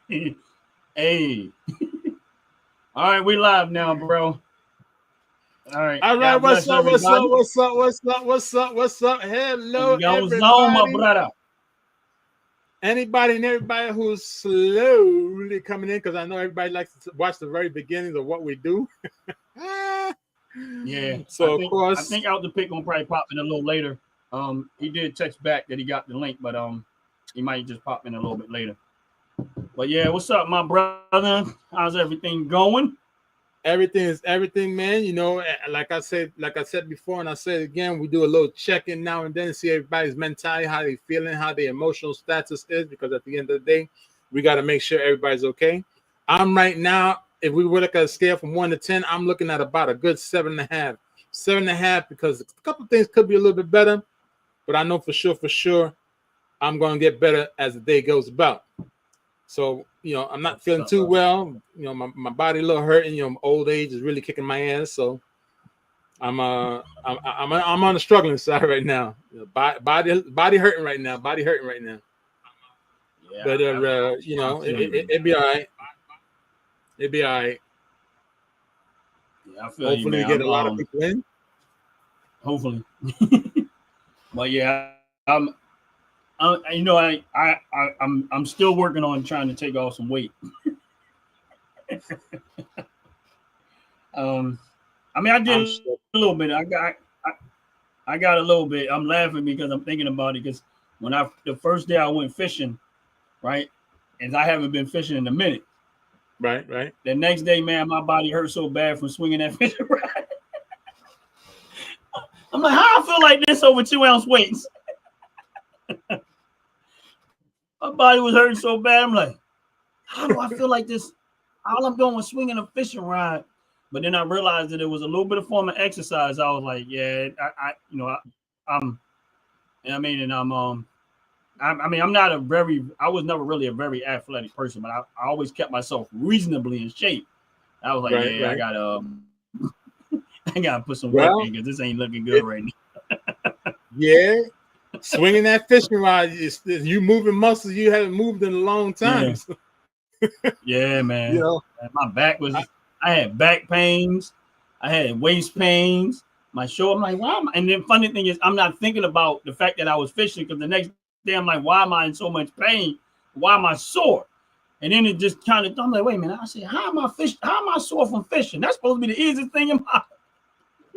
Hey. All right, we live now, bro. All right. All right, God what's bless up? What's everybody. up? What's up? What's up? What's up? What's up? What Hello, goes on, my everybody. brother? Anybody and everybody who's slowly coming in, because I know everybody likes to watch the very beginnings of what we do. Yeah, So of I course, think out the pick gonna probably pop in a little later. He did text back that he got the link, but he might just pop in a little bit later. But yeah, what's up, my brother? How's everything going? everything is everything, man. You know, like I said before, and I said again, we do a little check-in now and then to see everybody's mentality, how they feeling, how their emotional status is, because at the end of the day, we got to make sure everybody's okay. I'm right now, if we were look at a scale from 1 to 10, I'm looking at about a good 7.5. 7.5, because a couple of things could be a little bit better, but I know for sure, I'm going to get better as the day goes about. So, you know, I'm not feeling too well. You know, my body a little hurting. You know, old age is really kicking my ass. So I'm on the struggling side right now. You know, body hurting right now. Body hurting right now. Yeah, But you know, it'd be all right. It'd be all right. Yeah, I feel you, Hopefully, we man. get a lot of people in. Hopefully. But yeah, you know, I'm still working on trying to take off some weight. I mean, I did a little bit. I got a little bit. I'm laughing because I'm thinking about it because when the first day I went fishing, right, and I haven't been fishing in a minute. Right. The next day, man, my body hurt so bad from swinging that fishing rod. I'm like, how I feel like this over 2-ounce weights? My body was hurting so bad. I'm like, how do I feel like this? All I'm doing was swinging a fishing rod. But then I realized that it was a little bit of form of exercise. I was like, yeah, I'm, I mean, and I'm not I was never really a very athletic person, but I always kept myself reasonably in shape. I was like, Right. I gotta, I gotta put some work Well, in because this ain't looking good right now. Yeah, swinging that fishing rod, you moving muscles you haven't moved in a long time. Yeah, man. You know, My back was. I had back pains. I had waist pains. My shoulder. I'm like, why am I? And the funny thing is, I'm not thinking about the fact that I was fishing because the next day I'm like, why am I in so much pain? Why am I sore? And then it just kind of, I'm like, wait a minute. I said, how am I sore from fishing? That's supposed to be the easiest thing in my.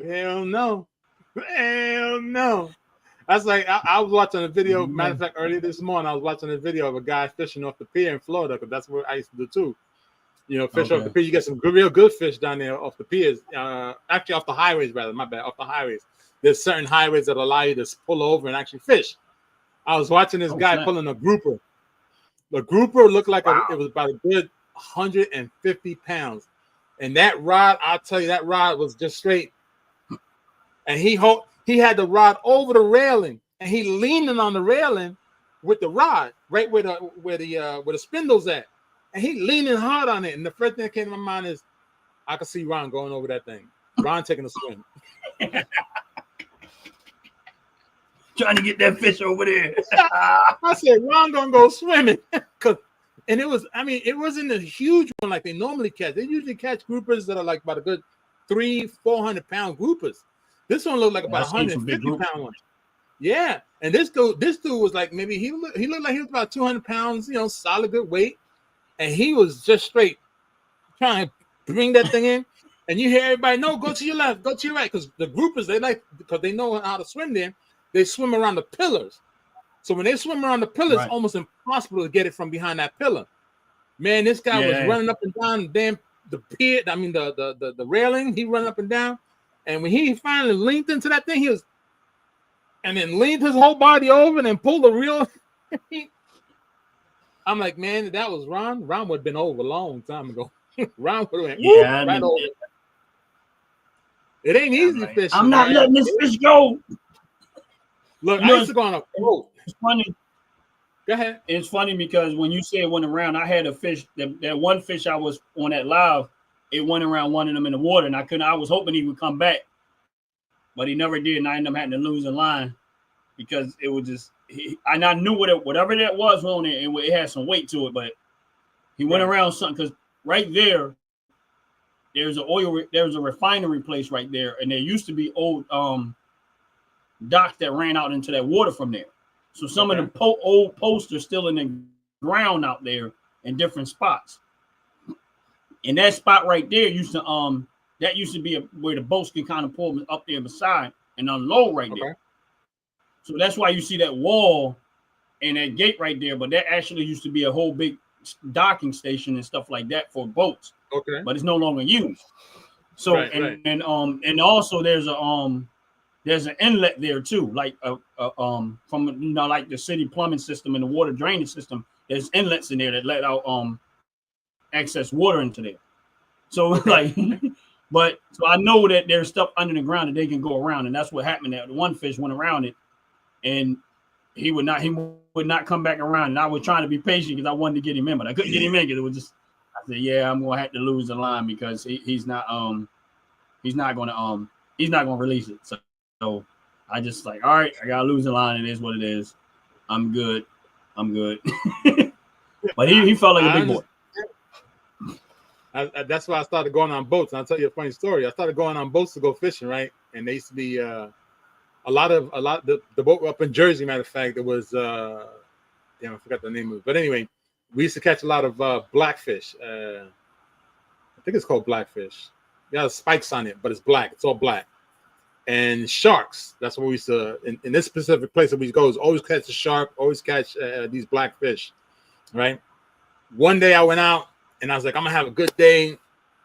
Hell no. That's like I was watching a video. Matter of fact, earlier this morning, I was watching a video of a guy fishing off the pier in Florida because that's what I used to do too. You know, fish off the pier. You get some real good fish down there off the piers. Actually, off the highways, rather. My bad. Off the highways. There's certain highways that allow you to pull over and actually fish. I was watching this guy pulling a grouper. The grouper looked like it was about a good 150 pounds. And that rod, I'll tell you, that rod was just straight. And he had the rod over the railing, and he leaning on the railing with the rod right where the spindle's at, and he leaning hard on it. And the first thing that came to my mind is, I could see Ron going over that thing. Ron taking a swim, trying to get that fish over there. I said, Ron gonna go swimming, and it wasn't a huge one like they normally catch. They usually catch groupers that are like about a good 300-400 pound groupers. This one looked like about 150 pound one. Yeah, and this dude was like maybe he looked like he was about 200 pounds, you know, solid good weight, and he was just straight trying to bring that thing in. And you hear everybody, no, go to your left, go to your right, because the groupers because they know how to swim there. They swim around the pillars. So when they swim around the pillars, it's almost impossible to get it from behind that pillar. Man, this guy was running up and down the pier. I mean the railing. He running up and down. And when he finally leaned into that thing, and then leaned his whole body over and then pulled the reel. I'm like, man, if that was Ron, Ron would have been over a long time ago. Ron would have went right over. It ain't easy fishing. I'm not letting this fish go. Look, I used to go on a boat. It's funny. Go ahead. It's funny because when you say it went around, I had a fish. That one fish I was on that live, it went around one of them in the water, and I was hoping he would come back, but he never did, and I ended up having to lose a line because it was just. And I knew whatever that was on it, it had some weight to it, but He went around something because right there's a refinery place right there, and there used to be old docks that ran out into that water from there. So some of the old posts are still in the ground out there in different spots. And that spot right there used to be where the boats can kind of pull up there beside and unload right there. So that's why you see that wall and that gate right there. But that actually used to be a whole big docking station and stuff like that for boats. Okay. But it's no longer used. So and also there's an inlet there too, like from like the city plumbing system and the water drainage system. There's inlets in there that let out excess water into there. So like, but so I know that there's stuff under the ground that they can go around, and that's what happened. That the one fish went around it, and he would not come back around. And I was trying to be patient because I wanted to get him in, but I couldn't get him in because it was just. I said, yeah, I'm gonna have to lose the line because he's not gonna release it. So I just like, all right, I gotta lose the line. It is what it is. I'm good. But he felt like a big boy. That's why I started going on boats. And I'll tell you a funny story. I started going on boats to go fishing, right? And they used to be a lot the boat up in Jersey. Matter of fact, it was I forgot the name of it. But anyway, we used to catch a lot of blackfish. I think it's called blackfish. It has spikes on it, but it's black. It's all black. And sharks. That's what we used to in this specific place that we go is always catch a shark, always catch these blackfish, right? One day I went out and I was like, I'm gonna have a good day.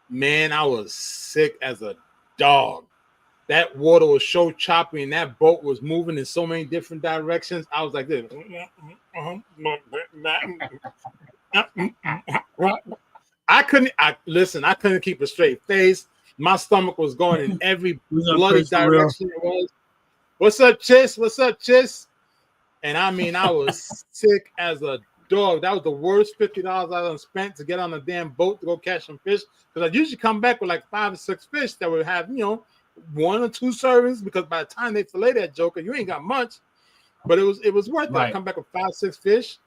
Man, I was sick as a dog. That water was so choppy and that boat was moving in so many different directions. I was like this. I couldn't keep a straight face. My stomach was going in every bloody direction it was. What's up, Chis? What's up, Chis? And I mean, I was sick as a dog. That was the worst $50 I done spent to get on a damn boat to go catch some fish. Because I usually come back with like 5 or 6 fish that would have, 1 or 2 servings. Because by the time they fillet that joker, you ain't got much. But it was worth it. I come back with 5, 6 fish.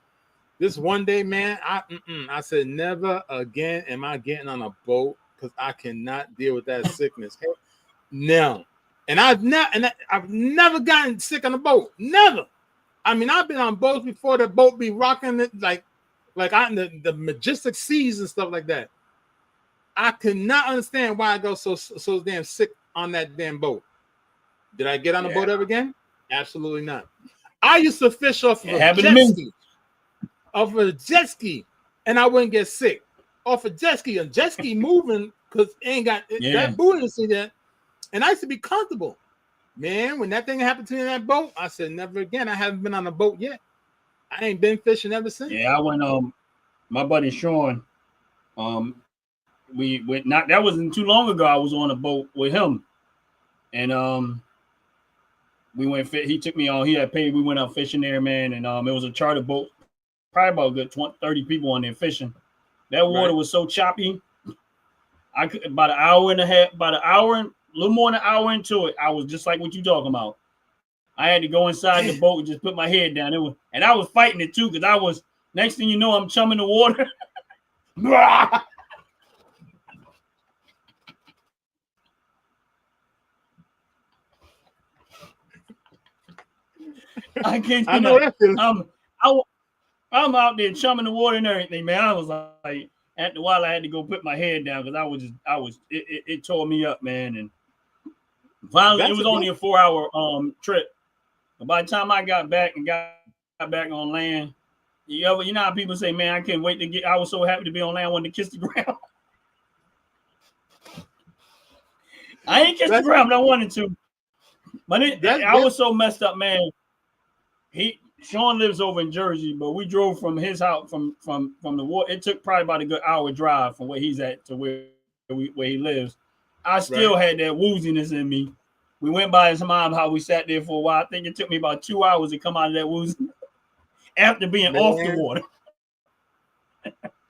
This one day, man, I said never again am I getting on a boat because I cannot deal with that sickness. No, and I've never gotten sick on a boat. Never. I mean, I've been on boats before. The boat be rocking it like out in the majestic seas and stuff like that. I could not understand why I go so damn sick on that damn boat. Did I get on a boat ever again? Absolutely not. I used to fish off of a jet ski, and I wouldn't get sick. Off a jet ski moving because it ain't got that buoyancy there. And I used to be comfortable. Man, when that thing happened to me in that boat, I said never again. I haven't been on a boat yet. I ain't been fishing ever since. Yeah, I went my buddy Sean, we went that wasn't too long ago. I was on a boat with him. And we went he took me on, he had paid, we went out fishing there, man, and it was a charter boat, probably about a good 30 people on there fishing. That water was so choppy. I could about a little more than an hour into it, I was just like what you talking about. I had to go inside the boat and just put my head down. And I was fighting it too, because I was, next thing you know, I'm chumming the water. I can't. I know that feeling. I'm out there chumming the water and everything, man. I was like, after a while, I had to go put my head down because it tore me up, man. And finally, it was only a 4-hour trip. But by the time I got back on land, you know how people say, man, I can't wait to get. I was so happy to be on land. I wanted to kiss the ground. I ain't kissed the ground, but I wanted to. But I was so messed up, man. Sean lives over in Jersey, but we drove from his house from the water. It took probably about a good hour drive from where he's at to where he lives. I still had that wooziness in me. We went by his mom's house. We sat there for a while. I think it took me about 2 hours to come out of that woozy after being off the water.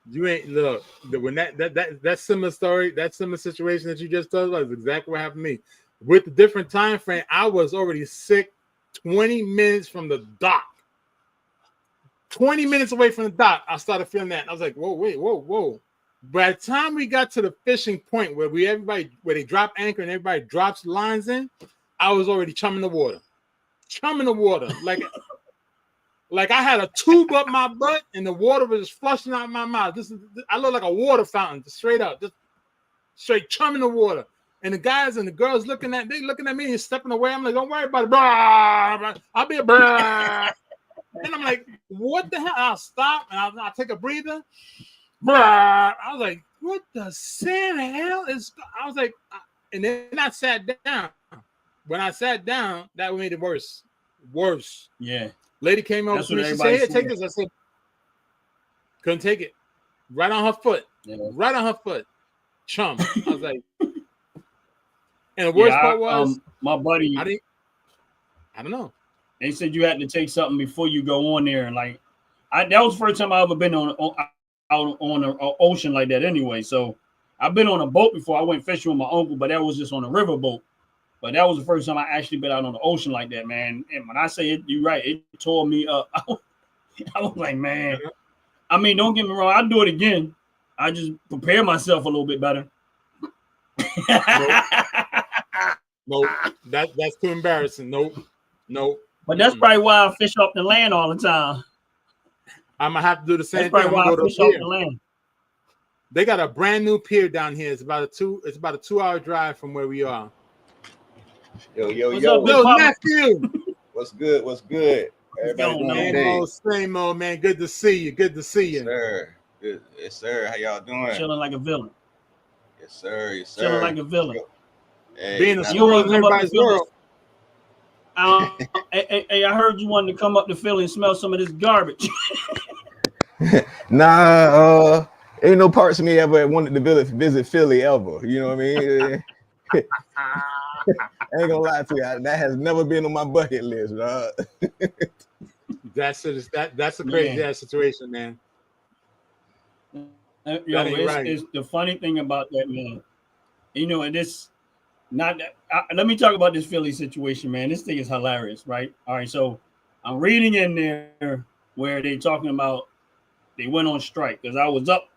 You ain't look when that similar story, that similar situation that you just told us is exactly what happened to me. With the different time frame, I was already sick 20 minutes from the dock. 20 minutes away from the dock, I started feeling that. I was like, whoa, wait, whoa. By the time we got to the fishing point where they drop anchor and everybody drops lines in, I was already chumming the water. Like I had a tube up my butt and the water was just flushing out my mouth. I look like a water fountain, just straight up, just straight chumming the water. And the guys and the girls looking at me and stepping away. I'm like, don't worry about it. Blah, I'll be a blah. And I'm like, what the hell? I'll stop and I'll take a breather. Blah. I was like, what the hell is? I was like, and then I sat down. When I sat down, that made it worse. Yeah. Lady came over to me. She said, "Here, take this." I said, "Couldn't take it." Right on her foot. Yeah. Right on her foot. Chum. I was like, and the worst part was, my buddy. I don't know. They said you had to take something before you go on there, and like, that was the first time I ever been out on an ocean like that. Anyway, so I've been on a boat before. I went fishing with my uncle, but that was just on a river boat. But that was the first time I actually been out on the ocean like that, man. And when I say it, you're right. It tore me up. I was like, man. I mean, don't get me wrong. I'll do it again. I just prepare myself a little bit better. Nope. That's too embarrassing. Nope. But that's probably why I fish off the land all the time. I'm gonna have to do the same thing. That's probably why I fish off the land. They got a brand new pier down here. It's about a 2-hour drive from where we are. Yo, Matthew. What's good? Everybody doing today? Same old, man. Good to see you. Sir. Good. Yes, sir. How y'all doing? Chilling like a villain. Yes, sir. Chilling like a villain. Hey, being a squirrel in everybody's world. Hey, I heard you wanted to come up to Philly and smell some of this garbage. Nah, ain't no parts of me ever wanted to visit Philly ever. You know what I mean? I ain't gonna lie to you, that has never been on my bucket list, bro. That's a crazy ass situation, man. It's the funny thing about that, man. You know, and this not that. Let me talk about this Philly situation, man. This thing is hilarious, right? All right, so I'm reading in there where they talking about they went on strike because I was up.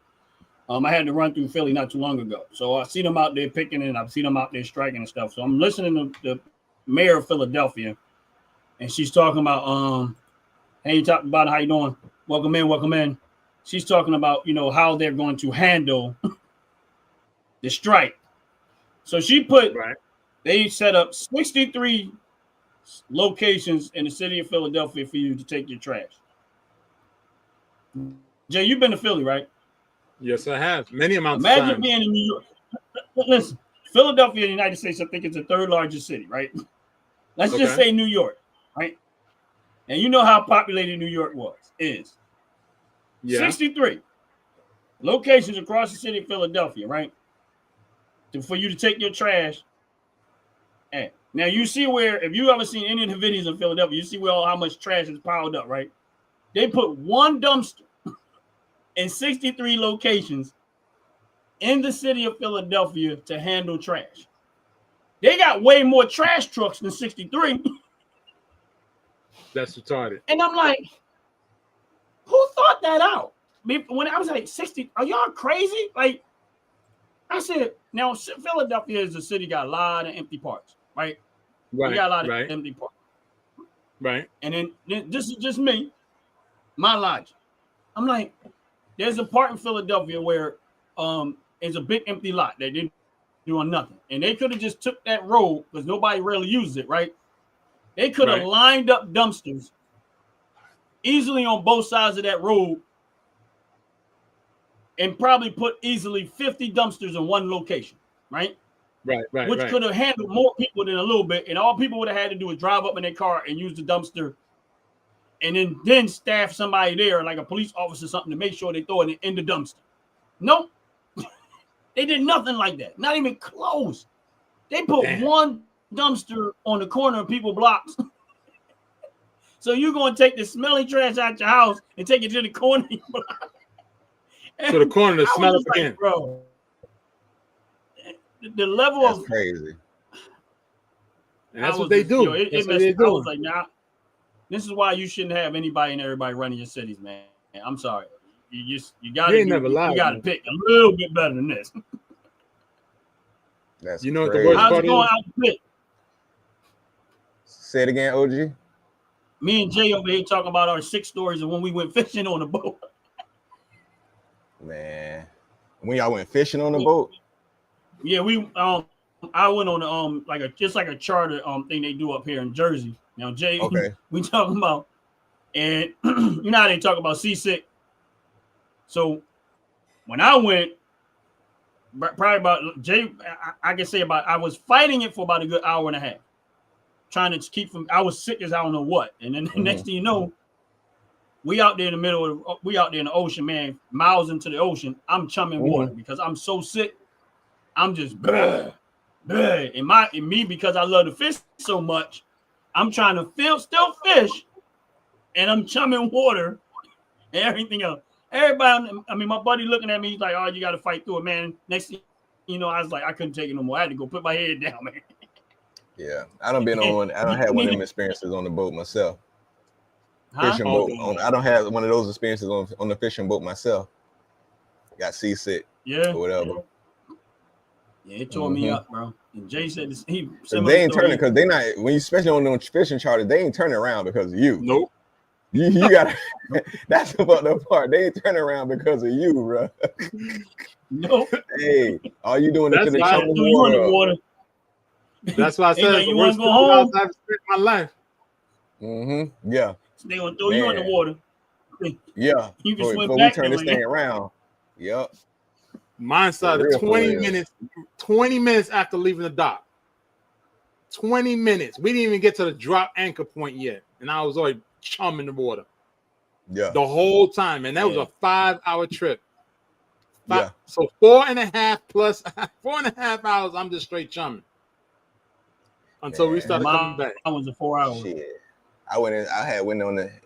I had to run through Philly not too long ago. So I see them out there picking and I've seen them out there striking and stuff. So I'm listening to the mayor of Philadelphia and she's talking about, hey, you talking about how you doing? Welcome in. She's talking about, how they're going to handle the strike. So she they set up 63 locations in the city of Philadelphia for you to take your trash. Jay, you've been to Philly, right? Yes, I have. Many amounts Imagine of times. being in New York. Listen, Philadelphia in the United States, I think it's the third largest city, right? Let's just say New York, right? And you know how populated New York is. Yeah. 63 locations across the city of Philadelphia, right? For you to take your trash. And now you see where, if you ever seen any of the videos of Philadelphia, you see how much trash is piled up, right? They put one dumpster in 63 locations in the city of Philadelphia to handle trash. They got way more trash trucks than 63. That's retarded. And I'm like, who thought that out? When I was like 60, are y'all crazy? Like, I said, now Philadelphia is a city got a lot of empty parts, right? We got a lot of empty parts. Right. And then this is just me, my logic. I'm like, there's a part in Philadelphia where it's a big empty lot that they're doing nothing. And they could have just took that road because nobody really uses it, right? They could have lined up dumpsters easily on both sides of that road and probably put easily 50 dumpsters in one location, right? Right. Which could have handled more people than a little bit. And all people would have had to do is drive up in their car and use the dumpster and then staff somebody there, like a police officer or something, to make sure they throw it in the dumpster. Nope. They did nothing like that. Not even close. They put one dumpster on the corner of people's blocks. So you're going to take the smelly trash out your house and take it to the corner of your block. To the corner to smell it again. Bro, the level That's of crazy. And that's what they do. I was like, nah. This is why you shouldn't have anybody and everybody running your cities, man. I'm sorry. You ain't never lied, you gotta man. pick a little bit better than this. That's You know what the crazy. worst How's part it going is? out the pit? Say it again, OG. Me and Jay over here talking about our 6 stories of when we went fishing on the boat. Man, when y'all went fishing on the boat? Yeah, I went on just like a charter thing they do up here in Jersey. Now, Jay, Okay. we talking about, and you know how they talk about seasick. So when I went, probably about Jay, I can say about I was fighting it for about a good hour and a half, trying to keep from. I was sick as I don't know what, and then the next thing you know, we out there in the we out there in the ocean, man, miles into the ocean. I'm chumming water because I'm so sick. I'm just and me because I love to fish so much. I'm trying to still fish, and I'm chumming water and everything else. Everybody, I mean, my buddy looking at me, he's like, "Oh, you got to fight through it, man." Next thing you know, I was like, I couldn't take it no more. I had to go put my head down, man. Yeah, I don't have one of them experiences on the boat myself. Fishing boat. I don't have one of those experiences on the fishing boat myself. Got seasick. Or whatever. Yeah, it tore me up, bro. And Jay said this, they ain't turning because they not when you especially on those fishing charters, they ain't turning around because of you. Nope. You gotta. That's about the part. They ain't turning around because of you, bro. Nope. Hey, all you doing is you in the water. That's why I said like, the worst thing I've ever spent in my life. Yeah. So they gonna throw you in the water. Yeah. You can swim before back. We turn this thing around. Yep. Mine started 20 minutes after leaving the dock. 20 minutes. We didn't even get to the drop anchor point yet. And I was already chumming the water. Yeah. The whole time. And that was a 5-hour trip. Yeah. So 4.5 hours, I'm just straight chumming. Until we started coming back. I was a 4 hours. Shit. I went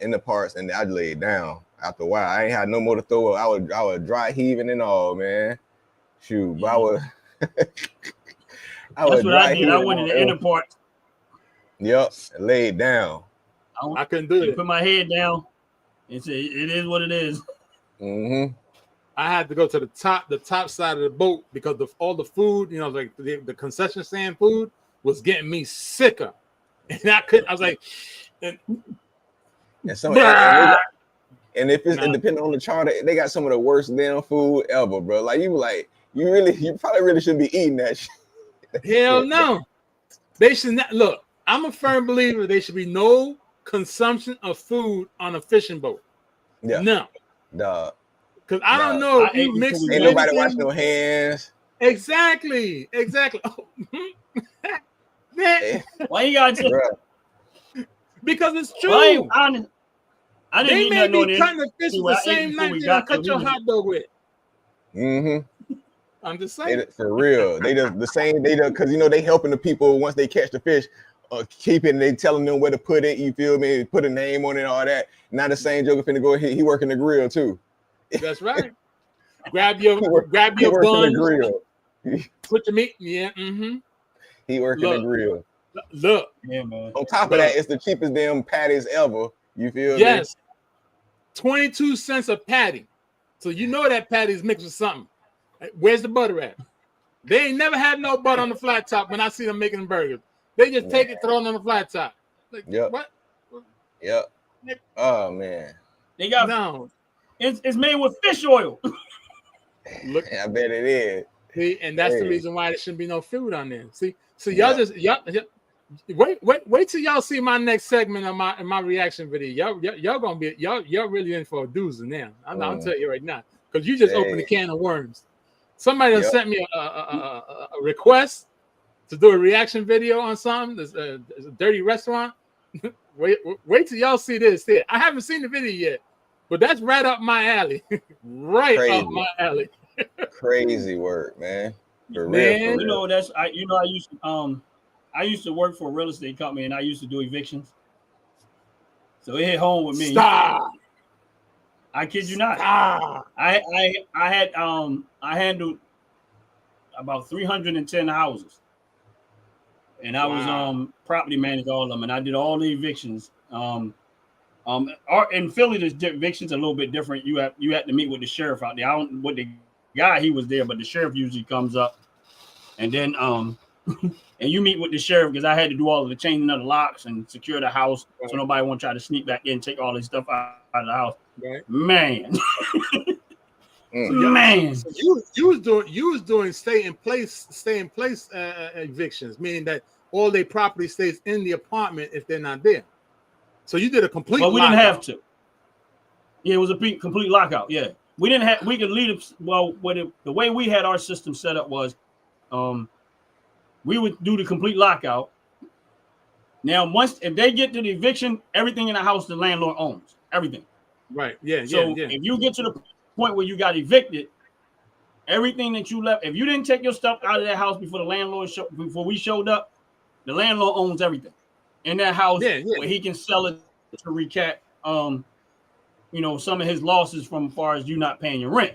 in the parts and I laid down after a while. I ain't had no more to throw up. I was dry heaving and all, man. Shoot, but I was That's what I did. I went in the inner part. Yep, and laid down. I couldn't do it. Put my head down and say, it is what it is. I had to go to the top side of the boat because all the food, you know, like the concession stand food was getting me sicker. And I was like, and if it's depending on the charter, they got some of the worst damn food ever, bro. Like you probably really shouldn't be eating that shit. Hell no. They should not look. I'm a firm believer there should be no consumption of food on a fishing boat. Yeah. No. Dog. Because I don't know if you mix. Ain't nobody washing no hands. Exactly. Oh. Why you gotta tell? Because it's true. Well, I didn't they may be cutting the fish with the same knife they cut your hot dog with. I'm just saying. For real. They just the same. Because they helping the people once they catch the fish, keep it. And they telling them where to put it. You feel me? Put a name on it, all that. Now the same joker finna go. He working the grill too. That's right. grab your bun. The grill. Put your meat. Yeah. He working the grill. Look. Yeah, man. On top of that, it's the cheapest damn patties ever. You feel me? Yes. 22 cents a patty. So you know that patty's mixed with something. Where's the butter at? They ain't never had no butter on the flat top when I see them making burgers. They just take it, throw it on the flat top. Like, what? Yep. Oh man. They got no. It's made with fish oil. Look, I bet it is. See, and that's the reason why there shouldn't be no food on there. See, so y'all wait till y'all see my next segment of my reaction video. Y'all gonna be y'all really in for a doozy now. I'll tell you right now, because you just opened a can of worms. Somebody done sent me a request to do a reaction video on something. There's a dirty restaurant. wait till y'all see this. Here, I haven't seen the video yet, but that's right up my alley. Up my alley. Crazy work, man. For real. You know I used to work for a real estate company and I used to do evictions. So it hit home with me. Stop. I kid you not. Stop. I handled about 310 houses. And I was property managed all of them, and I did all the evictions. In Philly, the eviction's a little bit different. You have to meet with the sheriff out there. I don't what the guy he was there, but the sheriff usually comes up, and then and you meet with the sheriff because I had to do all of the changing of the locks and secure the house so nobody won't try to sneak back in and take all this stuff out of the house. Right. Man. Man. So you was doing stay in place evictions, meaning that all their property stays in the apartment if they're not there. So you did a complete Well, we lockout. didn't have to. Yeah, it was a complete lockout. Yeah. We didn't have we could leave it. Well, the way we had our system set up was we would do the complete lockout. Now, if they get to the eviction, everything in the house the landlord owns. Everything. Right. Yeah. So if you get to the point where you got evicted, everything that you left, if you didn't take your stuff out of that house before before we showed up, the landlord owns everything in that house where he can sell it to recap some of his losses from as far as you not paying your rent.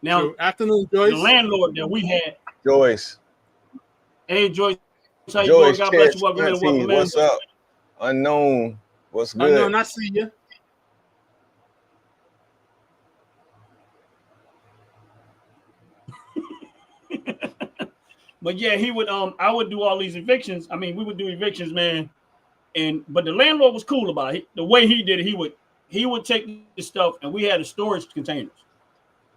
Now, afternoon, Joyce. The landlord that we had, Joyce. Hey, Joyce. How you Joyce, doing? God bless you. Welcome in. Welcome in. What's up? Unknown. What's good? Unknown, I see you. But yeah, he would I would do all these evictions. I mean, we would do evictions, man. But the landlord was cool about it. The way he did it, he would take the stuff, and we had a storage containers.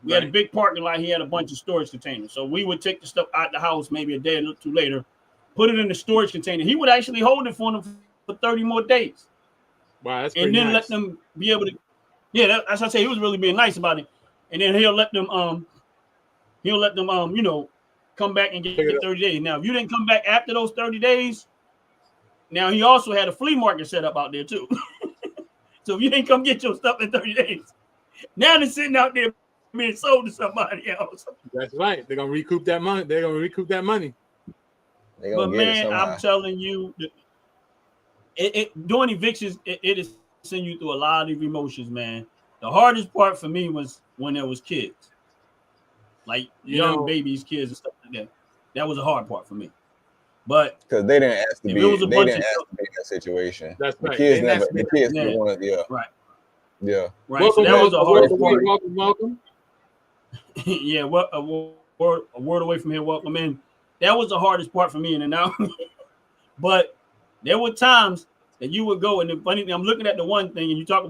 We had a big parking lot. He had a bunch of storage containers. So we would take the stuff out the house maybe a day or two later, put it in the storage container. He would actually hold it for them for 30 more days. Wow, that's and then nice. Let them be able to. Yeah, that's what I say. He was really being nice about it. And then he'll let them come back and get 30 days. Now, if you didn't come back after those 30 days, now he also had a flea market set up out there too. So if you didn't come get your stuff in 30 days, now they're sitting out there being sold to somebody else. That's right. They're gonna recoup that money. But man, I'm telling you, doing evictions, it is send you through a lot of emotions, man. The hardest part for me was when there was kids. Like young babies, kids, and stuff like that. That was a hard part for me. But because they didn't ask to be, in that situation. That's right. The kids never wanted. Yeah. Right. Yeah. Right. Welcome, so that was the hardest part. Welcome. Yeah. What a word away from here. Welcome in. That was the hardest part for me. And now, but there were times that you would go, and the funny thing, I'm looking at the one thing, and we talk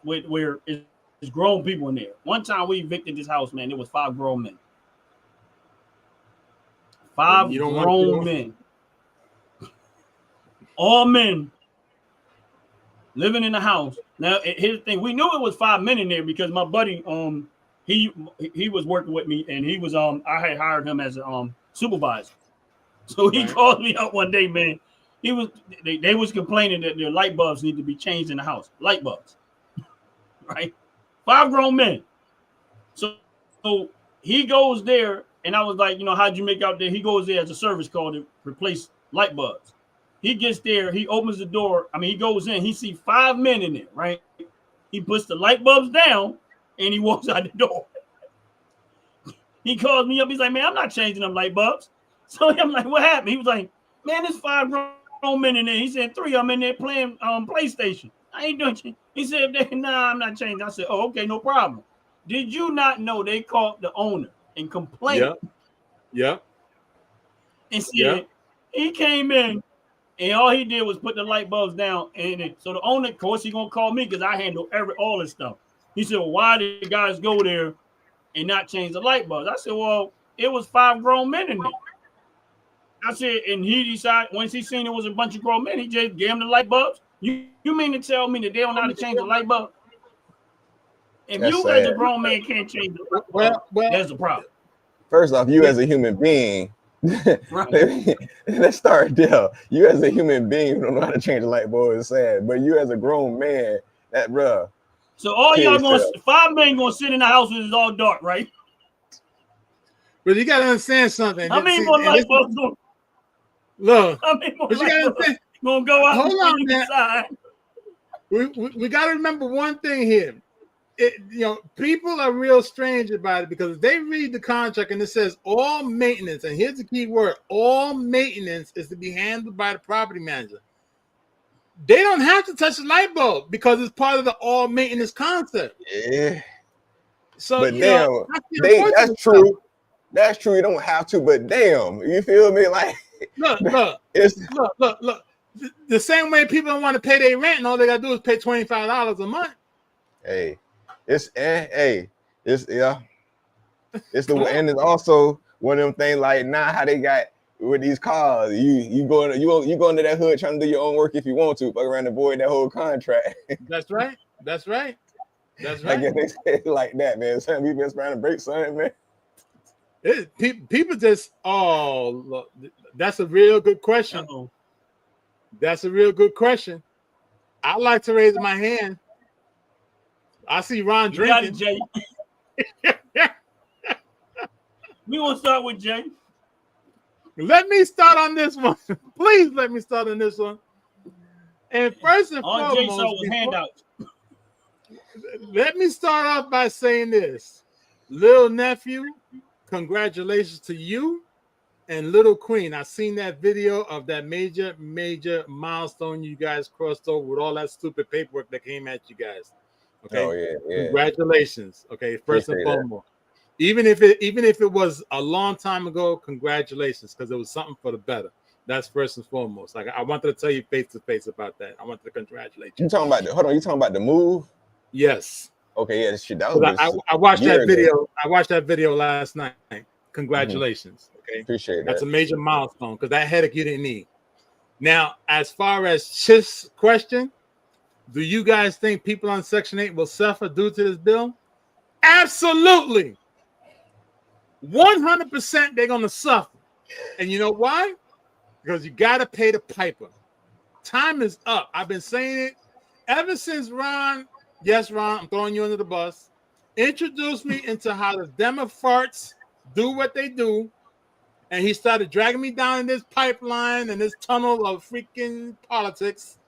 where it's grown people in there. One time we evicted this house, man. It was 5 grown men. 5 grown men. All men living in the house. Now, here's the thing: we knew it was 5 men in there because my buddy, he was working with me, and he was I had hired him as a supervisor. So he called me up one day, man. They was complaining that their light bulbs need to be changed in the house. Light bulbs, right? 5 grown men. So he goes there, and I was like, how'd you make out there? He goes there as a service call to replace light bulbs. He gets there, he opens the door. I mean, he goes in, he sees 5 men in there, right? He puts the light bulbs down, and he walks out the door. He calls me up. He's like, man, I'm not changing them light bulbs. So I'm like, what happened? He was like, man, there's 5 grown men in there. He said 3 of them in there playing PlayStation. I ain't doing it. He said, nah, I'm not changing. I said, oh, okay, no problem. Did you not know they called the owner and complained? Yeah. And said he came in and all he did was put the light bulbs down. And so the owner, of course, he gonna call me because I handle all this stuff. He said, well, why did the guys go there and not change the light bulbs? I said, well, it was 5 grown men in there. I said, and he decided once he seen it was a bunch of grown men, he just gave them the light bulbs. You mean to tell me that they don't know how to change the light bulb? If that's you sad. As a grown man can't change the light bulb, there's a problem. First off, you as a human being, let's start there. You as a human being who don't know how to change the light bulb is sad, but you as a grown man, that bruh. So all y'all gonna 5 men gonna sit in the house when it's all dark, right? But you gotta understand something. How many more light bulbs? Look, how many more light bulbs gonna go out? Hold on, man. We got to remember one thing here. People are real strange about it because if they read the contract and it says all maintenance, and here's the key word: all maintenance is to be handled by the property manager. they don't have to touch the light bulb because it's part of the all maintenance concept. Yeah. So, but you damn, know, that's true. Stuff. That's true. You don't have to, but damn, you feel me? Like, look. The same way people don't want to pay their rent, and all they gotta do is pay $25 a month. Hey, it's yeah. It's the and it's also one of them things like now how they got with these cars. You go into that hood trying to do your own work if you want to, fuck around and void that whole contract. That's right. I guess they say it like that, man. Some people just trying to break something, man. People just look, that's a real good question. Uh-oh. That's a real good question. I'd like to raise my hand. I see Ron drinking. Jay. We want to start with Jay. Let me start on this one. Please let me start on this one. And first and foremost, Jay saw was handouts. Let me start off by saying this. Little nephew, congratulations to you and Little Queen. I seen that video of that major milestone you guys crossed over with all that stupid paperwork that came at you guys. Okay. Oh yeah. Congratulations. Okay, first and foremost. Even if it was a long time ago, congratulations, because it was something for the better. That's first and foremost. Like I wanted to tell you face to face about that. I wanted to congratulate you. You talking about you talking about the move? Yes. Okay, yeah, shit. That was I watched that video. I watched that video last night. Congratulations. Okay. Appreciate that. That's a major milestone because that headache you didn't need. Now, as far as Chif's question, do you guys think people on Section 8 will suffer due to this bill? Absolutely. 100% they're going to suffer. And you know why? Because you got to pay the piper. Time is up. I've been saying it ever since Ron, yes, Ron, I'm throwing you under the bus, introduced me into how the Democrats do what they do. And he started dragging me down in this pipeline and this tunnel of freaking politics.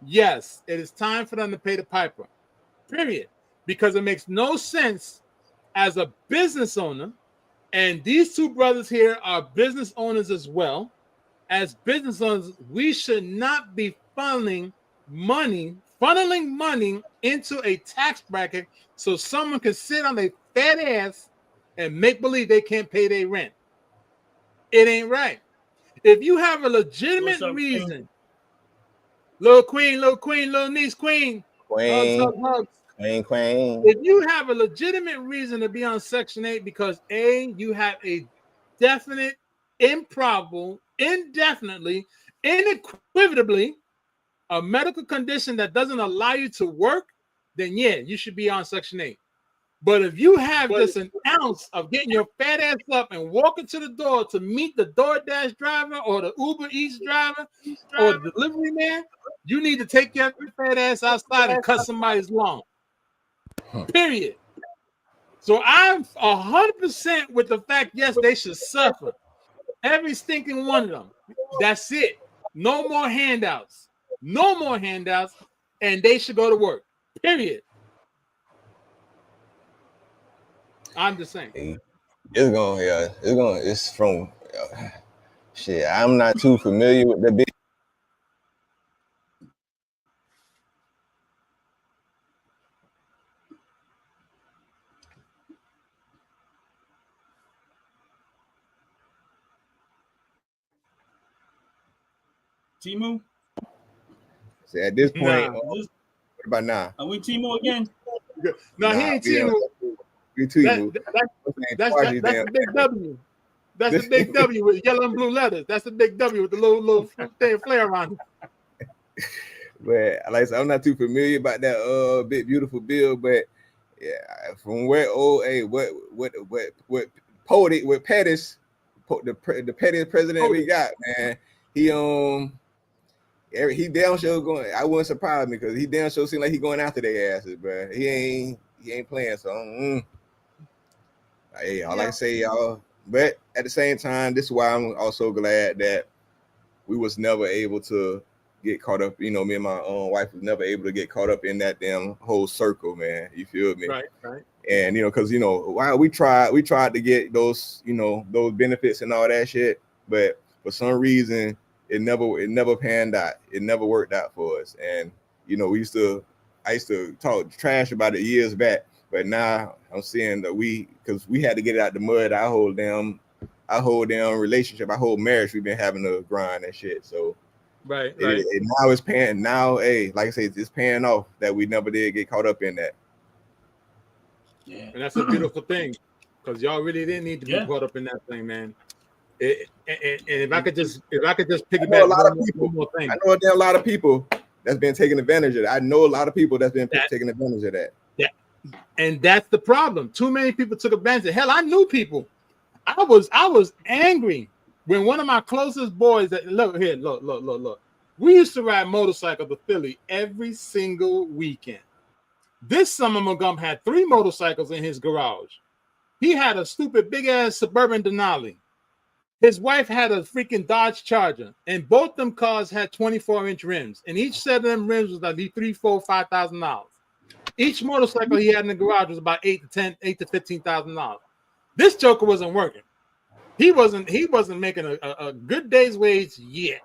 Yes, it is time for them to pay the piper. Period. Because it makes no sense as a business owner. And these two brothers here are business owners as well. As business owners, we should not be funneling money into a tax bracket so someone can sit on their fat ass and make believe they can't pay their rent. It ain't right. If you have a legitimate reason, little queen, little niece, queen, hugs. Queen. If you have a legitimate reason to be on Section 8 because A, you have a definite, improbable, indefinitely, unequivocally a medical condition that doesn't allow you to work, then yeah, you should be on Section 8. But if you have just an ounce of getting your fat ass up and walking to the door to meet the DoorDash driver or the Uber Eats driver or the delivery man, you need to take your fat ass outside and cut somebody's lawn. Period. So I'm 100% with the fact, yes, they should suffer. Every stinking one of them. That's it. No more handouts. No more handouts. And they should go to work. Period. I'm just saying. It's from shit. I'm not too familiar with the big. Timu? So at this point, what about now? Are we Timu again? No, he ain't Timu. That's the big W. That's the big W with yellow and blue letters. That's the big W with the little flare around it. But like I said, I'm not too familiar about that big beautiful bill, but yeah, from where what Pettis, the pettiest president we got, man. He damn sure going. I wouldn't surprise me because he damn sure seem like he going after their asses, bro. He ain't playing. So, hey, all I can say, y'all. But at the same time, this is why I'm also glad that we was never able to get caught up. You know, me and my wife was never able to get caught up in that damn whole circle, man. You feel me? Right. And because while we tried to get those, those benefits and all that shit, but for some reason it never panned out. It never worked out for us. And you know, I used to talk trash about it years back, but now I'm seeing that because we had to get it out the mud. Our whole damn relationship, our whole marriage, we've been having to grind and shit. So right. Now it's paying. Now, hey, like I said, it's paying off that we never did get caught up in that. Yeah, and that's a beautiful thing, because y'all really didn't need to be caught up in that thing, man. And if I could just piggyback one more thing. I know there are a lot of people that's been taking advantage of that. I know a lot of people that's been taking advantage of that. Yeah, and that's the problem. Too many people took advantage of. Hell, I knew people. I was angry when one of my closest boys look. We used to ride motorcycle to Philly every single weekend. This summer, Montgomery had 3 motorcycles in his garage. He had a stupid big ass Suburban Denali. His wife had a freaking Dodge Charger, and both them cars had 24-inch rims, and each set of them rims was like $3,000, $4,000, $5,000. Each motorcycle he had in the garage was about $8,000 to $15,000. This joker wasn't working. He wasn't making a good day's wage yet.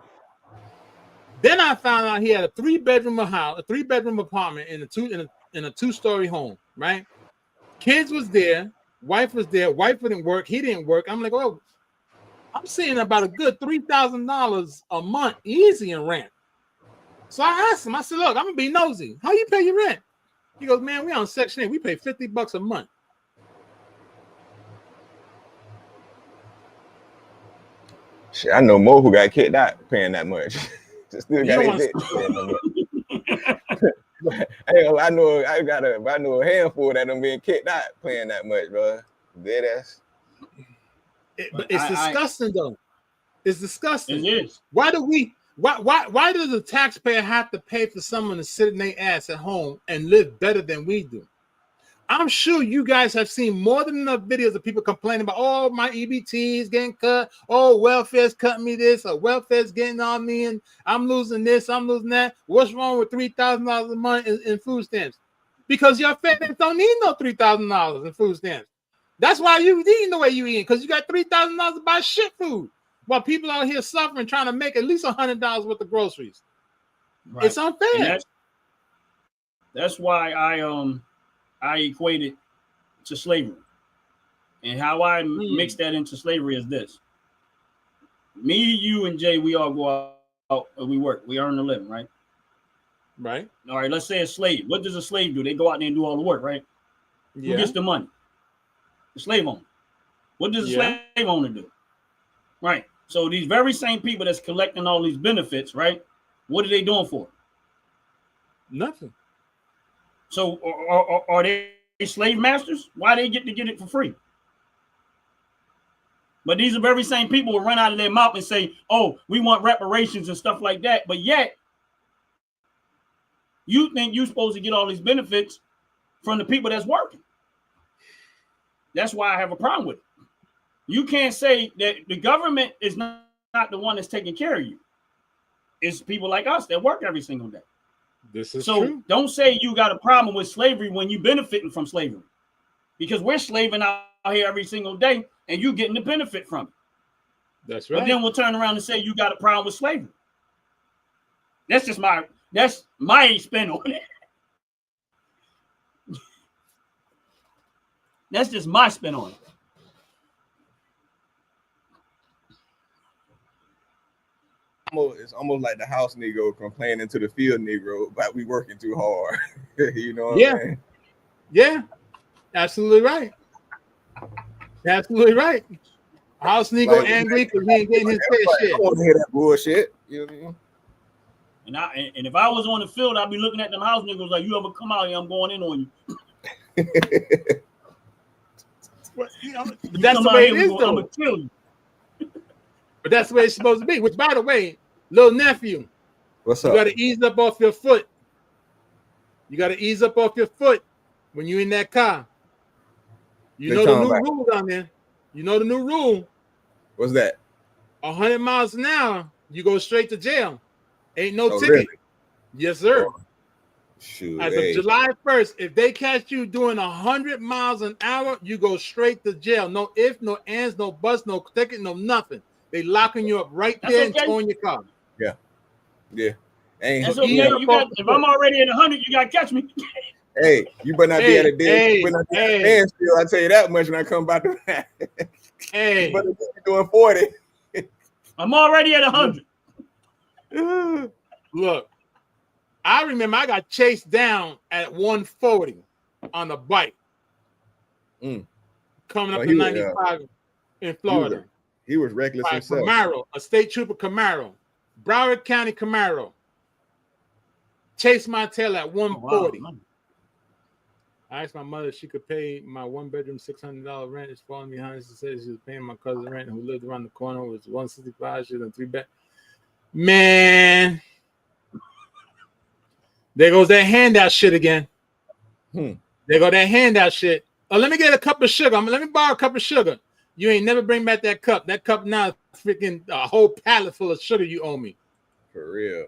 Then I found out he had a 3-bedroom house, a 3-bedroom apartment in a 2-story home. Right? Kids was there, wife was there. Wife didn't work. He didn't work. I'm like, oh, I'm seeing about a good $3,000 a month easy in rent. So I asked him. I said, look, I'm gonna be nosy. How you pay your rent? He goes, man, we on Section 8. We pay $50 a month. Shit, I know more who got kicked out paying that much. Still got I know a handful that them being kicked out paying that much, bro. Dead ass. But it's disgusting though. It's disgusting. It is. Why does the taxpayer have to pay for someone to sit in their ass at home and live better than we do? I'm sure you guys have seen more than enough videos of people complaining about, oh, my EBT is getting cut. Oh, welfare's cutting me this, or welfare's getting on me, and I'm losing this, I'm losing that. What's wrong with $3,000 a month in food stamps? Because your families don't need no $3,000 in food stamps. That's why you eating the way you eating, because you got $3,000 to buy shit food, while people out here suffering trying to make at least $100 worth of groceries. Right. It's unfair. That's why I equate it to slavery. And how I mix that into slavery is this. Me, you, and Jay, we all go out and we work. We earn a living, right? Right. All right, let's say a slave. What does a slave do? They go out there and do all the work, right? Yeah. Who gets the money? The slave owner. What does a slave owner do? Right. So these very same people that's collecting all these benefits, right? What are they doing for? Nothing. So are they slave masters? Why they get it for free? But these are very same people who run out of their mouth and say, oh, we want reparations and stuff like that. But yet, you think you're supposed to get all these benefits from the people that's working. That's why I have a problem with it. You can't say that the government is not the one that's taking care of you. It's people like us that work every single day. This is so true. Don't say you got a problem with slavery when you benefiting from slavery, because we're slaving out here every single day and you getting the benefit from it. That's right. But then we'll turn around and say you got a problem with slavery. That's my spin on it. That's just my spin on it. It's almost like the house Negro complaining to the field Negro about we working too hard. You know what I'm saying? Yeah, absolutely right. Absolutely right. House Negro angry because he ain't getting his fair share. I don't want to hear that bullshit. You know what I mean? And if I was on the field, I'd be looking at them house niggas like, you ever come out here, I'm going in on you. Well, you know, but that's the way it is, though. I'm gonna kill you. But that's the way it's supposed to be. Which, by the way, little nephew, what's up? You got to ease up off your foot. You got to ease up off your foot when you're in that car. You know the new rule down there. You know the new rule. What's that? 100 miles an hour, you go straight to jail. Ain't no ticket. Really? Yes, sir. Oh, shoot, as of July 1st, if they catch you doing 100 miles an hour, you go straight to jail. No ifs, no ands, no buts, no ticket, no nothing. They locking you up right there and towing your car. Yeah. Ain't That's so, okay. yeah. You got if I'm already at 100, you gotta catch me. Hey, you better not be at a dead. You better not be at a standstill. I tell you that much when I come back to that. You better be doing 40. I'm already at 100. Look, I remember I got chased down at 140 on a bike. Coming up to 95 in Florida. He was reckless himself. Camaro, a state trooper Camaro, Broward County Camaro. Chased my tail at 140. Wow. I asked my mother if she could pay my one-bedroom $600 rent. It's falling behind. She said she was paying my cousin rent who lived around the corner. It was $165. She was in 3-bed. Man, there goes that handout shit again. There go that handout shit. Oh, let me get a cup of sugar. Let me borrow a cup of sugar. You ain't never bring back that cup. That cup now is freaking a whole pallet full of sugar you owe me. For real.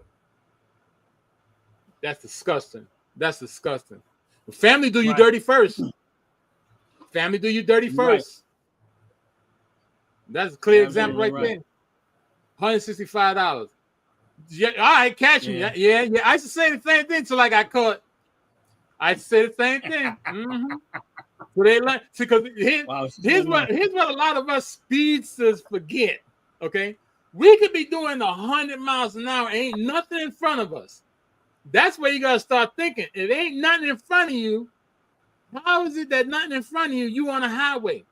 That's disgusting. That's disgusting. Family do you dirty first. Family do you dirty first. That's a clear example right there. $165. Yeah, all right, catch me. Yeah. I used to say the same thing till I got caught. I used to say the same thing. So they like because here's what a lot of us speedsters forget. Okay, we could be doing 100 miles an hour, ain't nothing in front of us. That's where you gotta start thinking. If ain't nothing in front of you, how is it that nothing in front of you? You on a highway.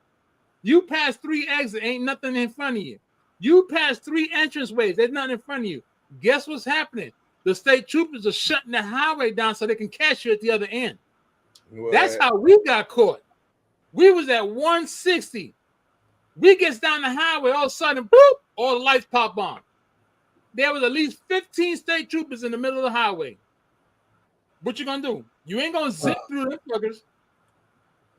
You pass 3 exits, ain't nothing in front of you. You pass 3 entrance ways, there's nothing in front of you. Guess what's happening? The state troopers are shutting the highway down so they can catch you at the other end. What? That's how we got caught. We was at 160. We gets down the highway, all of a sudden, boop, all the lights pop on. There was at least 15 state troopers in the middle of the highway. What you gonna do? You ain't gonna zip through them fuckers.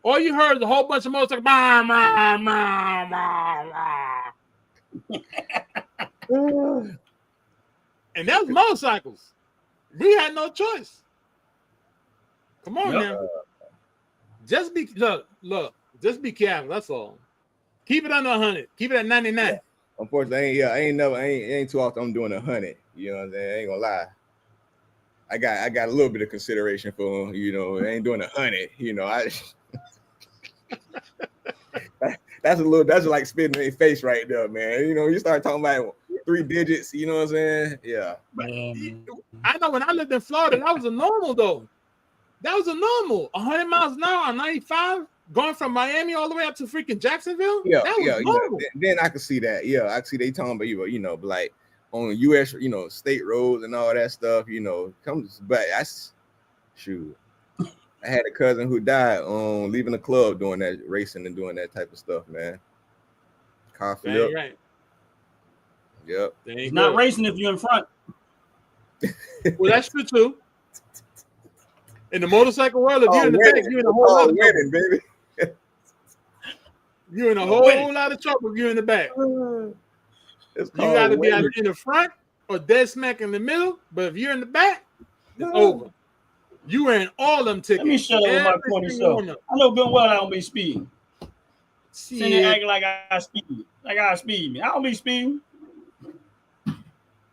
All you heard is a whole bunch of motorcycles. Bah, bah, bah, bah. And that was motorcycles. We had no choice. Come on now. Just be look. Just be careful. That's all. Keep it under 100. Keep it at 99. Yeah. Unfortunately, I ain't too often I'm doing 100. You know what I'm saying? I ain't gonna lie. I got a little bit of consideration for, I ain't doing 100. That's like spitting in their face right there, man. You start talking about 3 digits. You know what I'm saying? Yeah. I know when I lived in Florida, that was a normal though. That was a normal 100 miles an hour on 95. Going from Miami all the way up to freaking Jacksonville? Yeah, that was normal. Then I can see that. Yeah, I can see they talking about, like on U.S., state roads and all that stuff, comes back. I had a cousin who died on leaving the club doing that, racing and doing that type of stuff, man. Car flip. Right. Yep. It's not racing if you're in front. Well, that's true too. In the motorcycle world, if you're in the back, you're in a whole lot of trouble, baby. You're in a whole lot of trouble if you're in the back. You got to be either in the front or dead smack in the middle. But if you're in the back, it's over. You wearing all them tickets. Let me shut up with my corny self. I know good well I don't be speeding. Sitting there acting like I speed. Like I speed me. I don't be speeding.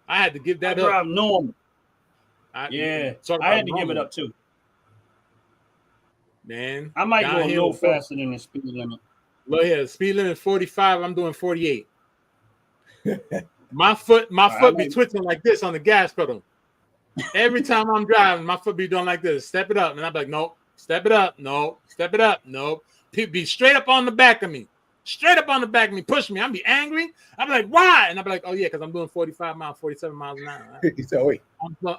I had to give that up. I drive normal. I had to give it up too. Man, I might go a little faster than the speed limit. Look here, the speed limit is 45. I'm doing 48. My foot be twitching like this on the gas pedal. Every time I'm driving, my foot be doing like this. Step it up, and I'm like, nope. Step it up, no. Step it up, no. People be straight up on the back of me. Straight up on the back of me, push me. I'm be angry. I'm like, why? And I'm like, oh yeah, because I'm doing 45 miles, 47 miles an hour.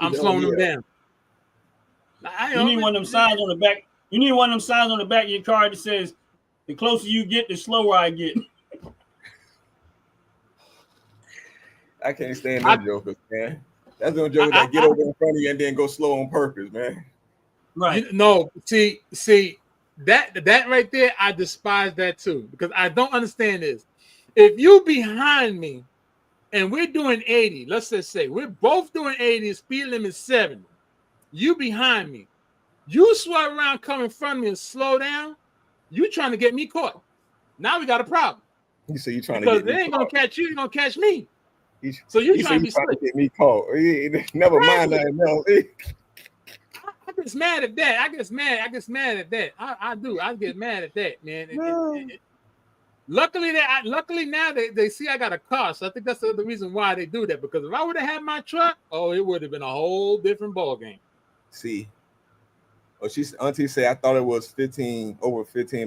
I'm slowing them down. You need one of them signs on the back. You need one of them signs on the back of your car that says, the closer you get, the slower I get. I can't stand them jokers, man. That's the joke that get over in front of you and then go slow on purpose, man. Right. No, see, that right there, I despise that too, because I don't understand this. If you behind me and we're doing 80, let's just say we're both doing 80, speed limit 70. You behind me. You swerve around, come in front of me and slow down. You trying to get me caught. Now we got a problem. You say you trying because to get they ain't gonna catch you, you're gonna catch me. So you're trying to get me caught. Never mind nothing else. I get mad at that. I get mad at that. I do. I get mad at that, man. Luckily now they see I got a car, so I think that's the reason why they do that. Because if I would have had my truck, it would have been a whole different ball game. See, auntie said I thought it was 15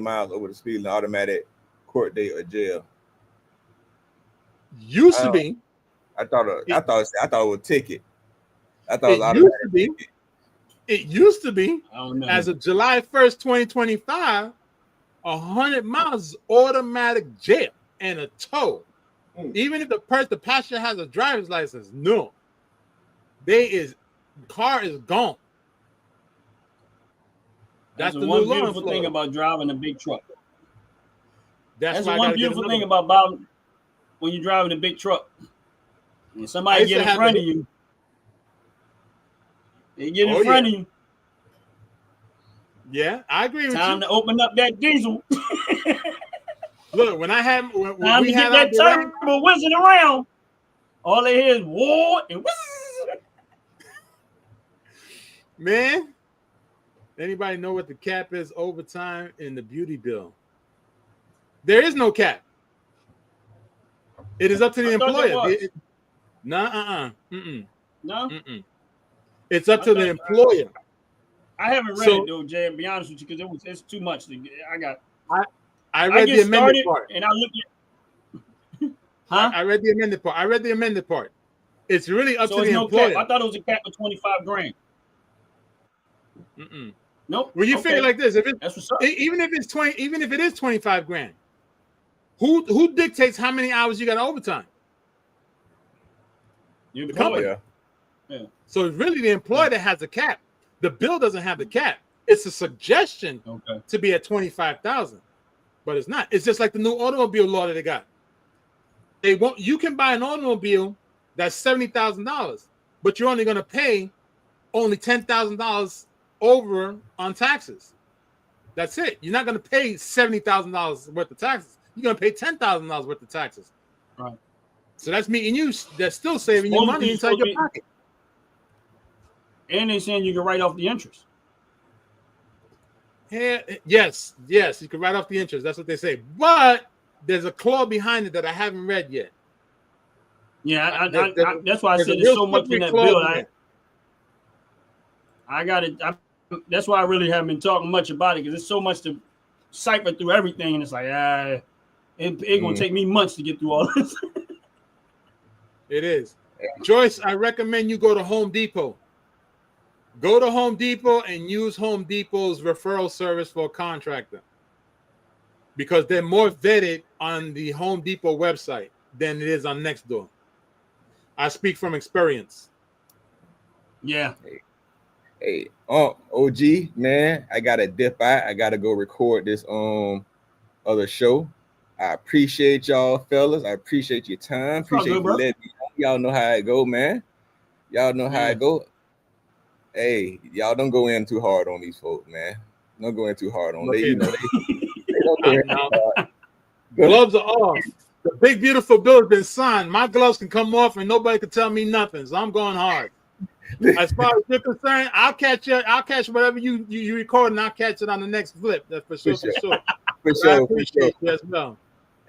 miles over the speed limit, automatic court date or jail. Used to be. I thought it was a ticket. I thought it was automatic ticket. It used to be. I don't know. As of July 1st, 2025. 100 miles is automatic jail and a tow. Even if the passenger has a driver's license, no. Car is gone. That's the one beautiful thing about driving a big truck. That's the one beautiful thing about when you're driving a big truck. And somebody get in front of you. They get in front of you. Yeah, I agree with you. Time to open up that diesel. Look, when we had that turbo whizzing around, all they hear is war and whiz. Man, anybody know what the cap is overtime in the beauty bill? There is no cap. It is up to the employer. No. It's up to the employer. I haven't read it though, Jay. To be honest with you, because it's too much. I read the amended part, and I look at. I read the amended part. It's really up to the employer. Cap. I thought it was a cap of $25,000. Nope. Well, you figure like this: that's what's up. Even if it is $25,000, who dictates how many hours you got overtime? The company. Yeah. So it's really the employer that has the cap. The bill doesn't have the cap. It's a suggestion to be at $25,000, but it's not. It's just like the new automobile law that they got. You can buy an automobile that's $70,000, but you're only going to pay only $10,000 over on taxes. That's it. You're not going to pay $70,000 worth of taxes. You're going to pay $10,000 worth of taxes. Right. So that's me and you. That's still saving you money inside your pocket. And they're saying you can write off the interest. Yes, you can write off the interest. That's what they say. But there's a clause behind it that I haven't read yet. Yeah, that's why I said there's so much in that bill. I got it. That's why I really haven't been talking much about it, because there's so much to cipher through everything, and it's like, it's gonna take me months to get through all this. It is. Joyce, I recommend you go to Home Depot. Go to Home Depot and use Home Depot's referral service for a contractor, because they're more vetted on the Home Depot website than it is on Nextdoor. I speak from experience. Yeah. Hey, OG, man, I gotta dip out. I gotta go record this other show. I appreciate y'all, fellas. I appreciate your time. Appreciate you letting me know. Y'all know how it go, man. Y'all know how it go. Hey, y'all don't go in too hard on these folks, man. Don't go in too hard on them. They don't go in too hard. Gloves are off. The big beautiful bill has been signed. My gloves can come off and nobody can tell me nothing. So I'm going hard. As far as you're concerned, I'll catch whatever you record, and I'll catch it on the next flip. That's for sure. For sure. I appreciate you as well.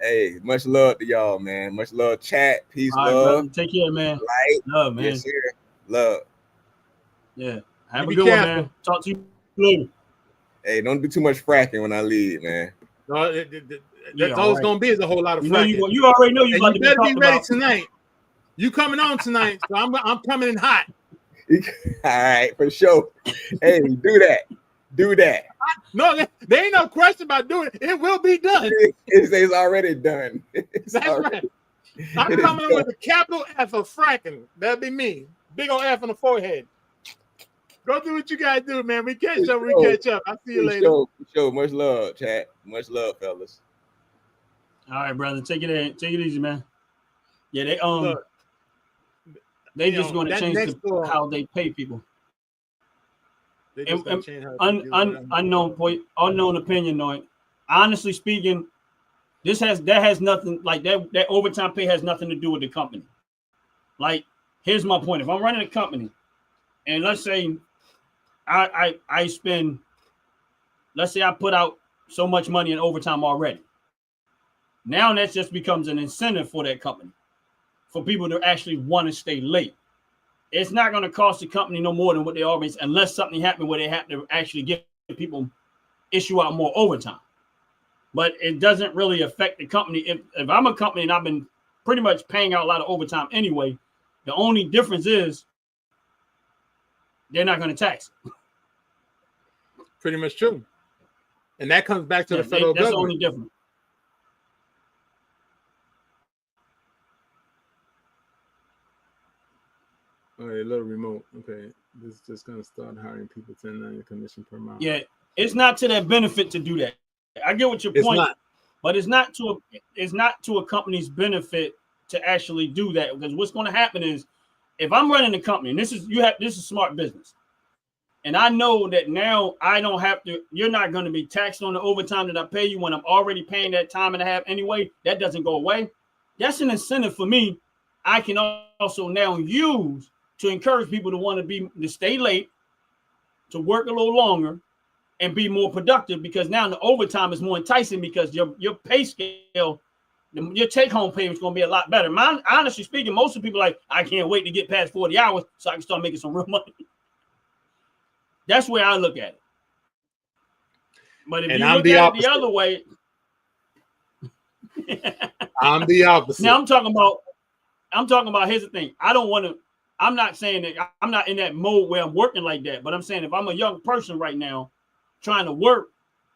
Hey, much love to y'all, man. Much love, chat. Peace, love. Right, brother. Take care, man. Light. Love, man. Yes, sir. Love. Yeah. Have a good one, man. Talk to you later. Hey, don't do too much fracking when I leave, man. No, that's all it's gonna be is a whole lot of fracking. You already know you better be ready tonight. You coming on tonight, so I'm coming in hot. All right, for sure. Hey, do that. No, there ain't no question about doing it. It will be done. It's already done. That's right. I'm coming in with a capital F of fracking. That'd be me. Big old F on the forehead. Go do what you gotta do, man. We catch up. I'll see you later. For sure. Much love, chat. Much love, fellas. All right, brother. Take it easy, man. Yeah, they just going to change how they pay people. Unknown opinion on it. Honestly speaking, that has nothing, like that overtime pay has nothing to do with the company. Like, here's my point. If I'm running a company, and let's say I spend, let's say I put out so much money in overtime already. Now that just becomes an incentive for that company, for people to actually want to stay late. It's not going to cost the company no more than what they always, unless something happened where they have to actually give people, issue out more overtime. But it doesn't really affect the company. If I'm a company and I've been pretty much paying out a lot of overtime anyway, the only difference is they're not going to tax it. Pretty much true. And that comes back to the federal that's government. That's the only difference. All right, a little remote. Okay. This is just going to start hiring people 10.9 commission per mile. Yeah, it's not to their benefit to do that. I get what your point, but it's not to a company's benefit to actually do that, because what's going to happen is, if I'm running a company, and this is smart business, and I know that now I don't have to, you're not going to be taxed on the overtime that I pay you when I'm already paying that time and a half anyway. That doesn't go away. That's an incentive for me. I can also now use to encourage people to stay late, to work a little longer, and be more productive, because now the overtime is more enticing, because your pay scale, your take-home payment is going to be a lot better. Honestly speaking, most of the people are like, I can't wait to get past 40 hours so I can start making some real money. That's where I look at it. But if you look at it the other way, I'm the opposite. Now I'm talking about, here's the thing. I'm not saying that I'm not in that mode where I'm working like that, but I'm saying if I'm a young person right now trying to work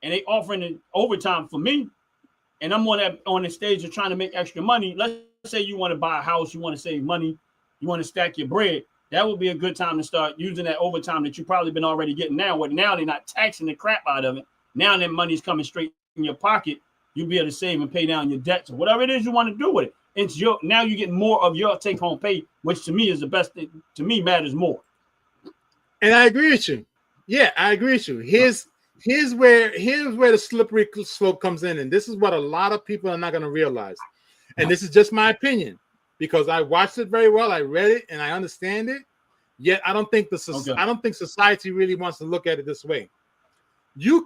and they offering an overtime for me, and I'm on the stage of trying to make extra money, let's say you want to buy a house, you want to save money, you want to stack your bread, that would be a good time to start using that overtime that you've probably been already getting now. But now they're not taxing the crap out of it. Now that money's coming straight in your pocket. You'll be able to save and pay down your debts or whatever it is you want to do with it. Now you get more of your take-home pay, which to me is the best thing. To me, matters more. And I agree with you. Yeah, I agree with you. Here's where the slippery slope comes in, and this is what a lot of people are not going to realize. And this is just my opinion, because I watched it very well, I read it, and I understand it. Yet I don't think society really wants to look at it this way. You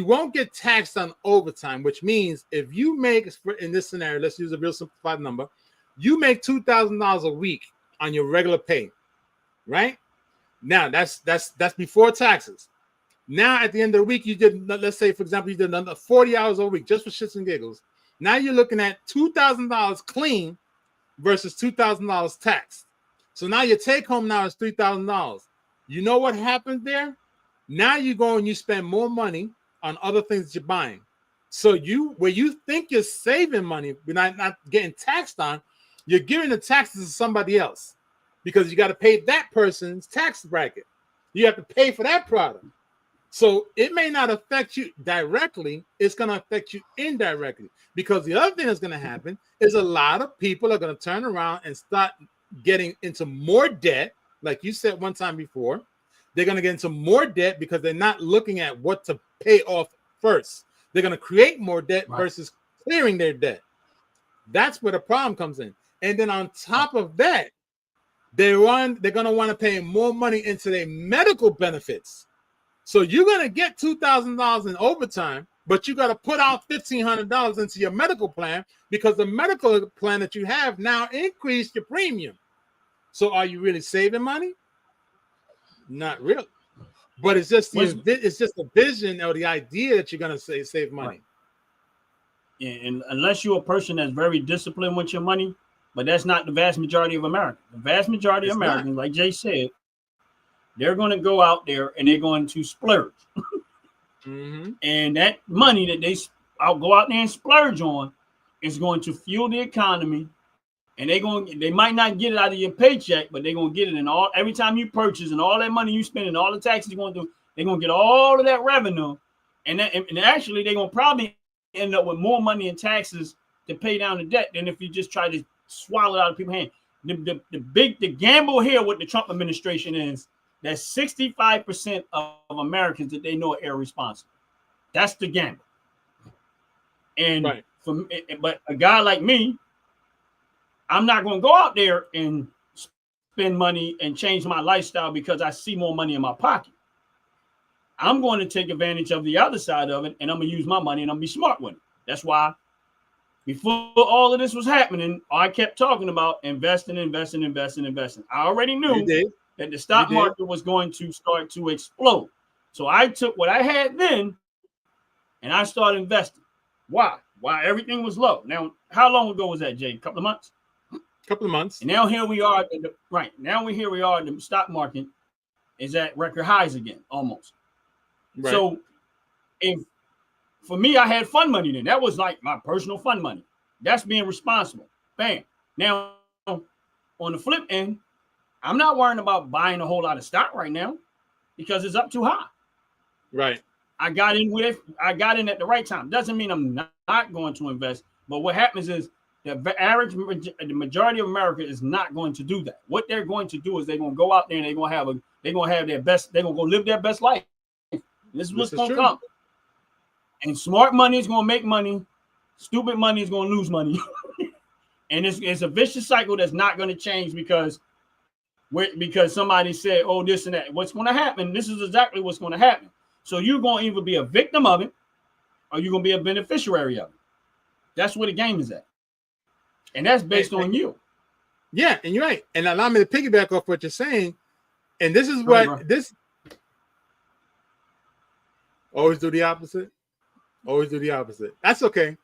won't get taxed on overtime, which means if you make, in this scenario, let's use a real simplified number, you make $2,000 a week on your regular pay, right? Now that's before taxes. Now at the end of the week, you did, let's say, for example, you did another 40 hours a week just for shits and giggles. Now you're looking at $2,000 clean versus $2,000 taxed. So now your take home now is $3,000. You know what happens there? Now you go and you spend more money on other things that you're buying. So where you think you're saving money, but not getting taxed on, you're giving the taxes to somebody else, because you got to pay that person's tax bracket. You have to pay for that product. So it may not affect you directly. It's going to affect you indirectly, because the other thing that's going to happen is a lot of people are going to turn around and start getting into more debt. Like you said one time before, they're going to get into more debt because they're not looking at what to pay off first. They're going to create more debt versus clearing their debt. That's where the problem comes in. And then on top of that, they're going to want to pay more money into their medical benefits. So you're going to get $2,000 in overtime, but you got to put out $1,500 into your medical plan, because the medical plan that you have now increased your premium. So are you really saving money? Not really. But it's just a vision or the idea that you're going to save money. Right. And unless you're a person that's very disciplined with your money, but that's not the vast majority of Americans. The vast majority of Americans, like Jay said, they're going to go out there and they're going to splurge. Mm-hmm. And that money that I'll go out there and splurge on is going to fuel the economy. And they might not get it out of your paycheck, but they're going to get it every time you purchase, and all that money you spend and all the taxes you're going to do, they're going to get all of that revenue. And actually, they're going to probably end up with more money in taxes to pay down the debt than if you just try to swallow it out of people's hands. The gamble here with the Trump administration is that 65% of Americans that they know are irresponsible. That's the gamble. And but a guy like me, I'm not going to go out there and spend money and change my lifestyle because I see more money in my pocket. I'm going to take advantage of the other side of it, and I'm going to use my money and I'm going to be smart with it. That's why before all of this was happening, I kept talking about investing. I already knew that the stock market was going to start to explode. So I took what I had then and I started investing. Why? Why everything was low. Now, how long ago was that, Jay? A couple of months? Couple of months. And now here we are. Right. Now here we are. The stock market is at record highs again, almost. Right. So if for me, I had fun money then. That was like my personal fun money. That's being responsible. Bam. Now, on the flip end, I'm not worrying about buying a whole lot of stock right now because it's up too high. Right. I got in with it. I got in at the right time. Doesn't mean I'm not going to invest. But what happens is the majority of America is not going to do that. What they're going to do is they're going to go out there and they're going to have their best. They're going to go live their best life. This is what's going to come. And smart money is going to make money. Stupid money is going to lose money. And it's a vicious cycle that's not going to change because somebody said, oh, this and that. What's going to happen? This is exactly what's going to happen. So you're going to either be a victim of it or you're going to be a beneficiary of it. That's where the game is at. And that's based on you. Yeah, and you're right. And allow me to piggyback off what you're saying. And this is what this always do the opposite. Always do the opposite. That's okay.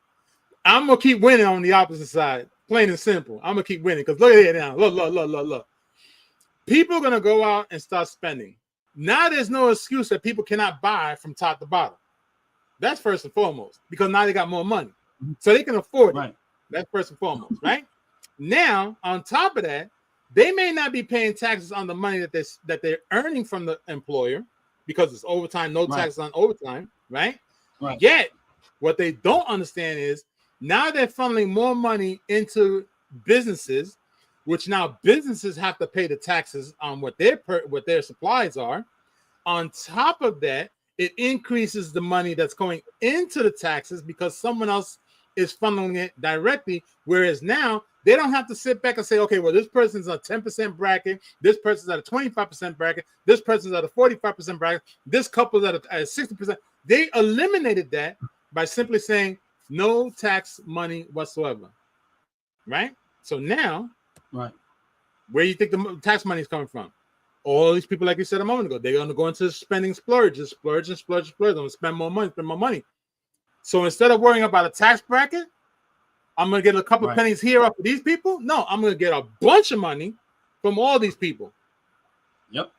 I'm gonna keep winning on the opposite side. Plain and simple. I'm gonna keep winning because look at it now. Look. People are gonna go out and start spending. Now there's no excuse that people cannot buy from top to bottom. That's first and foremost because now they got more money, so they can afford it. That's first and foremost, right? Now, on top of that, they may not be paying taxes on the money that they're earning from the employer because it's overtime, no taxes on overtime, right? Yet, what they don't understand is now they're funneling more money into businesses, which now businesses have to pay the taxes on what their supplies are. On top of that, it increases the money that's going into the taxes because someone else is funneling it directly. Whereas now they don't have to sit back and say, okay, well, this person's a 10% bracket, this person's at a 25% bracket, this person's at a 45% bracket, this couple's at a 60%. They eliminated that by simply saying no tax money whatsoever. Right? So now, where do you think the tax money is coming from? All these people, like you said a moment ago, they're going to go into spending splurges. They're going to spend more money. So instead of worrying about a tax bracket, I'm going to get a couple of pennies here off of these people. No, I'm going to get a bunch of money from all these people. Yep.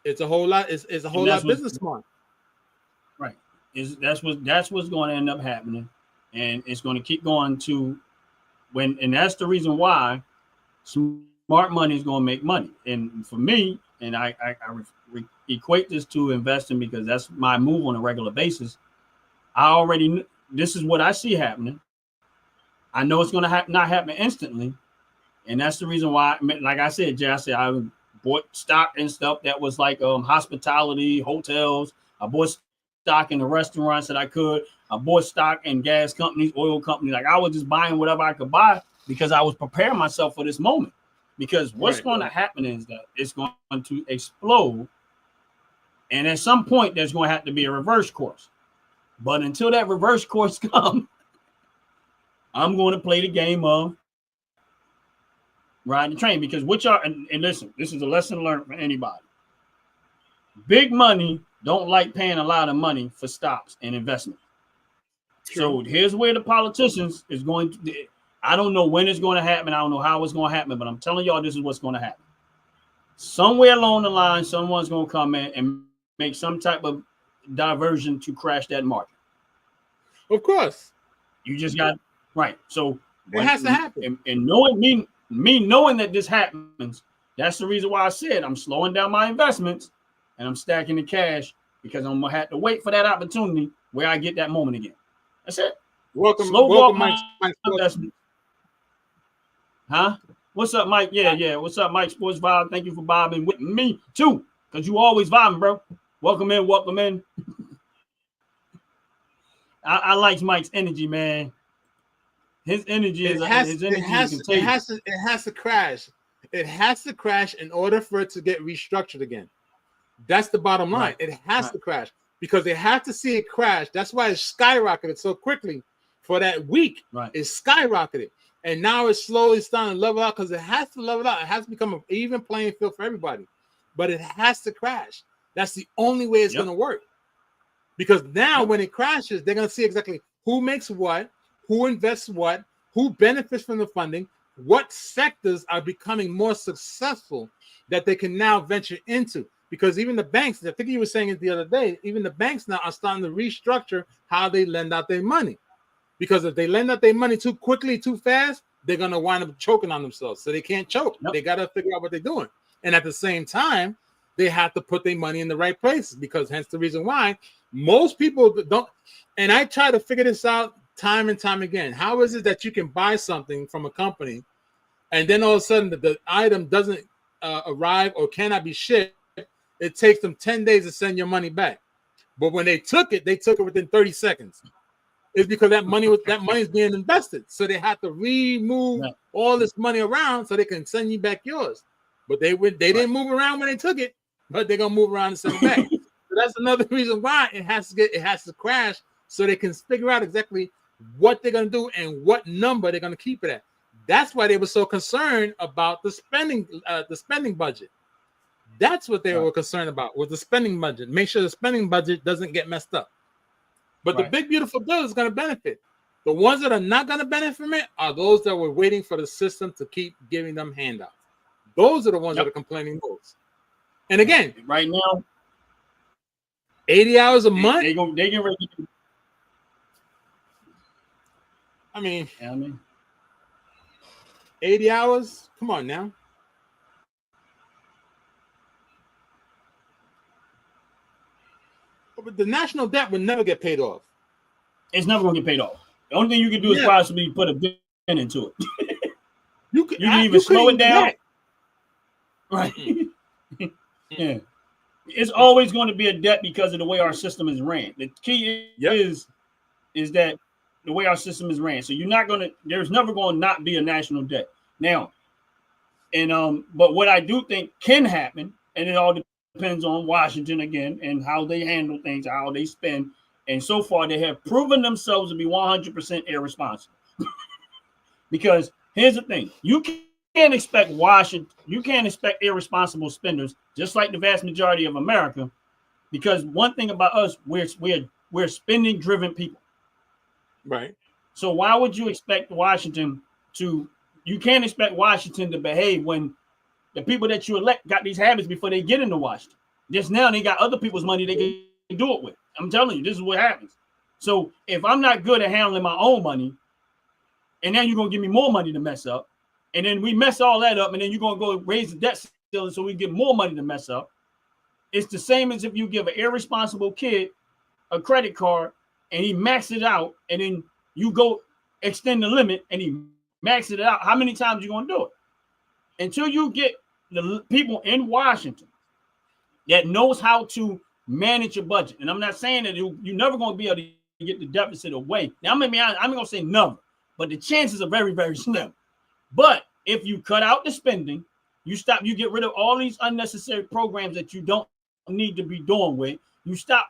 It's a whole lot. It's a whole lot of business smart. Right. That's what's going to end up happening. And it's going to keep going to and that's the reason why smart money is going to make money. And for me, and I equate this to investing because that's my move on a regular basis. This is what I see happening. I know it's going to not happen instantly. And that's the reason why, like I said, Jay, I bought stock and stuff that was like hospitality, hotels. I bought stock in the restaurants that I could. I bought stock in gas companies, oil companies. Like I was just buying whatever I could buy because I was preparing myself for this moment. Because what's going to happen is that it's going to explode. And at some point, there's going to have to be a reverse course. But until that reverse course comes, I'm going to play the game of riding the train because and listen, this is a lesson learned for anybody. Big money don't like paying a lot of money for stocks and investment. So here's where the politicians is going to. I don't know when it's going to happen. I don't know how it's going to happen, but I'm telling y'all this is what's going to happen. Somewhere along the line, someone's going to come in and make some type of diversion to crash that market. Of course. You just got So it has to happen. And knowing me knowing that this happens, that's the reason why I said I'm slowing down my investments and I'm stacking the cash because I'm gonna have to wait for that opportunity where I get that moment again. That's it. Welcome, Mike. Huh? What's up, Mike? Yeah. What's up, Mike? Sports Vibe. Thank you for vibing with me too, because you always vibing, bro. Welcome in. I like Mike's energy, man. his energy It has to crash. It has to crash in order for it to get restructured again. That's the bottom line. It has to crash because they have to see it crash. That's why it skyrocketed so quickly for that week. It skyrocketed. And now it's slowly starting to level out because it has to level out. It has to become an even playing field for everybody. But it has to crash. That's the only way it's going to work. Because now when it crashes, they're going to see exactly who makes what, who invests what, who benefits from the funding, what sectors are becoming more successful that they can now venture into. Because even the banks, I think you were saying it the other day, even the banks now are starting to restructure how they lend out their money. Because if they lend out their money too quickly, too fast, they're going to wind up choking on themselves. So they can't choke. They got to figure out what they're doing. And at the same time, they have to put their money in the right places because hence the reason why most people don't. And I try to figure this out time and time again. How is it that you can buy something from a company and then all of a sudden the item doesn't arrive or cannot be shipped? It takes them 10 days to send your money back. But when they took it within 30 seconds. It's because that money is being invested. So they have to remove all this money around so they can send you back yours. But they didn't move around when they took it, but they're gonna move around and send it back. So that's another reason why it has to crash so they can figure out exactly what they're gonna do and what number they're gonna keep it at. That's why they were so concerned about the spending budget. That's what they were concerned about, was the spending budget. Make sure the spending budget doesn't get messed up. But the big, beautiful bill is going to benefit. The ones that are not going to benefit from it are those that were waiting for the system to keep giving them handouts. Those are the ones that are complaining most. And again, right now, 80 hours a month. They get ready. I mean, 80 hours. Come on now. But the national debt would never get paid off. It's never going to get paid off. The only thing you can do is possibly put a bin into it. You can even slow it down. Right. Yeah. It's always going to be a debt because of the way our system is ran. The key is that the way our system is ran. So there's never going to not be a national debt. Now, and but what I do think can happen, and it all depends on Washington again and how they handle things, how they spend. And so far, they have proven themselves to be 100% irresponsible. Because here's the thing: you can't expect irresponsible spenders, just like the vast majority of America. Because one thing about us, we're spending-driven people. Right. So why would you expect Washington to? You can't expect Washington to behave when the people that you elect got these habits before they get into Washington. Just now they got other people's money they can do it with. I'm telling you, this is what happens. So if I'm not good at handling my own money, and then you're going to give me more money to mess up, and then we mess all that up, and then you're going to go raise the debt ceiling so we get more money to mess up. It's the same as if you give an irresponsible kid a credit card, and he maxes it out, and then you go extend the limit, and he maxes it out. How many times are you going to do it? Until you get the people in Washington that knows how to manage your budget. And I'm not saying that you're never going to be able to get the deficit away. Now, I'm going to say never, but the chances are very, very slim. But if you cut out the spending, you get rid of all these unnecessary programs that you don't need to be doing with. You stop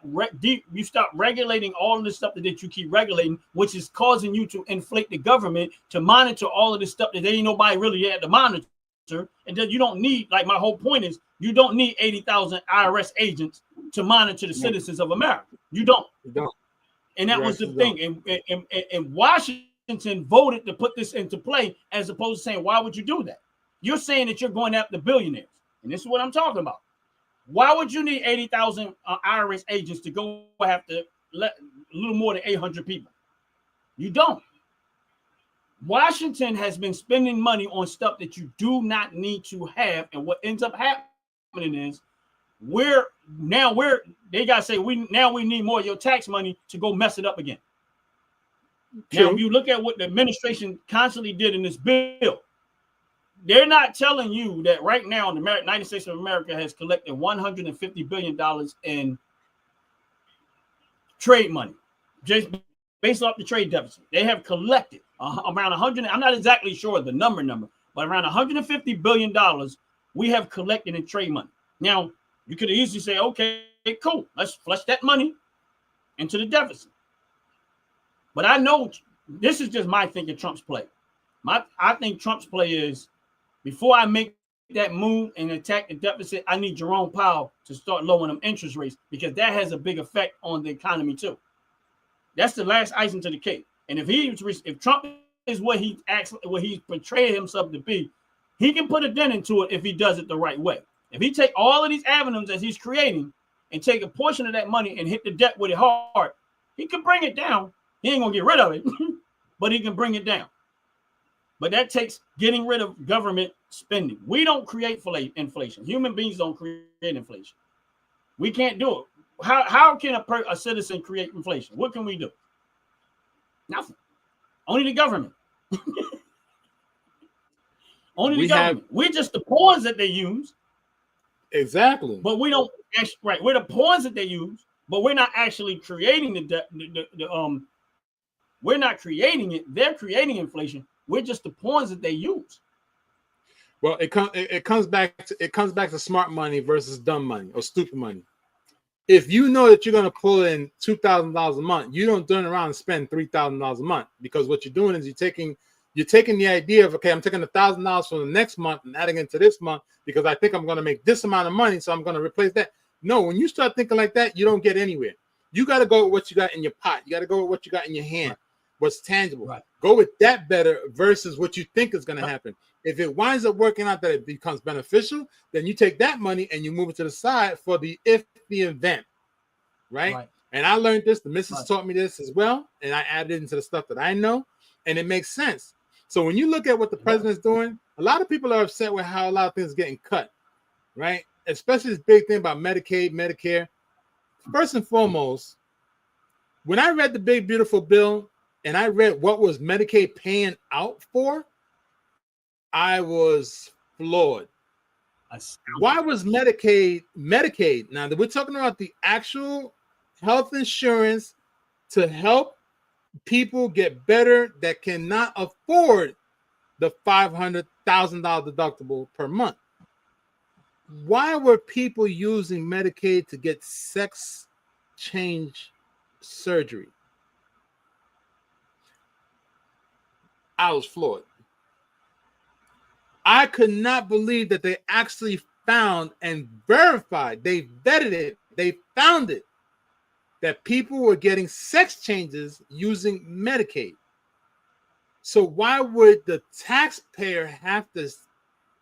regulating all of the stuff that you keep regulating, which is causing you to inflate the government to monitor all of this stuff that ain't nobody really had to monitor. And then you don't need, like my whole point is, you don't need 80,000 IRS agents to monitor the citizens of America. You don't. And that was the thing. And Washington voted to put this into play, as opposed to saying, why would you do that? You're saying that you're going after billionaires. And this is what I'm talking about. Why would you need 80,000 IRS agents to go after a little more than 800 people? You don't. Washington has been spending money on stuff that you do not need to have. And what ends up happening is they got to say, we need more of your tax money to go mess it up again. True. Now, if you look at what the administration constantly did in this bill, they're not telling you that right now, the United States of America has collected $150 billion in trade money, just based off the trade deficit. They have collected around 100. I'm not exactly sure the number, but around $150 billion we have collected in trade money. Now, you could easily say, okay, cool, let's flush that money into the deficit. But I know this is just my thinking. Trump's play. I think Trump's play is, before I make that move and attack the deficit, I need Jerome Powell to start lowering them interest rates, because that has a big effect on the economy too. That's the last icing to the cake. And if Trump is what he's portrayed himself to be, he can put a dent into it if he does it the right way. If he take all of these avenues that he's creating and take a portion of that money and hit the debt with it hard, he can bring it down. He ain't gonna get rid of it, but he can bring it down. But that takes getting rid of government spending. We don't create inflation. Human beings don't create inflation. We can't do it. How can a citizen create inflation? What can we do? Nothing. Only the government. Only the government. We're just the pawns that they use. Exactly. But we don't actually, right. We're the pawns that they use, but we're not actually creating we're not creating it. They're creating inflation. We're just the pawns that they use. Well, it comes back to smart money versus dumb money or stupid money. If you know that you're going to pull in $2,000 a month, you don't turn around and spend $3,000 a month, because what you're doing is you're taking the idea of, okay, I'm taking $1,000 from the next month and adding it to this month because I think I'm going to make this amount of money, so I'm going to replace that. No, when you start thinking like that, you don't get anywhere. You got to go with what you got in your pot. You got to go with what you got in your hand, what's tangible. Right. Go with that better versus what you think is going to happen. If it winds up working out that it becomes beneficial, then you take that money and you move it to the side for the event, right? And I learned this. The missus taught me this as well, and I added it into the stuff that I know, and it makes sense. So when you look at what the president's doing, a lot of people are upset with how a lot of things are getting cut, right? Especially this big thing about Medicaid, Medicare. First and foremost, when I read the big, beautiful bill and I read what was Medicaid paying out for, I was floored. Why was Medicaid? Now that we're talking about the actual health insurance to help people get better that cannot afford the $500,000 deductible per month. Why were people using Medicaid to get sex change surgery? I was floored. I could not believe that they actually found and verified, they vetted it, they found it, that people were getting sex changes using Medicaid. So why would the taxpayer have to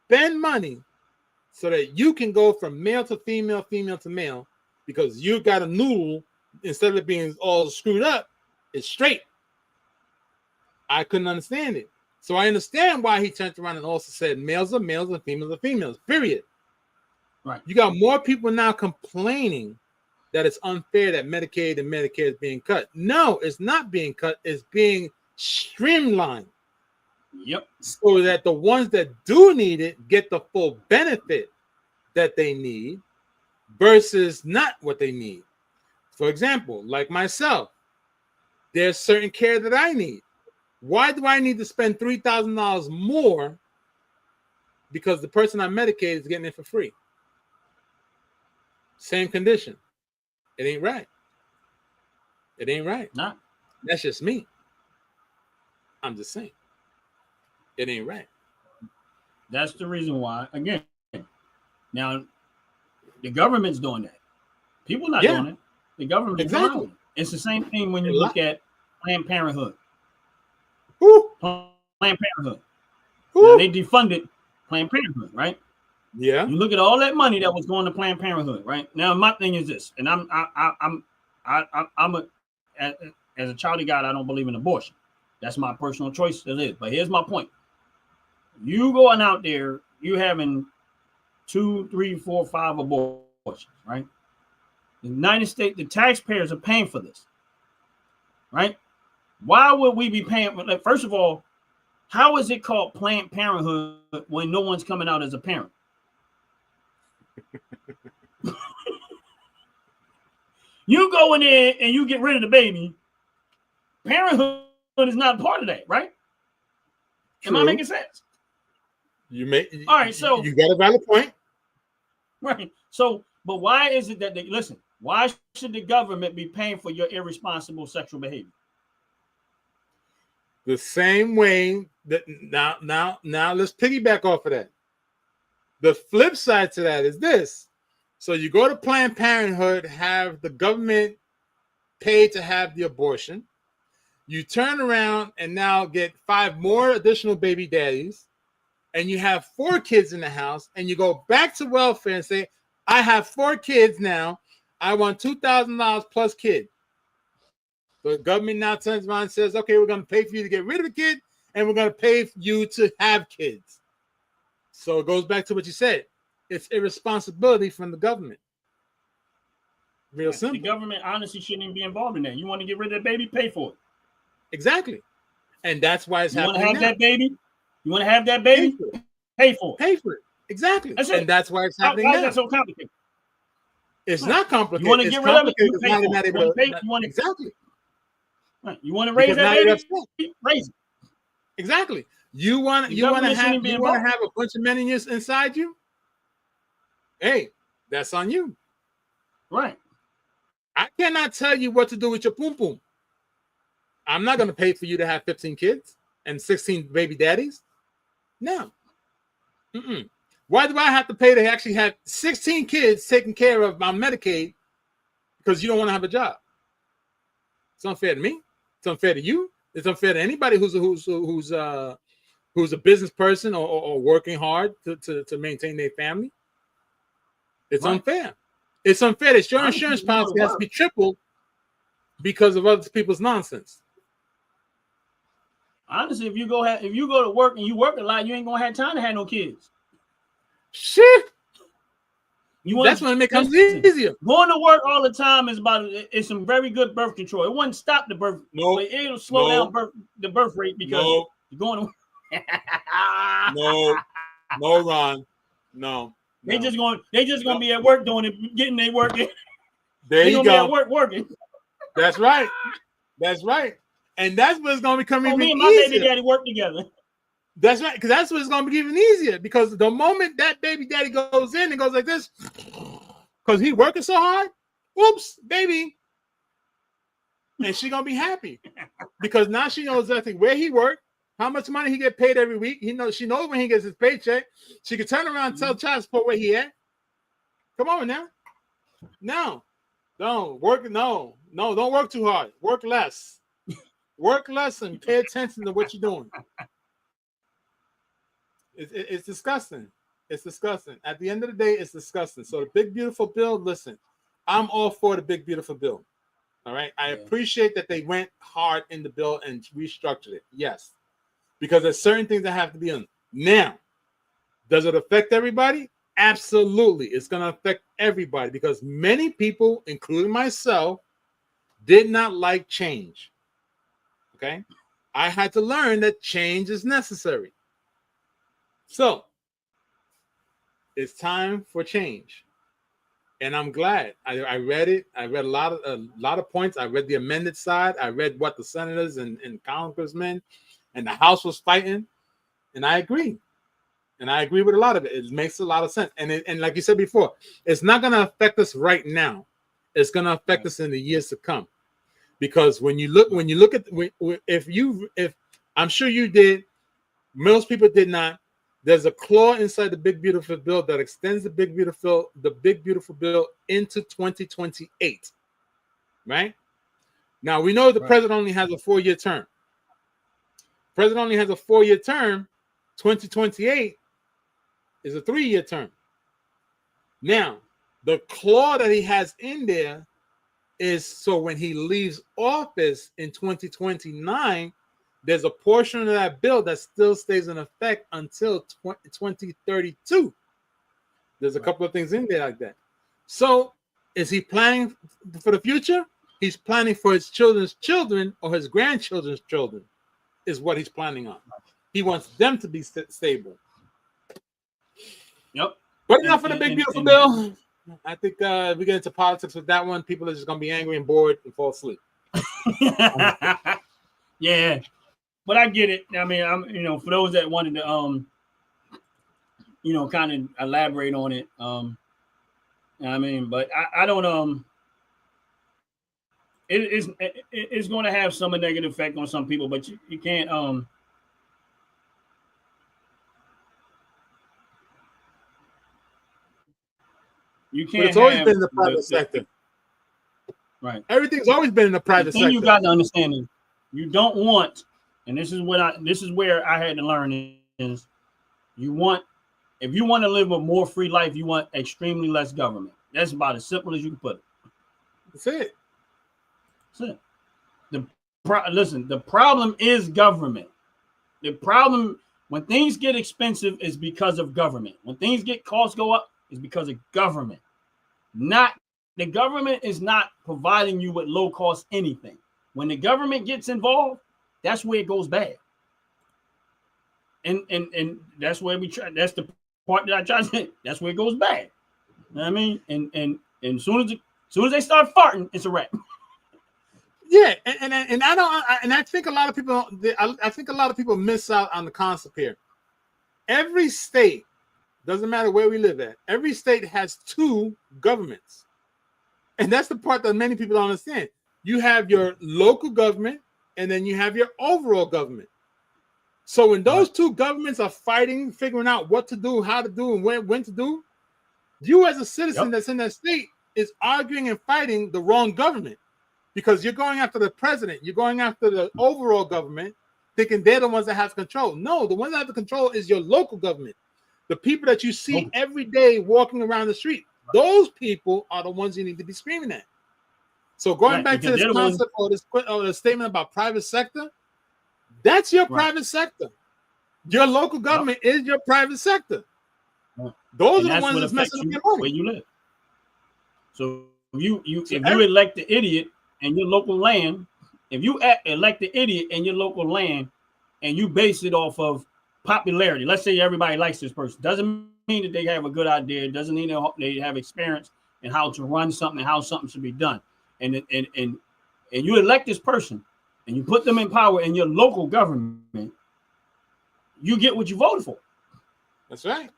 spend money so that you can go from male to female, female to male, because you got a noodle, instead of it being all screwed up, it's straight? I couldn't understand it. So I understand why he turned around and also said males are males and females are females, period. Right. You got more people now complaining that it's unfair that Medicaid and Medicare is being cut. No, it's not being cut. It's being streamlined. Yep. So that the ones that do need it get the full benefit that they need versus not what they need. For example, like myself, there's certain care that I need. Why do I need to spend $3,000 more because the person on Medicaid is getting it for free? Same condition. It ain't right. It ain't right. Nah. That's just me. I'm just saying. It ain't right. That's the reason why, again, now the government's doing that. People not doing it. The government's doing it. It's the same thing when you look at Planned Parenthood. Woo. Planned Parenthood. Now, they defunded Planned Parenthood, right? Yeah. You look at all that money that was going to Planned Parenthood, right? Now, my thing is this, and as a child of God, I don't believe in abortion. That's my personal choice. It is. But here's my point. You going out there, you having 2, 3, 4, 5 abortions, right? The United States, the taxpayers are paying for this, right? Why would we be paying? Like, first of all, how is it called Planned Parenthood when no one's coming out as a parent? You go in there and you get rid of the baby. Parenthood is not part of that, right? Am I making sense? All right, so you got a valid point. Right. So, but why is it that why should the government be paying for your irresponsible sexual behavior? The same way that now let's piggyback off of that. The flip side to that is this. So you go to Planned Parenthood, have the government pay to have the abortion. You turn around and now get 5 more additional baby daddies, and you have 4 kids in the house, and you go back to welfare and say, I have 4 kids now. I want $2,000 plus kid. The government now turns around and says, okay, we're going to pay for you to get rid of the kid, and we're going to pay for you to have kids. So it goes back to what you said. It's irresponsibility from the government. Real simple. The government honestly shouldn't even be involved in that. You want to get rid of that baby, pay for it. Exactly. And that's why it's happening. You want to have that baby? You want to have that baby? Pay for it. Pay for it. Exactly. And that's why it's happening. Why is that so complicated? It's not complicated. You want to get rid of it? You pay for it. Exactly. You want to raise that baby? Raise it. Exactly. You want to have a bunch of men inside you? Hey, that's on you. Right. I cannot tell you what to do with your poom poom. I'm not going to pay for you to have 15 kids and 16 baby daddies. No. Why do I have to pay to actually have 16 kids taken care of by Medicaid because you don't want to have a job? It's unfair to me. It's unfair to you. It's unfair to anybody who's a business person or working hard to maintain their family. It's unfair. It's unfair that your insurance policy has to be tripled because of other people's nonsense. Honestly, if you go to work and you work a lot, you ain't gonna have time to have no kids. Shit. That's when it becomes easier. Going to work all the time is some very good birth control. It wouldn't stop the birth. No, it'll slow down the birth rate because you're going to work. No, Ron. No. They just gonna be at work doing it, getting their work in. There you go. Be at work working. That's right. And that's what's gonna become even easier. Me and my baby daddy work together. That's right, because that's what's gonna be even easier. Because the moment that baby daddy goes in and goes like this, because he's working so hard, whoops, baby. And she's gonna be happy. Because now she knows exactly where he worked, how much money he get paid every week. She knows when he gets his paycheck. She can turn around and tell child support where he at. Come on now. No, don't work. No, don't work too hard. Work less. Work less and pay attention to what you're doing. It's disgusting. It's disgusting. At the end of the day, it's disgusting. So the big, beautiful bill, listen, I'm all for the big, beautiful bill. All right. I appreciate that they went hard in the bill and restructured it. Yes. Because there's certain things that have to be done. Now, does it affect everybody? Absolutely. It's going to affect everybody because many people, including myself, did not like change. Okay. I had to learn that change is necessary. So it's time for change. And I'm glad. I read it. I read a lot of points. I read the amended side. I read what the senators and congressmen and the House was fighting. And I agree. And I agree with a lot of it. It makes a lot of sense. And like you said before, it's not going to affect us right now. It's going to affect us in the years to come. Because when you look at if I'm sure you did, most people did not. There's a clause inside the Big Beautiful Bill that extends the Big Beautiful Bill into 2028. Right? Now we know the president only has a 4-year term. President only has a 4-year term. 2028 is a 3-year term. Now, the clause that he has in there is so when he leaves office in 2029, there's a portion of that bill that still stays in effect until 2032. There's a couple of things in there like that. So is he planning for the future? He's planning for his children's children or his grandchildren's children is what he's planning on. He wants them to be stable. Yep. But enough for the Big Beautiful Bill. I think we get into politics with that one. People are just going to be angry and bored and fall asleep. Yeah. but I get it. I mean, I'm for those that wanted to kind of elaborate on it. I mean, but I don't it's going to have some negative effect on some people, but you can't you can't. But it's always been in the private sector. Right. Everything's always been in the private sector. You got to understand is you don't want, and this is where I had to learn is you want, if you want to live a more free life, you want extremely less government. That's about as simple as you can put it. That's it. That's it. Listen, the problem is government. The problem when things get expensive is because of government. When things get costs go up, is because of government. The government is not providing you with low cost anything. When the government gets involved, that's where it goes bad. And that's where we try. That's the part that I try to say. That's where it goes bad. You know what I mean? And as soon as they start farting, it's a wrap. Yeah, and I think a lot of people miss out on the concept here. Every state, doesn't matter where we live at, every state has two governments. And that's the part that many people don't understand. You have your local government, and then you have your overall government. So when those two governments are fighting, figuring out what to do, how to do, and when to do, you as a citizen that's in that state is arguing and fighting the wrong government. Because you're going after the president, you're going after the overall government, thinking they're the ones that have control. No, the ones that have the control is your local government. The people that you see every day walking around the street. Those people are the ones you need to be screaming at. So going back to this concept or this statement about private sector, that's your private sector. Your local government is your private sector. Those are the ones that's messing up your money. Where you live. So if you elect the idiot in your local land, if you elect the idiot in your local land and you base it off of popularity, let's say everybody likes this person, doesn't mean that they have a good idea. It doesn't mean they have experience in how to run something and how something should be done. And you elect this person and you put them in power in your local government, you get what you voted for. That's right.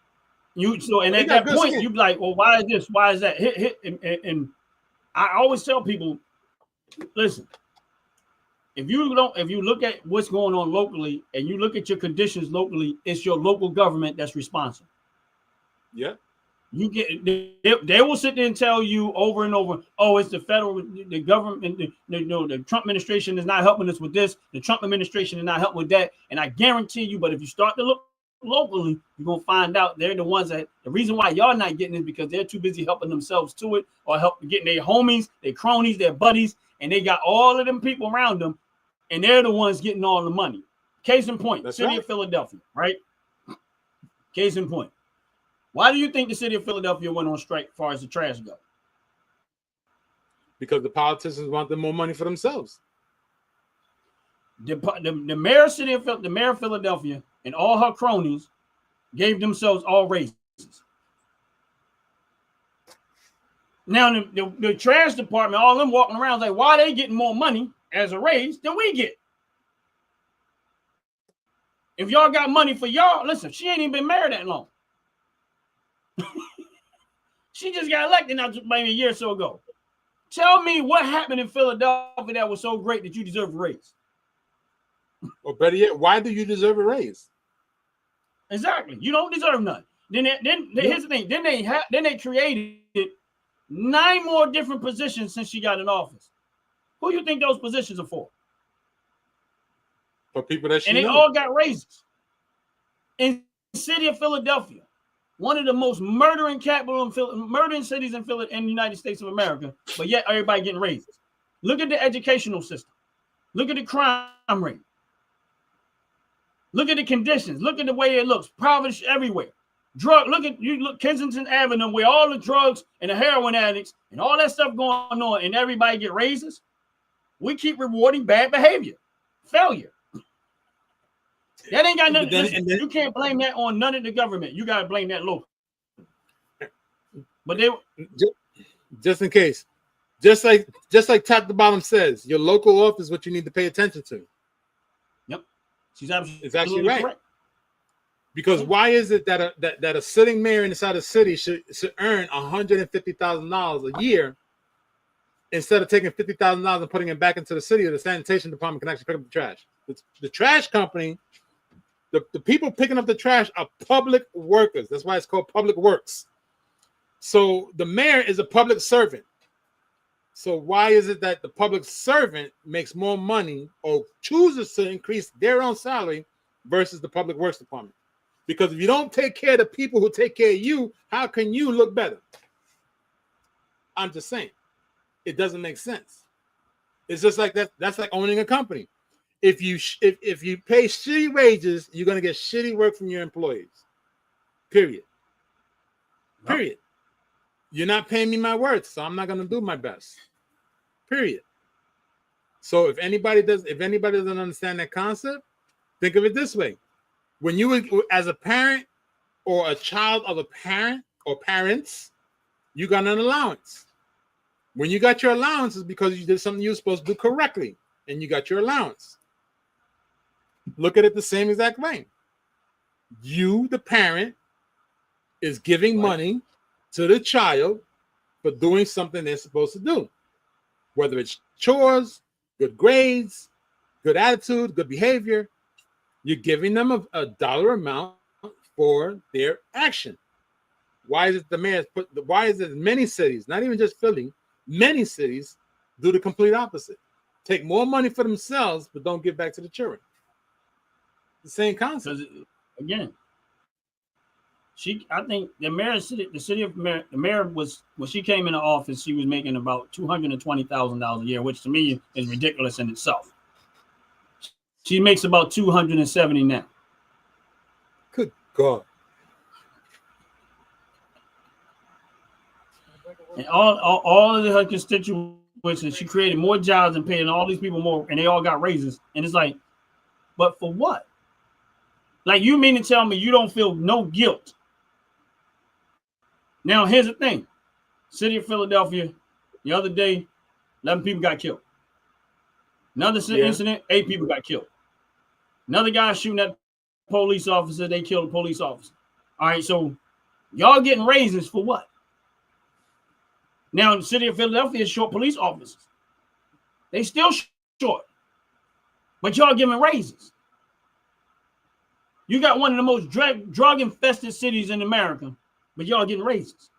And at that point, you be like, well, why is this? Why is that? And I always tell people, listen, if you look at what's going on locally and you look at your conditions locally, it's your local government that's responsible. Yeah. They will sit there and tell you over and over, oh, it's the government, the Trump administration is not helping us with this, the Trump administration is not helping with that. And I guarantee you, but if you start to look locally, you're gonna find out they're the ones that the reason why y'all not getting it is because they're too busy helping themselves to it or help getting their homies, their cronies, their buddies, and they got all of them people around them, and they're the ones getting all the money. Case in point, That's City of Philadelphia, right? Case in point. Why do you think the City of Philadelphia went on strike as far as the trash go? Because the politicians want them more money for themselves. The mayor of Philadelphia and all her cronies gave themselves all raises. Now the trash department, all them walking around like, why are they getting more money as a raise than we get? If y'all got money for y'all, listen, she ain't even been married that long. She just got elected now maybe a year or so ago. Tell me what happened in Philadelphia that was so great that you deserve a raise. Or better yet, why do you deserve a raise? Exactly. You don't deserve none. Here's the thing. Then they created 9 more different positions since she got in office. Who do you think those positions are for? For people that she and they knows. all got raises. In the city of Philadelphia, one of the most murdering cities in the United States of America, but yet everybody getting raises. Look at the educational system. Look at the crime rate. Look at the conditions. Look at the way it looks. Poverty everywhere. Look Kensington Avenue where all the drugs and the heroin addicts and all that stuff going on and everybody get raises. We keep rewarding bad behavior, failure. That ain't got nothing. You can't blame that on none of the government. You got to blame that local. But they just in case, just like top to bottom says, your local office is what you need to pay attention to. Yep. She's absolutely it's actually right. correct. Because why is it that a sitting mayor inside the city should earn $150,000 a year instead of taking $50,000 and putting it back into the city, or the sanitation department can actually pick up the trash? The trash company, the people picking up the trash are public workers. That's why it's called public works. So the mayor is a public servant. So why is it that the public servant makes more money or chooses to increase their own salary versus the public works department? Because if you don't take care of the people who take care of you, how can you look better? I'm just saying, it doesn't make sense. It's just like that. That's like owning a company. If you pay shitty wages, you're gonna get shitty work from your employees. Period. Period. You're not paying me my worth, so I'm not gonna do my best. Period. So if anybody doesn't understand that concept, think of it this way. When you, as a parent or a child of a parent or parents, you got an allowance. When you got your allowance, it's because you did something you were supposed to do correctly, and you got your allowance. Look at it the same exact way. You, the parent, is giving money to the child for doing something they're supposed to do. Whether it's chores, good grades, good attitude, good behavior, you're giving them a dollar amount for their action. Why is it the mayor's why is it many cities, not even just Philly, many cities do the complete opposite? Take more money for themselves, but don't give back to the children. The same concept. Again, I think the mayor was, when she came into office, she was making about $220,000 a year, which to me is ridiculous in itself. She makes about 270 now. Good God. And all of her constituents, and she created more jobs and paying all these people more, and they all got raises. And it's like, but for what? Like, you mean to tell me you don't feel no guilt? Now, here's the thing. City of Philadelphia, the other day, 11 people got killed. Another incident, 8 people got killed. Another guy shooting at police officer, they killed a police officer. All right, so y'all getting raises for what? Now, the city of Philadelphia is short police officers. They still short. But y'all giving raises. You got one of the most drug-infested cities in America, but y'all getting raises.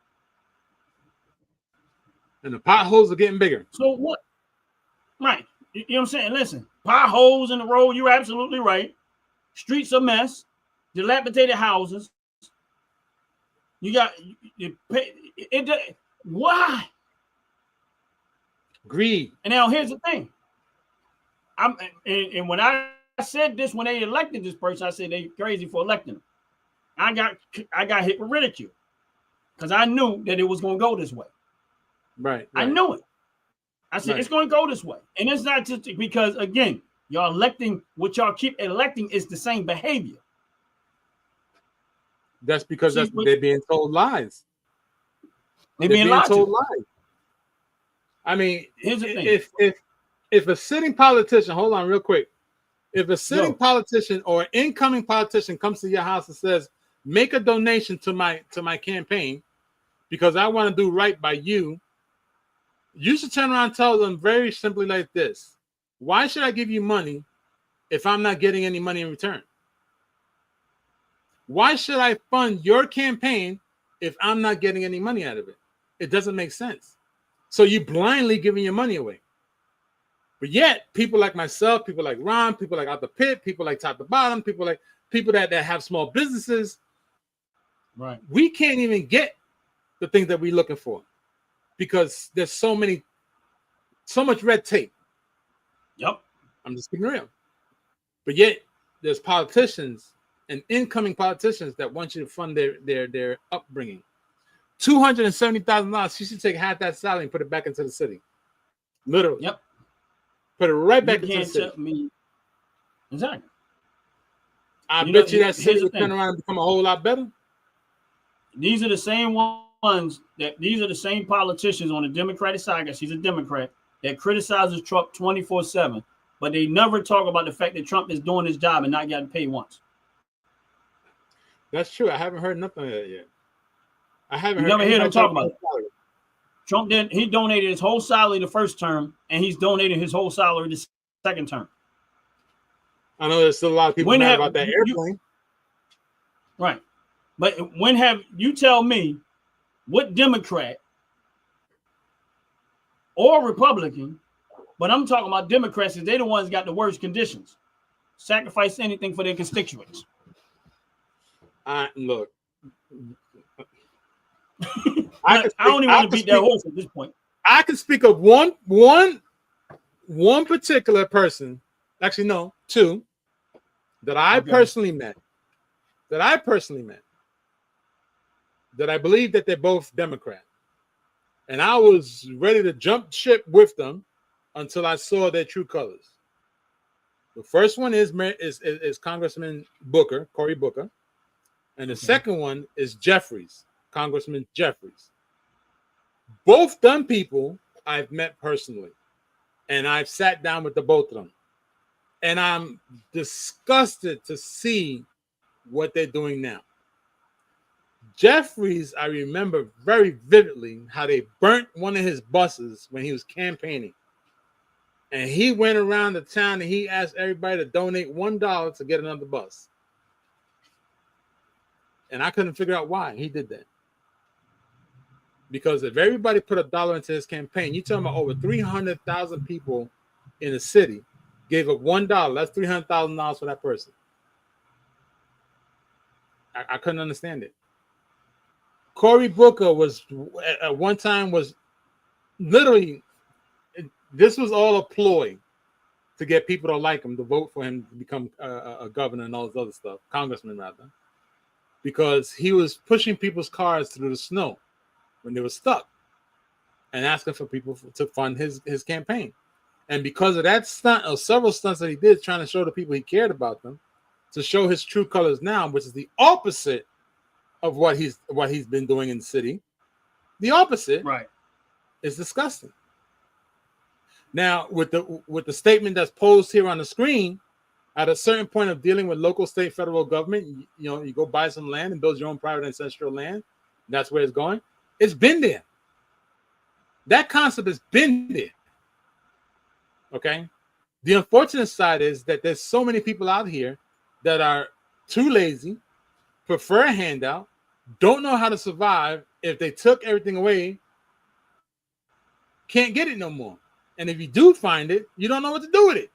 And the potholes are getting bigger. So what? Right. You know what I'm saying? Listen, potholes in the road, you're absolutely right. Streets a mess. Dilapidated houses. You got why? Greed. And now here's the thing. And when I said this, when they elected this person, I said they crazy for electing him. I got hit with ridicule because I knew that it was going to go this way. Right. I knew it. I said it's going to go this way, and it's not just because, again, y'all electing, what y'all keep electing is the same behavior. That's because they're being told lies. They're being told lies. I mean, here's the thing. If a sitting politician, hold on real quick. If a sitting politician or an incoming politician comes to your house and says, make a donation to my campaign because I want to do right by you, you should turn around and tell them very simply like this. Why should I give you money if I'm not getting any money in return? Why should I fund your campaign if I'm not getting any money out of it? It doesn't make sense. So you blindly giving your money away. But yet, people like myself, people like Ron, people like Out the Pit, people like Top to Bottom, people that have small businesses, right? We can't even get the things that we're looking for because there's so much red tape. Yep. I'm just keeping it real. But yet, there's politicians and incoming politicians that want you to fund their upbringing. $270,000. She should take half that salary and put it back into the city. Literally. Yep. Put it right back into the city. Exactly. I bet you that city would turn around and become a whole lot better. These are the same ones these are the same politicians on the Democratic side, because she's a Democrat, that criticizes Trump 24/7. but they never talk about the fact that Trump is doing his job and not getting paid once. That's true. I haven't heard nothing of that yet. I haven't never heard him talk about it. Salary. Trump did. He donated his whole salary the first term, and he's donating his whole salary the second term. I know there's still a lot of people mad about that airplane. Right. But when have you tell me what Democrat or Republican, but I'm talking about Democrats, they're the ones got the worst conditions. Sacrifice anything for their constituents. Look. I don't even want to beat that horse at this point. I can speak of one particular person, actually no, two, that I personally met. That I believe that they're both Democrat. And I was ready to jump ship with them until I saw their true colors. The first one is Congressman Booker, Cory Booker. And the second one is Jeffries, Congressman Jeffries. Both dumb people I've met personally. And I've sat down with the both of them. And I'm disgusted to see what they're doing now. Jeffries, I remember very vividly how they burnt one of his buses when he was campaigning. And he went around the town and he asked everybody to donate $1 to get another bus. And I couldn't figure out why he did that. Because if everybody put $1 into his campaign, you're talking about over 300,000 people in the city gave up $1. That's $300,000 for that person. I couldn't understand it. Cory Booker was at one time was literally, this was all a ploy to get people to like him, to vote for him to become a governor and all this other stuff, congressman rather, because he was pushing people's cars through the snow when they were stuck and asking for people to fund his campaign. And because of that stunt, or several stunts that he did, trying to show the people he cared about them, to show his true colors now, which is the opposite of what he's been doing in the city. The opposite, right, is disgusting. Now, with the statement that's posed here on the screen, at a certain point of dealing with local, state, federal government, you go buy some land and build your own private ancestral land. That's where it's going. It's been there. That concept has been there. Okay. The unfortunate side is that there's so many people out here that are too lazy, prefer a handout, don't know how to survive. If they took everything away, can't get it no more. And if you do find it, you don't know what to do with it.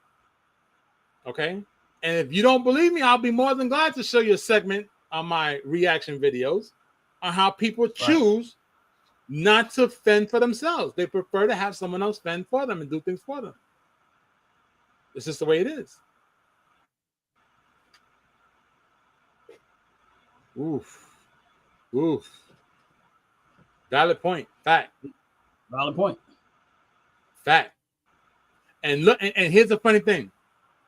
Okay. And if you don't believe me, I'll be more than glad to show you a segment on my reaction videos on how people choose not to fend for themselves. They prefer to have someone else fend for them and do things for them. It's just the way it is. Oof. Valid point. Fact. Valid point. Fact. And look, and here's the funny thing.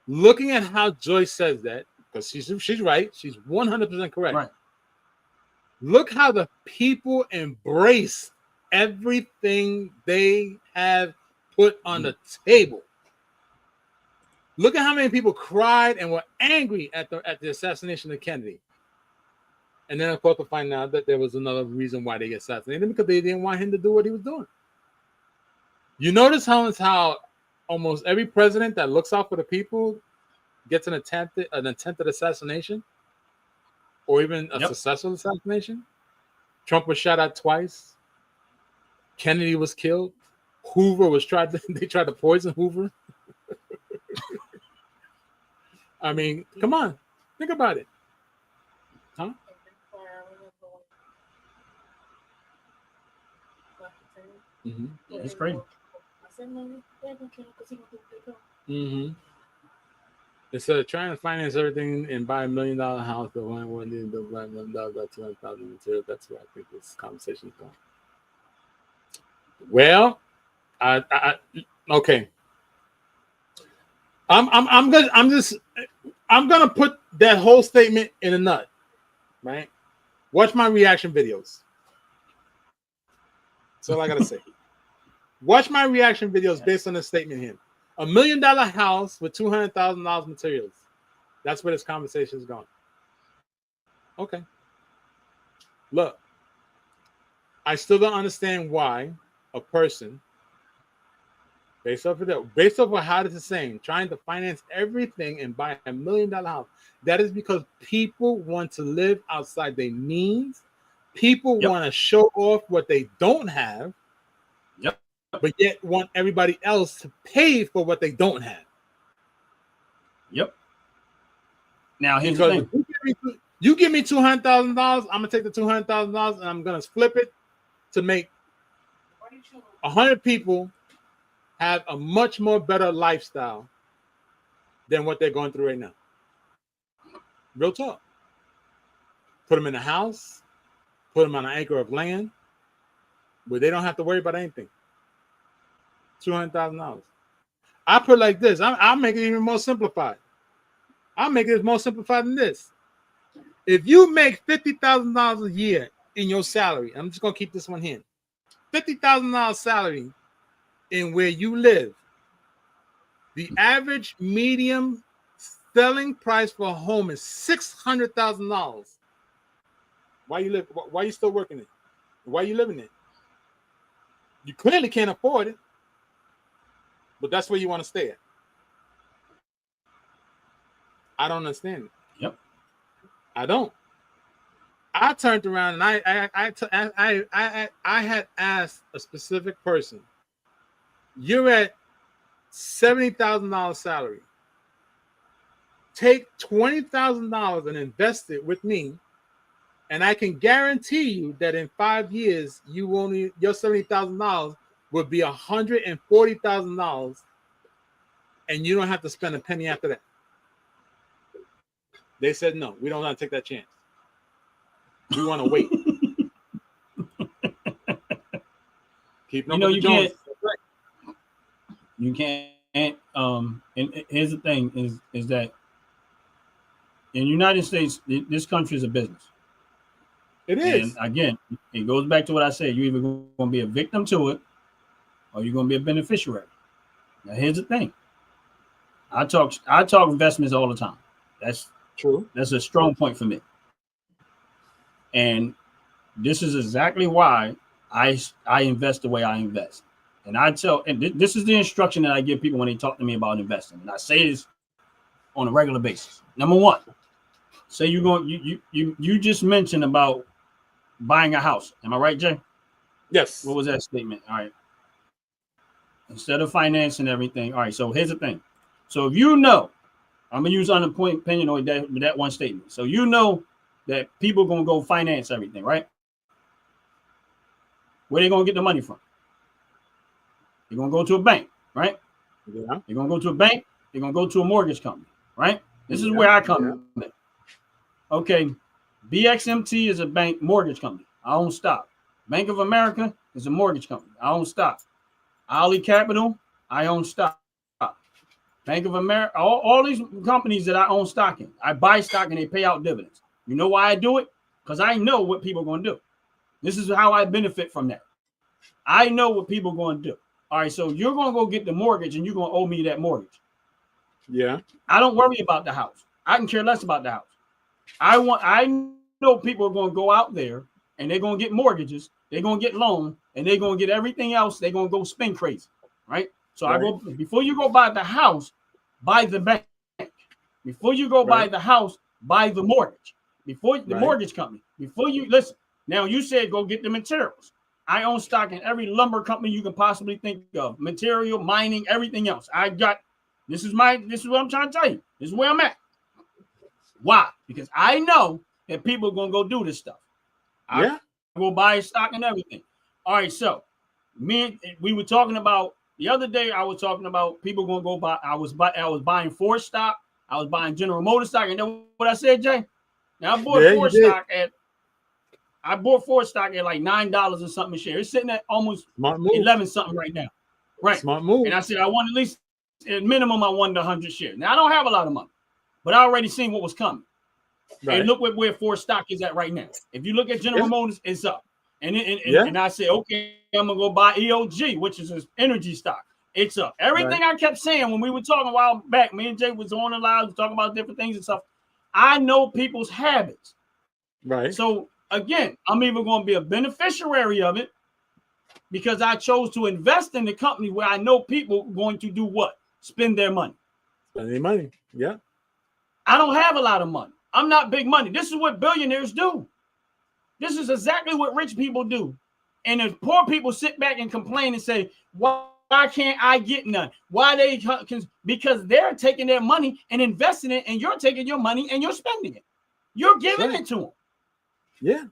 Looking at how Joyce says that, because she's right, she's 100% correct. Right. Look how the people embrace everything they have put on the table. Look at how many people cried and were angry at the assassination of Kennedy. And then, of course, to find out that there was another reason why they assassinated him, because they didn't want him to do what he was doing. You notice how almost every president that looks out for the people gets an attempted assassination, or even a successful assassination. Trump was shot at twice. Kennedy was killed. Hoover was they tried to poison Hoover. I mean, come on, think about it. Huh? Mm-hmm. It's crazy. Mm-hmm. Instead of trying to finance everything and buy $1 million house, the one didn't do $1 million, about 200,000 material. That's where I think this conversation is going. Well, okay. I'm gonna put that whole statement in a nut, right? Watch my reaction videos. That's all I gotta say. Watch my reaction videos based on the statement here. $1 million house with $200,000 materials. That's where this conversation is going. Okay. Look, I still don't understand why a person, based off of how this is saying, trying to finance everything and buy $1 million house. That is because people want to live outside their means. People want to show off what they don't have, but yet want everybody else to pay for what they don't have. Yep. Now here's the thing. You give me $200,000, I'm gonna take the $200,000 and I'm gonna flip it to make 100 people have a much more better lifestyle than what they're going through right now. Real talk. Put them in a house, put them on an acre of land where they don't have to worry about anything. $200,000. I put it like this. I'll make it even more simplified. I'll make it more simplified than this. If you make $50,000 a year in your salary, I'm just gonna keep this one here. $50,000 salary in where you live, the average medium selling price for a home is $600,000. Why you live? Why you still working it? Why you living it? You clearly can't afford it, but that's where you want to stay at. I don't understand it. Yep. I don't. I turned around and I had asked a specific person, you're at $70,000 salary. Take $20,000 and invest it with me, and I can guarantee you that in 5 years, your $70,000 will be $140,000, and you don't have to spend a penny after that. They said no, we don't want to take that chance. We want to wait. Keep you know, you can't. You can't. And here's the thing: is that in the United States, this country is a business. It is. And again, it goes back to what I said: you're either going to be a victim to it, or you're going to be a beneficiary. Now, here's the thing: I talk investments all the time. That's true. That's a strong point for me. And this is exactly why I invest the way I invest. And this is the instruction that I give people when they talk to me about investing. And I say this on a regular basis. Number one, say you just mentioned about buying a house. Am I right, Jay? Yes. What was that statement? All right. Instead of financing everything. All right. So here's the thing. So if you know, I'm gonna use unemployment opinion or that one statement. So you know that people are going to go finance everything, right? Where they going to get the money from? They're going to go to a bank, right? Yeah. They're going to go to a bank. They're going to go to a mortgage company, right? This is where I come in. Okay, BXMT is a bank mortgage company. I own stock. Bank of America is a mortgage company. I own stock. Ali Capital, I own stock. Bank of America, all these companies that I own stock in. I buy stock and they pay out dividends. You know why I do it? Because I know what people are going to do. This is how I benefit from that. I know what people are going to do. All right, so you're going to go get the mortgage and you're going to owe me that mortgage. Yeah. I don't worry about the house. I can care less about the house. I know people are going to go out there and they're going to get mortgages. They're going to get loans and they're going to get everything else. They're going to go spend crazy, right? So I go, before you go buy the house, buy the bank. Before you go buy the house, buy the mortgage. Before the mortgage company, before you listen, now you said go get the materials. I own stock in every lumber company you can possibly think of, material, mining, everything else. This is what I'm trying to tell you. This is where I'm at. Why? Because I know that people are going to go do this stuff. I go buy stock and everything. All right, so we were talking about the other day. I was talking about people going to go buy. I was buying Ford stock. I was buying General Motors stock. And then what I said, Jay? Now I bought Ford stock at like $9 and something a share. It's sitting at almost 11 something right now. Right. Smart move. And I said I want at least at minimum I wanted 100 shares. Now I don't have a lot of money, but I already seen what was coming. Right. And look where Ford stock is at right now. If you look at General Motors, it's up. And I said, okay, I'm gonna go buy EOG, which is an energy stock. It's up. Everything I kept saying when we were talking a while back, me and Jay was on the live talking about different things and stuff. I know people's habits. Right. So again, I'm either going to be a beneficiary of it because I chose to invest in the company where I know people are going to do what? Spend their money. Spend their money. Yeah. I don't have a lot of money. I'm not big money. This is what billionaires do. This is exactly what rich people do. And if poor people sit back and complain and say, why can't I get none? Why they? Because they're taking their money and investing it, and you're taking your money and you're spending it. You're giving it to them. Yeah.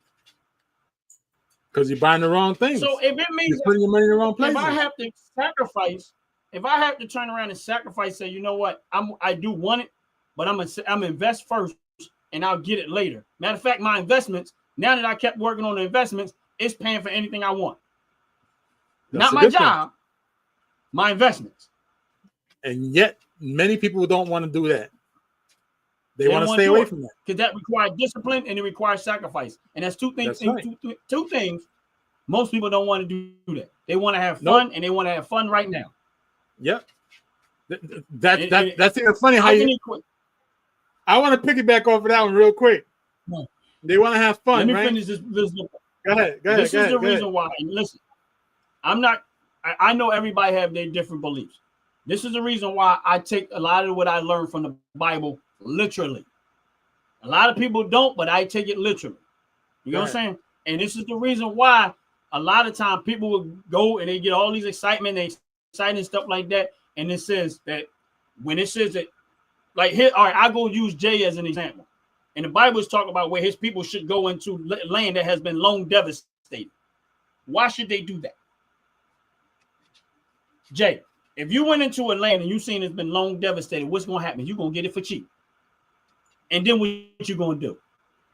Because you're buying the wrong things. So if it means you're putting your money in the wrong places. If I have to sacrifice, if I have to turn around and sacrifice, say, you know what, I do want it, but I'm invest first and I'll get it later. Matter of fact, my investments, now that I kept working on the investments, it's paying for anything I want. Not my job, my investments. And yet, many people don't want to do that. They want to stay away from that. Because that requires discipline and it requires sacrifice. And that's two things. Two things. Most people don't want to do that. They want to have fun and they want to have fun right now. Yep. That's even funny how you. I want to piggyback off of that one real quick. No. They want to have fun. Let me finish this. Go ahead. This is the reason why. And listen, I know everybody have their different beliefs. This is the reason why I take a lot of what I learned from the Bible literally. A lot of people don't, but I take it literally. You know what I'm saying? And this is the reason why a lot of times people will go and they get all these excitement, they excited and stuff like that. And it says that when it says that, like here, all right, I go use Jay as an example. And the Bible is talking about where his people should go into land that has been long devastated. Why should they do that? Jay, if you went into a land and you seen it's been long devastated, what's going to happen? You're going to get it for cheap. And then what you going to do?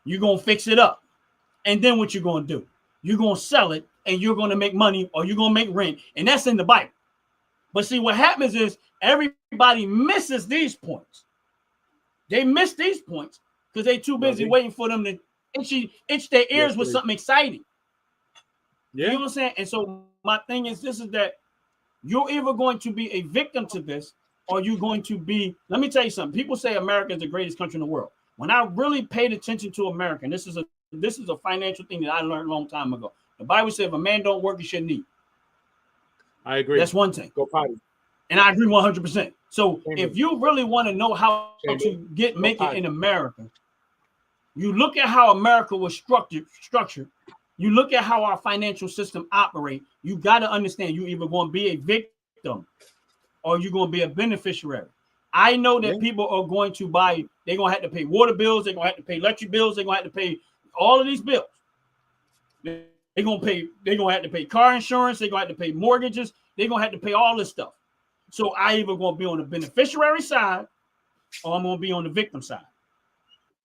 You're going to fix it up. And then what you going to do? You're going to sell it and you're going to make money or you're going to make rent. And that's in the Bible. But see, what happens is everybody misses these points. They miss these points because they're too busy waiting for them to itch their ears with something exciting. Yeah. You know what I'm saying? And so my thing is this is that you're either going to be a victim to this or you're going to be, let me tell you something. People say America is the greatest country in the world. When I really paid attention to America, and this is a financial thing that I learned a long time ago. The Bible said if a man don't work, he shouldn't eat. I agree. That's one thing. Go potty. And I agree 100%. So if you really want to know how to make it in America, you look at how America was structured. You look at how our financial system operates. You got to understand you're either going to be a victim or you're going to be a beneficiary. I know that people are going to buy, they're going to have to pay water bills, they're going to have to pay electric bills, they're going to have to pay all of these bills. They're going to have to pay car insurance, they're going to have to pay mortgages, they're going to have to pay all this stuff. So I either going to be on the beneficiary side or I'm going to be on the victim side.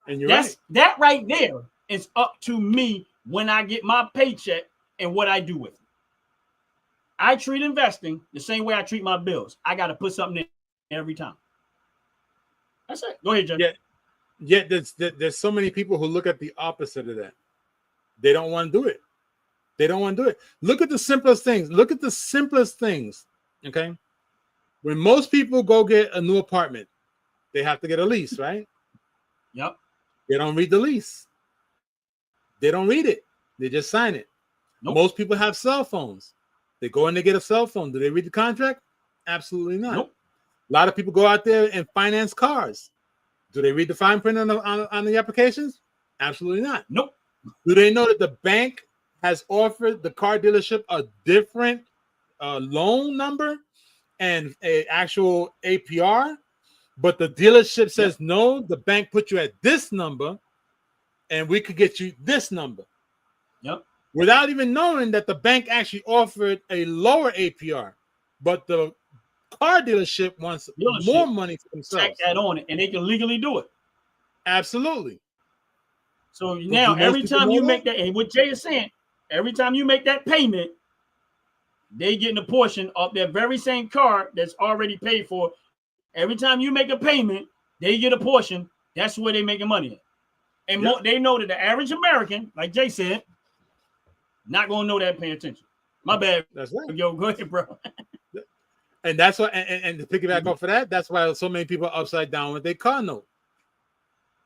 And you're that right there is up to me when I get my paycheck and what I do with it. I treat investing the same way I treat my bills. I got to put something in every time. That's it. Go ahead, Jeff. Yeah, there's so many people who look at the opposite of that. They don't want to do it. They don't want to do it. Look at the simplest things. Look at the simplest things. Okay. When most people go get a new apartment, they have to get a lease, right? Yep. They don't read the lease. They don't read it. They just sign it. Nope. Most people have cell phones. They go in to get a cell phone. Do they read the contract? Absolutely not. Nope. A lot of people go out there and finance cars. Do they read the fine print on the applications? Absolutely not. Nope. Do they know that the bank has offered the car dealership a different loan number and an actual APR? But the dealership says, no, the bank put you at this number and we could get you this number. Yep. Without even knowing that the bank actually offered a lower APR, but the car dealership wants more money for themselves. Tack that on it, and they can legally do it. Absolutely. So now, every time you make that, and what Jay is saying, every time you make that payment, they getting a portion of that very same car that's already paid for. Every time you make a payment, they get a portion. That's where they making money at. And they know that the average American, like Jay said, not going to know that and pay attention. My bad. That's right. Yo, go ahead, bro. And that's why, and to piggyback off of that, that's why so many people are upside down with their car note.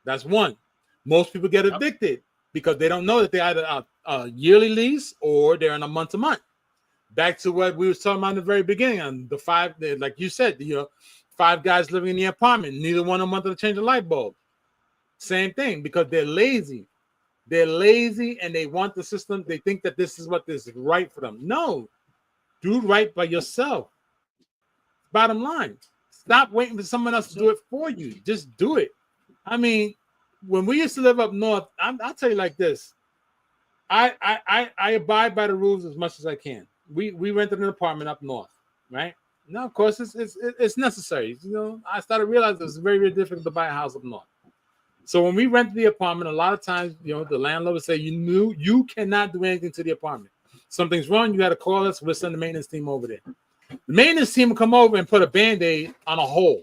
That's one. Most people get addicted because they don't know that they're either a yearly lease or they're in a month-to-month. Back to what we were talking about in the very beginning, on the five, like you said, 5 guys living in the apartment, neither one of them wanted to change a light bulb. Same thing, because they're lazy. They're lazy and they want the system. They think that this is what is right for them. No, do right by yourself. Bottom line, stop waiting for someone else to do it for you. Just do it. I mean, when we used to live up north, I'll tell you like this. I abide by the rules as much as I can. We rented an apartment up north, right? Now, of course, it's necessary. I started realizing it's very, very difficult to buy a house up north. So when we rented the apartment, a lot of times, the landlord would say, you cannot do anything to the apartment. Something's wrong, you got to call us. We'll send the maintenance team over there. The maintenance team will come over and put a Band-Aid on a hole.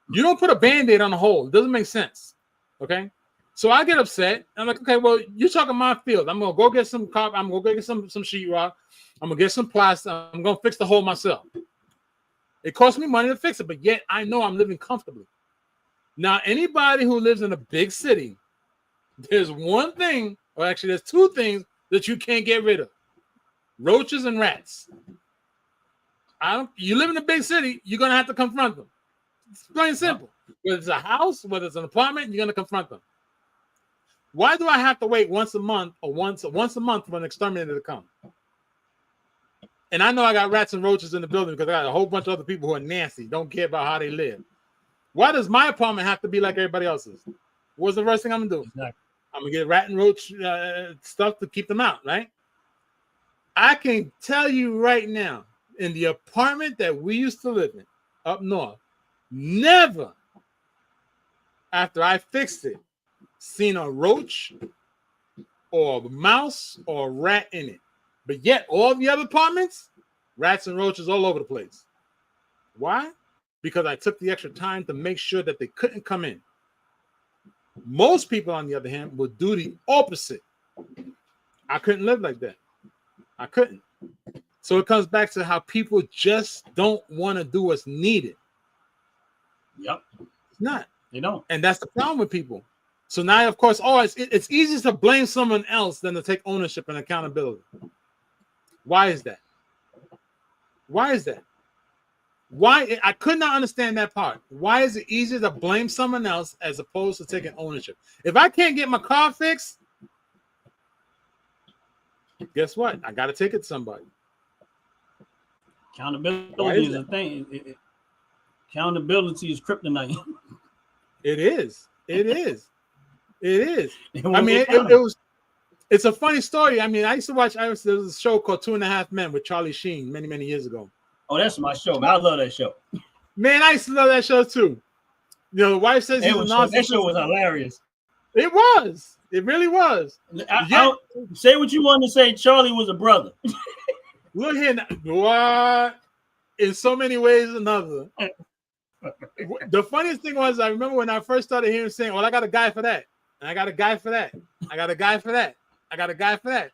You don't put a Band-Aid on a hole. It doesn't make sense. Okay? So I get upset. I'm like, okay, well, you're talking my field. I'm going to go get some cop. I'm going to go get some sheetrock. I'm going to get some plastic. I'm going to fix the hole myself. It costs me money to fix it, but yet I know I'm living comfortably. Now, anybody who lives in a big city, there's one thing, or actually there's 2 things that you can't get rid of. Roaches and rats. You live in a big city, you're going to have to confront them. It's plain and simple. Whether it's a house, whether it's an apartment, you're going to confront them. Why do I have to wait once a month or once a month for an exterminator to come? And I know I got rats and roaches in the building because I got a whole bunch of other people who are nasty, don't care about how they live. Why does my apartment have to be like everybody else's? What's the first thing I'm going to do? Exactly. I'm going to get rat and roach stuff to keep them out, right? I can tell you right now, in the apartment that we used to live in up north, never, after I fixed it, seen a roach or a mouse or a rat in it. But yet, all the other apartments, rats and roaches all over the place. Why? Because I took the extra time to make sure that they couldn't come in. Most people, on the other hand, would do the opposite. I couldn't live like that. I couldn't. So it comes back to how people just don't want to do what's needed. Yep. It's not. They don't. And that's the problem with people. So now, of course, it's easier to blame someone else than to take ownership and accountability. Why is that? Why is that? Why? I could not understand that part. Why is it easier to blame someone else as opposed to taking ownership? If I can't get my car fixed, guess what? I got to take it to somebody. Accountability is a thing. Accountability is kryptonite. It is. It is. It is. I mean, it's a funny story. I mean, I used to watch, there was a show called 2.5 Men with Charlie Sheen many, many years ago. Oh, that's my show, man. I love that show. Man, I used to love that show too. The wife says he's a narcissist. That show was hilarious. It was. It really was. Say what you wanted to say. Charlie was a brother. Look here now. What? In so many ways, another. The funniest thing was, I remember when I first started hearing him saying, well, I got a guy for that. And I got a guy for that. I got a guy for that. I got a guy for that.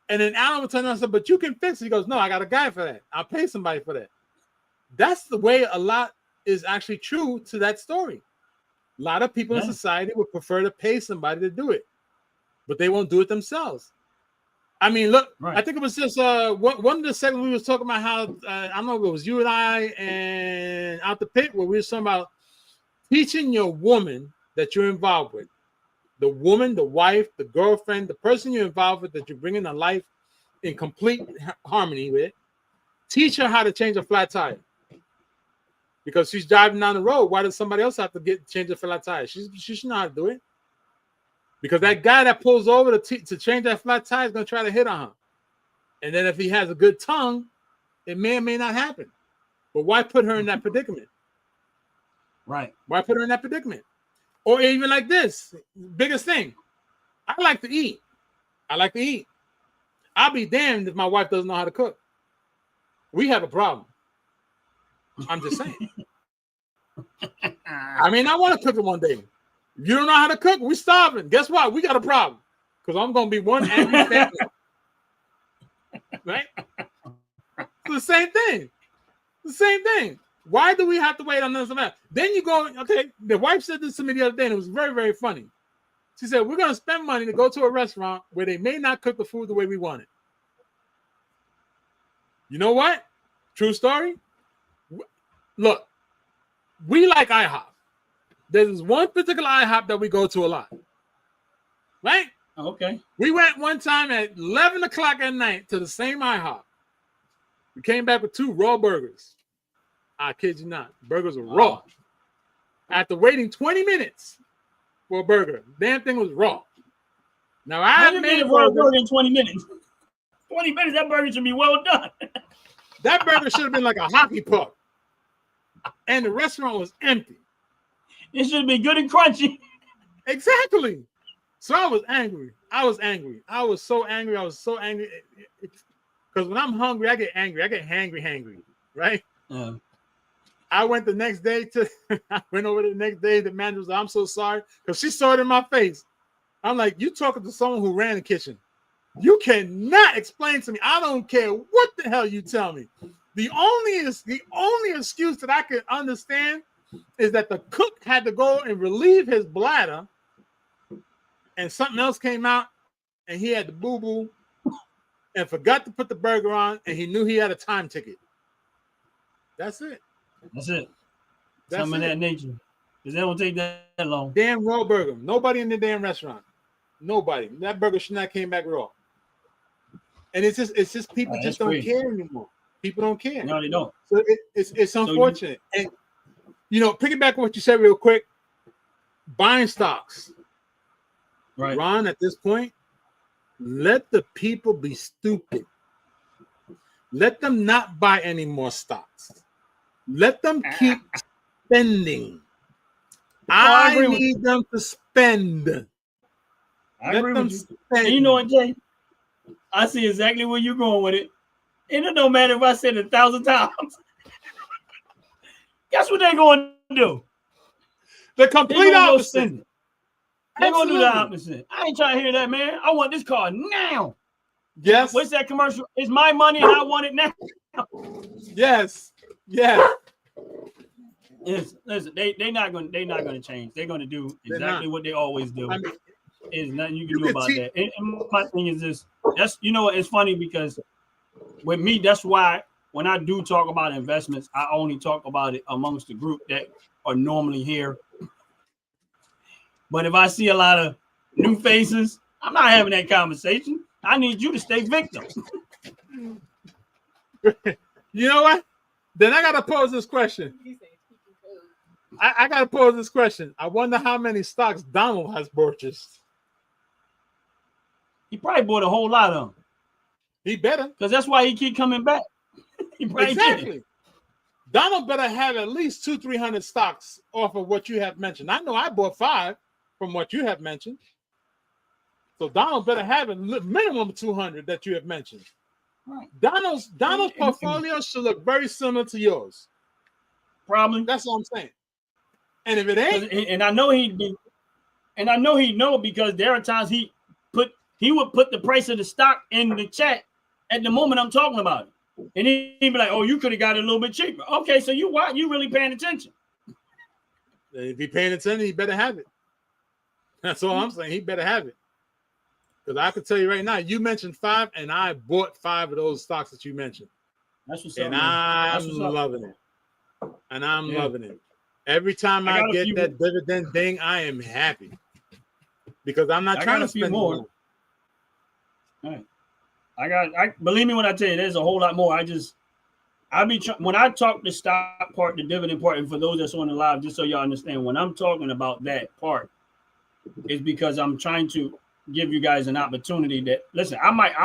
And then Alan would turn around and say, but you can fix it. He goes, no, I got a guy for that. I'll pay somebody for that. That's the way a lot is actually true to that story. A lot of people in society would prefer to pay somebody to do it, but they won't do it themselves. I mean, look, I think it was just one of the segments we was talking about how, I don't know if it was you and I and Out the Pit, where we were talking about teaching your woman that you're involved with. The woman, the wife, the girlfriend, the person you're involved with that you're bringing a life in complete harmony with, teach her how to change a flat tire. Because she's driving down the road. Why does somebody else have to change a flat tire? She should know how to do it. Because that guy that pulls over to change that flat tire is going to try to hit on her. And then if he has a good tongue, it may or may not happen. But why put her in that predicament? Right. Why put her in that predicament? Or even like this, biggest thing. I like to eat. I'll be damned if my wife doesn't know how to cook. We have a problem. I'm just saying. I mean, I want to cook it one day. If you don't know how to cook, we're starving. Guess what? We got a problem. Because I'm going to be one angry family. Right? It's the same thing. The same thing. Why do we have to wait on this? Then you go, okay, the wife said this to me the other day, and it was very, very funny. She said, we're going to spend money to go to a restaurant where they may not cook the food the way we want it. You know what? True story. Look, we like IHOP. There's one particular IHOP that we go to a lot. Right? Okay. We went one time at 11 o'clock at night to the same IHOP. We came back with 2 raw burgers. I kid you not. Burgers were raw. After waiting 20 minutes for a burger, damn thing was raw. Now I made a burger in 20 minutes. 20 minutes, that burger should be well done. That burger should have been like a hockey puck. And the restaurant was empty. It should be good and crunchy. Exactly. So I was angry. I was so angry. Because when I'm hungry, I get angry. I get hangry, right? I went the next day I went over the next day. The manager was like, I'm so sorry. Because she saw it in my face. I'm like, you talking to someone who ran the kitchen. You cannot explain to me. I don't care what the hell you tell me. The only excuse that I can understand is that the cook had to go and relieve his bladder and something else came out and he had to boo-boo and forgot to put the burger on and he knew he had a time ticket. That's it. Something of that nature. Because they don't take that long. Damn raw burger. Nobody in the damn restaurant. Nobody. That burger should not came back raw. And it's just people just don't care anymore. People don't care. No, they don't. So it's unfortunate. And picking back what you said real quick, buying stocks. Right. Ron, at this point, let the people be stupid. Let them not buy any more stocks. Let them keep spending. I need them to spend. I agree with you. And you know what, Jay? I see exactly where you're going with it. And it don't matter if I said it 1,000 times. Guess what they're going to do? The complete opposite. They're going to do the opposite. I ain't trying to hear that, man. I want this car now. Yes. What's that commercial? It's my money and I want it now. Yes. Yeah. Listen, they're not gonna change. They're gonna do exactly what they always do. There's nothing you can do about that. And my thing is this. That's it's funny because with me, that's why when I do talk about investments, I only talk about it amongst the group that are normally here. But if I see a lot of new faces, I'm not having that conversation. I need you to stay victim. You know what? Then I gotta pose this question. I gotta pose this question. I wonder how many stocks Donald has purchased. He probably bought a whole lot of them. He better, because that's why he keep coming back. Exactly. Did. Donald better have at least 200-300 stocks off of what you have mentioned. I know I bought 5 from what you have mentioned. So Donald better have a minimum of 200 that you have mentioned. Right. Donald's portfolio should look very similar to yours. Probably. That's what I'm saying. And if it ain't, and I know he'd be, and I know he'd know because there are times he would put the price of the stock in the chat at the moment I'm talking about it. And he'd be like, oh, you could have got it a little bit cheaper. Okay, so you really paying attention. If he paying attention, he better have it. That's all I'm saying. He better have it. Because I can tell you right now, you mentioned 5, and I bought 5 of those stocks that you mentioned. That's what's and up, I'm loving it. And I'm loving it. Every time I get that dividend thing, I am happy. Because I'm not trying to spend more. All right. I believe me when I tell you, there's a whole lot more. When I talk the stock part, the dividend part, and for those that's on the live, just so y'all understand, when I'm talking about that part, it's because I'm trying to give you guys an opportunity that, listen,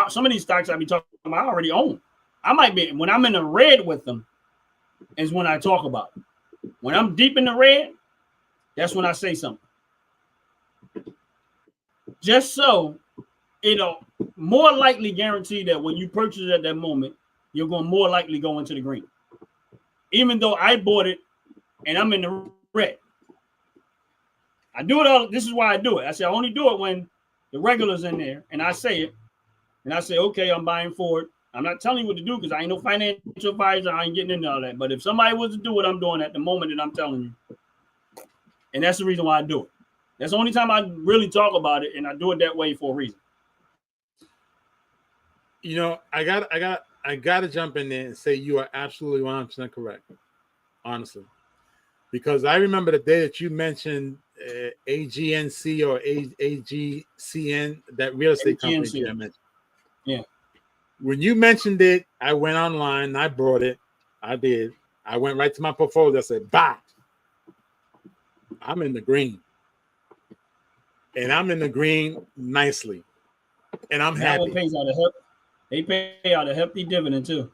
some of these stocks I be talking about, I already own. I might be, when I'm in the red with them, is when I talk about it. When I'm deep in the red, that's when I say something. Just so it'll more likely guarantee that when you purchase it at that moment, you're going to more likely go into the green. Even though I bought it and I'm in the red. I do it all. This is why I do it. I say I only do it when the regular's in there and I say it. And I say, okay, I'm buying for it. I'm not telling you what to do because I ain't no financial advisor. I ain't getting into all that. But if somebody was to do what I'm doing at the moment that I'm telling you, and that's the reason why I do it. That's the only time I really talk about it, and I do it that way for a reason. You know, I got to jump in there and say you are absolutely 100% correct, honestly, because I remember the day that you mentioned AGNC or AGCN, that real estate company that I mentioned. Yeah. When you mentioned it, I went online, I brought it. I did. I went right to my portfolio. I said, buy. I'm in the green. And I'm in the green nicely. And I'm happy. One pays out they pay out a hefty dividend too.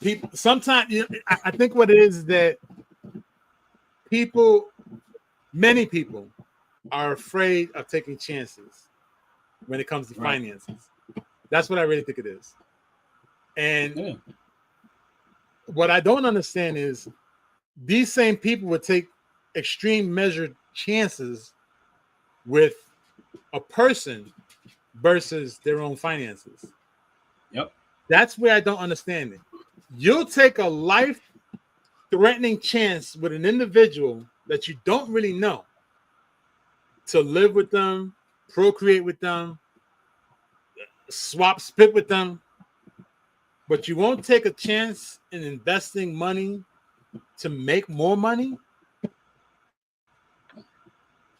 People sometimes, you know, I think what it is that many people are afraid of taking chances when it comes to finances. That's what I really think it is. And what I don't understand is these same people would take extreme measured chances with a person versus their own finances. Yep. That's where I don't understand it. You'll take a life-threatening chance with an individual that you don't really know to live with them, procreate with them, swap spit with them, but you won't take a chance in investing money to make more money.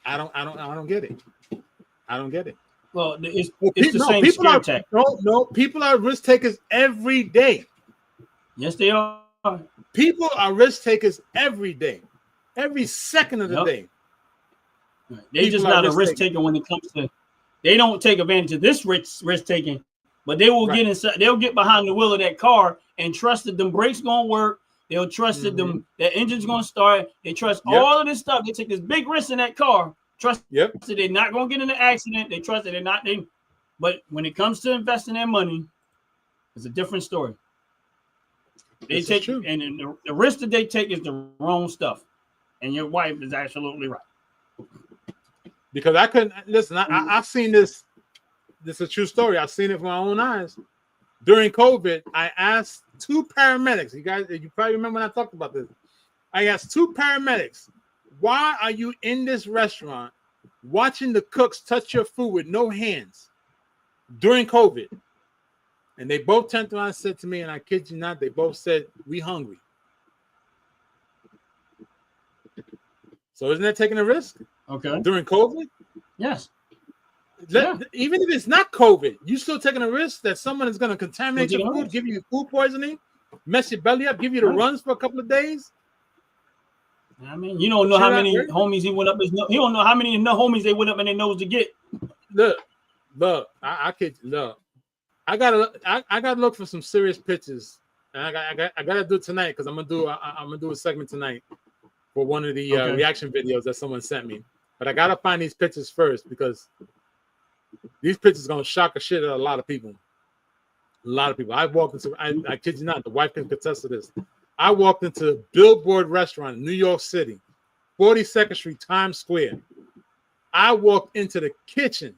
I don't get it. I don't get it. Well, it's the same scare tactic. No, people are risk takers every day. Yes, they are. People are risk takers every day, every second of the day. They just not a risk taker when it comes to. They don't take advantage of this risk taking, but they will get inside. They'll get behind the wheel of that car and trust that them brakes gonna work. They'll trust that that engine's gonna start. They trust all of this stuff. They take this big risk in that car. Trust that they're not gonna get in an accident. They trust that they're not. But when it comes to investing their money, it's a different story. They take and the risk that they take is the wrong stuff. And your wife is absolutely right. Because I couldn't listen. I've seen this. This is a true story. I've seen it with my own eyes. During COVID, I asked 2 paramedics. You probably remember when I talked about this. I asked 2 paramedics, why are you in this restaurant watching the cooks touch your food with no hands during COVID? And they both turned around and said to me, and I kid you not, they both said, we hungry. So isn't that taking a risk? Okay. During COVID? Yes. Even if it's not COVID, you still taking a risk that someone is going to contaminate your food, give you food poisoning, mess your belly up, give you the runs for a couple of days. I mean, you don't know how many homies he went up his nose. He don't know how many homies they went up in their nose to get. Look, I could look. I gotta look for some serious pictures, and I gotta do it tonight because I'm gonna do a segment tonight for one of the reaction videos that someone sent me. But I gotta find these pictures first because these pictures are gonna shock a shit out of a lot of people. A lot of people. I walked into. I kid you not. The wife can contest to this. I walked into a Billboard restaurant in New York City, 42nd Street, Times Square. I walked into the kitchen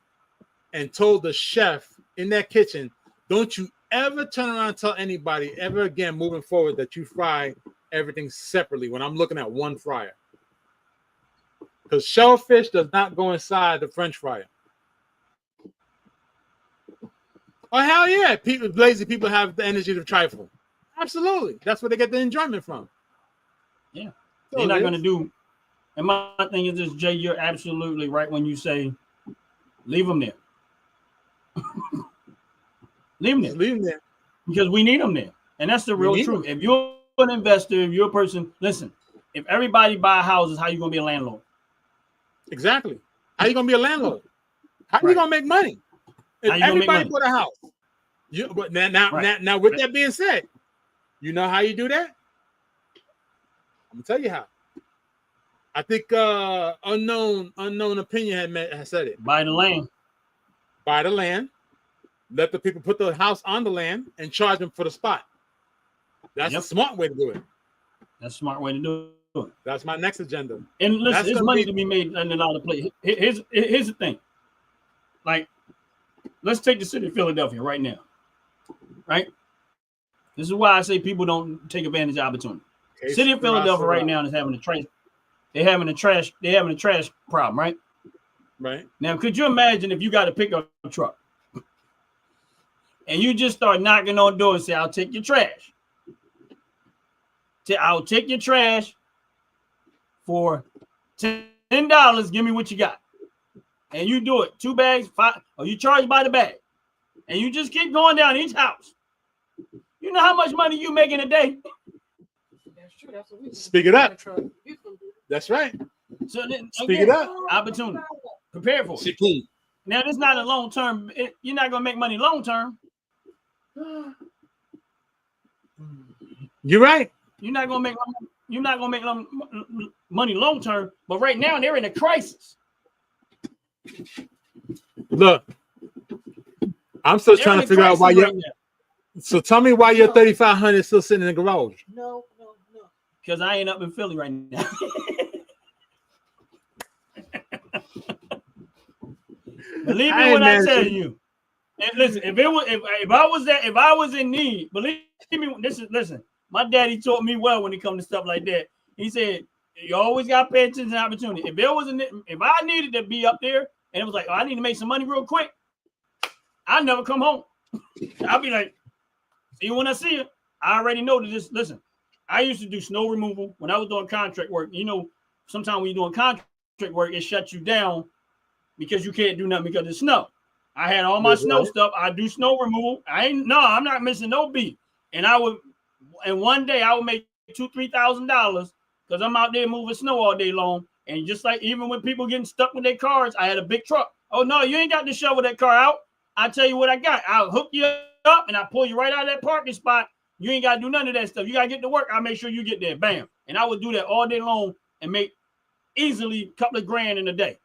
and told the chef in that kitchen, don't you ever turn around and tell anybody ever again moving forward that you fry everything separately when I'm looking at one fryer. Because shellfish does not go inside the French fryer. Oh, hell yeah. Lazy people have the energy to trifle. Absolutely. That's where they get the enjoyment from. Yeah. So they're not going to do. And my thing is this, Jay, you're absolutely right when you say, leave them there. Leave them there. Because we need them there. And that's the real truth. If you're an investor, if you're a person, listen, if everybody buy houses, how you going to be a landlord? Exactly. How you going to be a landlord? How are you going to make money? If everybody bought a house. But now, with that being said, you know how you do that? I'm gonna tell you how. I think unknown opinion has said it. Buy the land. Buy the land. Let the people put the house on the land and charge them for the spot. That's a smart way to do it. That's a smart way to do it. That's my next agenda. And listen, there's money to be made in a lot of places. Here's the thing. Like, let's take the city of Philadelphia right now. Right? This is why I say people don't take advantage of opportunity. City of Philadelphia right now is having a trash. They're having a trash problem, right? Right. Now, could you imagine if you got a pickup truck and you just start knocking on doors and say, I'll take your trash. I'll take your trash for $10. Give me what you got. And you do it 2 bags, 5, or you charge by the bag. And you just keep going down each house. You know how much money you make in a day? That's true. That's what we Speak it up. That's right. So then, Speak it up. Opportunity. Prepare for it. Now, this is not a long term. You're not going to make money long term. You're right. You're not going to make money long term. But right now, they're in a crisis. Look, I'm still trying to figure out why you're. So tell me why your 3,500 is still sitting in the garage. No. Because I ain't up in Philly right now. Believe me when I tell you. And listen, if I was in need, believe me. Listen. My daddy taught me well when it comes to stuff like that. He said, "You always got to pay attention to opportunity. If I needed to be up there and it was like, oh, I need to make some money real quick, I'd never come home. I'll be like, see you when I see you. I already know that this. Listen, I used to do snow removal when I was doing contract work. You know, sometimes when you're doing contract work, it shuts you down because you can't do nothing because of snow. I had all my snow stuff. I do snow removal. I'm not missing no beat. And one day I would make $2,000-$3,000 because I'm out there moving snow all day long. And just like even when people getting stuck with their cars, I had a big truck. Oh no, you ain't got to shovel that car out. I'll tell you what I got. I'll hook you up and I'll pull you right out of that parking spot. You ain't got to do none of that stuff. You got to get to work. I'll make sure you get there. Bam. And I would do that all day long and make easily a couple of grand in a day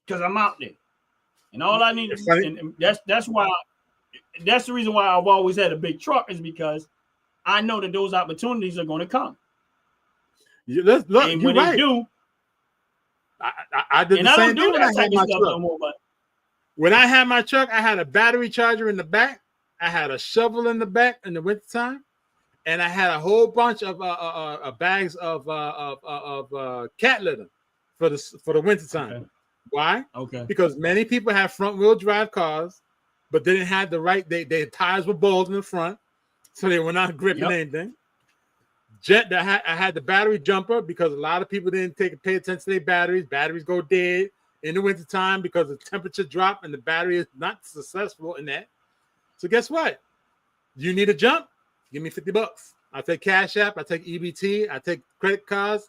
because I'm out there. And all I need is, and that's the reason why I've always had a big truck is because I know that those opportunities are going to come. Look, and when they do, I did the same thing when I had my truck. No more, but when I had my truck, I had a battery charger in the back. I had a shovel in the back in the wintertime, and I had a whole bunch of bags of cat litter for the wintertime. Okay. Why? Okay. Because many people have front wheel drive cars, but they didn't have the right. Their tires were bald in the front, so they were not gripping anything. I had the battery jumper because a lot of people didn't pay attention to their batteries. Batteries go dead in the wintertime because the temperature drop and the battery is not successful in that. So guess what? You need a jump? Give me $50. I take Cash App. I take EBT. I take credit cards.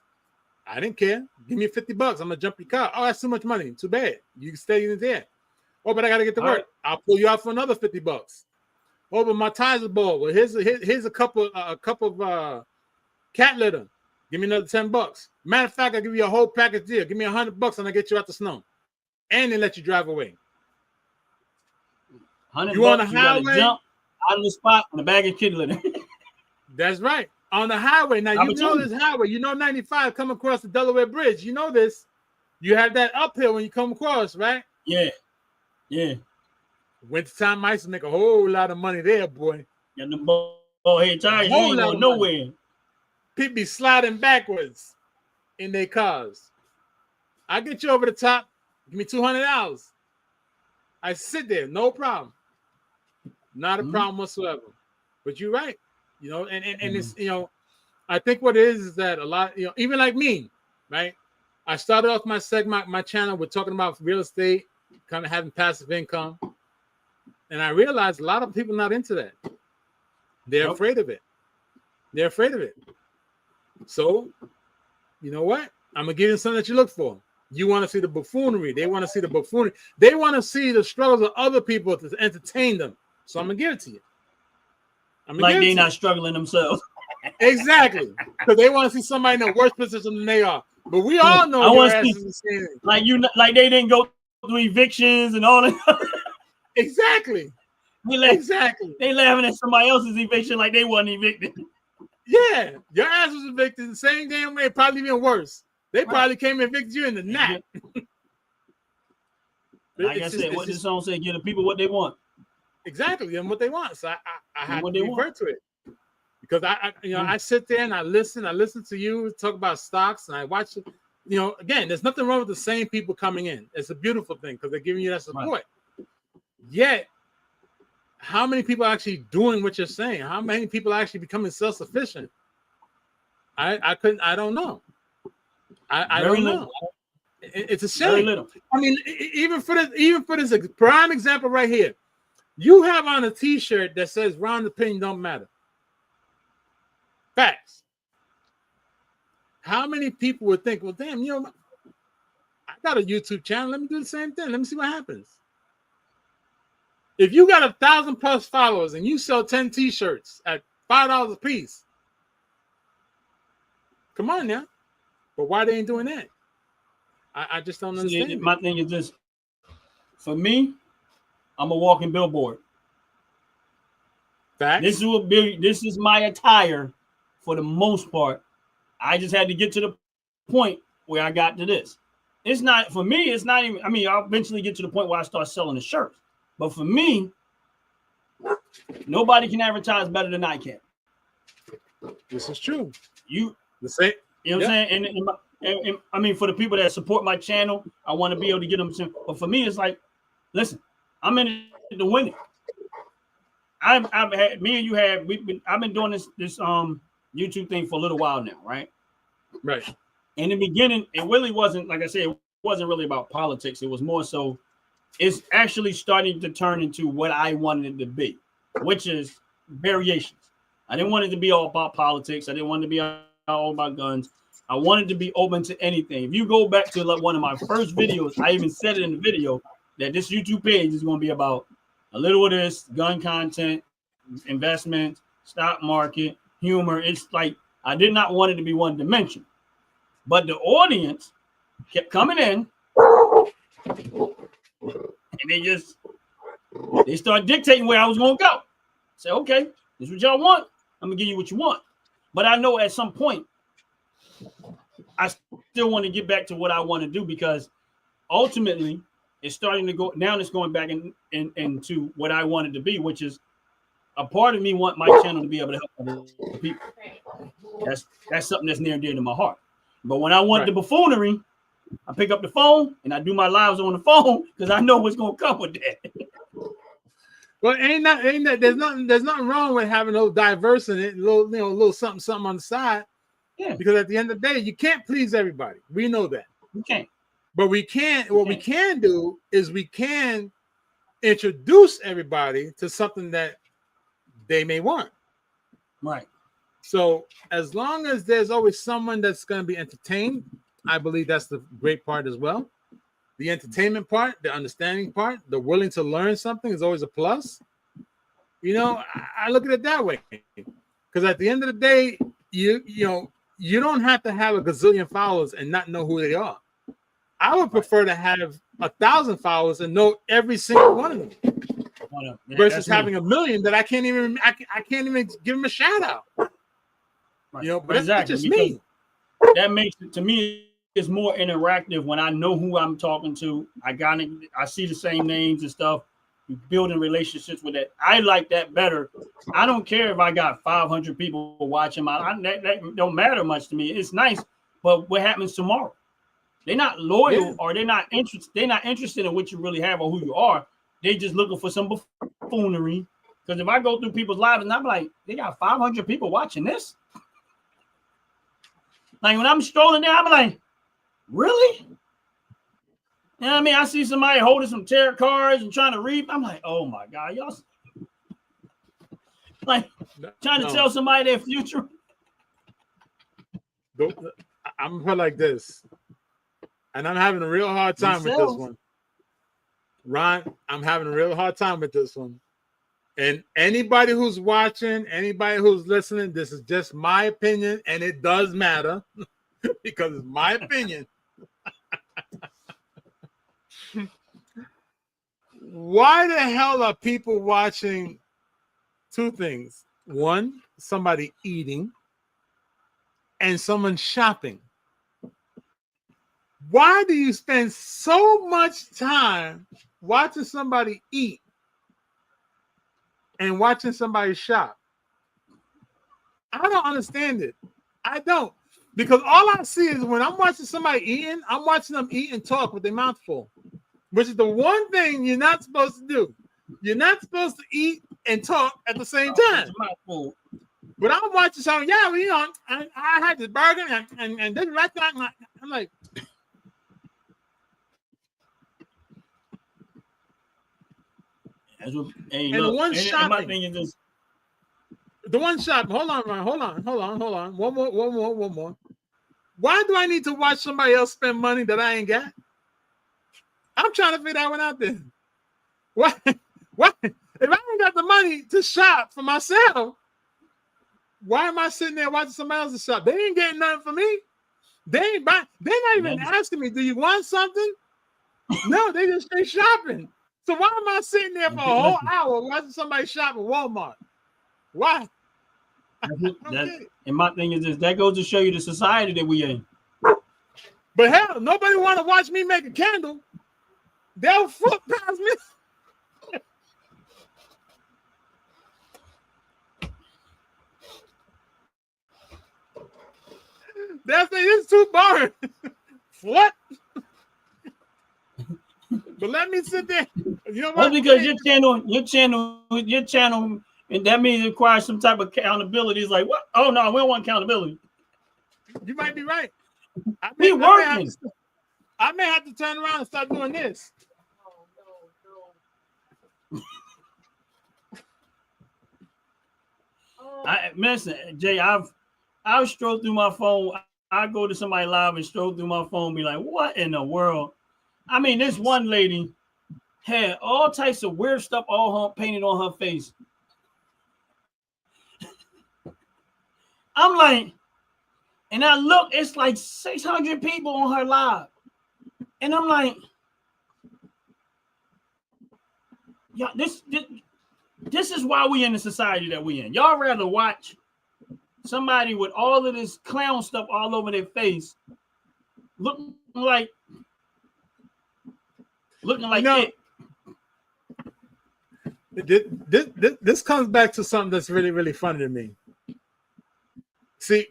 I didn't care. Give me $50. I'm gonna jump your car. Oh, that's too much money. Too bad. You can stay in there. Oh, but I gotta get to work. Right. I'll pull you out for another $50. Oh, but my tires are bald. Well, here's a cup of cat litter. Give me another $10. Matter of fact, I'll give you a whole package deal. Give me $100 and I get you out the snow, and they let you drive away. You on the highway, jump out of the spot on a bag of kid litter. That's right. On the highway. Now, you know this highway. You know 95 come across the Delaware Bridge. You know this. You have that uphill when you come across, right? Yeah. Yeah. Wintertime ice make a whole lot of money there, boy. Got the ball-head tires. You ain't going nowhere. People be sliding backwards in their cars. I get you over the top. Give me $200. I sit there, no problem. Not a problem whatsoever. But you're right. You know, and it's, you know, I think what it is that a lot, you know, even like me, right? I started off my segment, my channel with talking about real estate, kind of having passive income. And I realized a lot of people not into that. They're afraid of it. They're afraid of it. So, you know what? I'm going to give you something that you look for. You want to see the buffoonery. They want to see the buffoonery. They want to see the struggles of other people to entertain them. So I'm going to give it to you. Like they're not struggling themselves. Exactly. Because they want to see somebody in a worse position than they are. But we all know your ass is the same. Like they didn't go through evictions and all that. Exactly. Exactly. They laughing at somebody else's eviction like they wasn't evicted. Yeah. Your ass was evicted the same damn way, probably even worse. They probably came and evicted you in the night. Like I said, what this song say, give the people what they want. Exactly, and what they want. So I had to revert to it. Because I sit there and I listen to you talk about stocks, and I watch it. Again, there's nothing wrong with the same people coming in. It's a beautiful thing because they're giving you that support. Right. Yet, how many people are actually doing what you're saying? How many people are actually becoming self-sufficient? I don't know. I don't know. It's a shame. Very little. I mean, even for this prime example right here, you have on a T-shirt that says "Ron's opinion don't matter." Facts. How many people would think, well, damn, I got a YouTube channel. Let me do the same thing. Let me see what happens. If you got 1,000+ followers and you sell 10 T-shirts at $5 a piece, come on now. But why they ain't doing that? I just don't understand. My thing is this. For me, I'm a walking billboard. Facts. This is my attire for the most part. I just had to get to the point where I got to this. It's not, for me, it's not even, I mean, I'll eventually get to the point where I start selling the shirts. But for me, nobody can advertise better than I can. This is true. You the same. You know what I'm saying? And I mean, for the people that support my channel, I want to be able to get them. But for me, it's like, listen, I'm in it to win it. I've had, me and you have, I've been doing this YouTube thing for a little while now, right? Right. In the beginning, it really wasn't, like I said, it wasn't really about politics. It was more so, it's actually starting to turn into what I wanted it to be, which is variations. I didn't want it to be all about politics. I didn't want it to be all about guns. I wanted to be open to anything. If you go back to like one of my first videos, I even said it in the video that this YouTube page is going to be about a little of this, gun content, investment, stock market, humor. It's like I did not want it to be one dimension. But the audience kept coming in and they start dictating where I was going to go. Say, okay, this is what y'all want. I'm going to give you what you want. But I know at some point, I still want to get back to what I want to do because ultimately it's starting to go, now it's going back into what I wanted to be, which is a part of me want my channel to be able to help other people. That's something that's near and dear to my heart. But when I want the buffoonery, I pick up the phone and I do my lives on the phone because I know what's going to come with that. Well, ain't that there's nothing wrong with having a little diverse in it, little something on the side. Yeah. Because at the end of the day, you can't please everybody. We know that. You can't. But we can. What we can do is we can introduce everybody to something that they may want. Right. So as long as there's always someone that's going to be entertained, I believe that's the great part as well. The entertainment part, the understanding part, the willing to learn something is always a plus. I look at it that way. Because at the end of the day, you don't have to have a gazillion followers and not know who they are. I would prefer to have 1,000 followers and know every single one of them, versus having 1 million that I can't even give them a shout out. Right. But exactly. That's just me. That makes it, to me, it's more interactive when I know who I'm talking to. I see the same names and stuff. You building relationships with that. I like that better. I don't care if I got 500 people watching that don't matter much to me. It's nice, but what happens tomorrow? They're not loyal or they're not interested in what you really have or who you are. They just looking for some buffoonery. Because if I go through people's lives and I'm like, they got 500 people watching this. Like when I'm strolling there, I'm like, really? You know what I mean? I see somebody holding some tarot cards and trying to read. I'm like, oh my God, y'all like trying to tell somebody their future. I'm put like this, and I'm having a real hard time with this one. Ron, I'm having a real hard time with this one. And anybody who's watching, anybody who's listening, this is just my opinion, and it does matter because it's my opinion. Why the hell are people watching two things? One, somebody eating, and someone shopping. Why do you spend so much time watching somebody eat and watching somebody shop? I don't understand it. I don't. Because all I see is when I'm watching somebody eating, I'm watching them eat and talk with their mouth full, which is the one thing you're not supposed to do. You're not supposed to eat and talk at the same time. But I'm watching something, yeah, well, you know, I had this burger and this restaurant. I'm like, That's what, hey, and look, the one shopping. My thing is this. The one shopping. Hold on. One more. Why do I need to watch somebody else spend money that I ain't got? I'm trying to figure that one out there. What? If I ain't got the money to shop for myself, why am I sitting there watching somebody else shop? They ain't getting nothing for me. They ain't buying. They're not even asking me, do you want something? No, they just stay shopping. So why am I sitting there for a whole hour watching somebody shop at Walmart? Why? And my thing is this, that goes to show you the society that we in. But hell, nobody want to watch me make a candle. They'll flip past me. That thing is too boring. What? But let me sit there. You know what? Well, because your channel, and that means it requires some type of accountability. It's like, what? Oh no, we don't want accountability. You might be right. I may have to turn around and start doing this. Listen, Jay, I've strolled through my phone. I go to somebody live and stroll through my phone, and be like, what in the world? I mean, this one lady had all types of weird stuff all painted on her face. I'm like, and I look, it's like 600 people on her live. And I'm like, yeah, this is why we in the society that we in. Y'all rather watch somebody with all of this clown stuff all over their face, looking like it. This comes back to something that's really, really funny to me. See,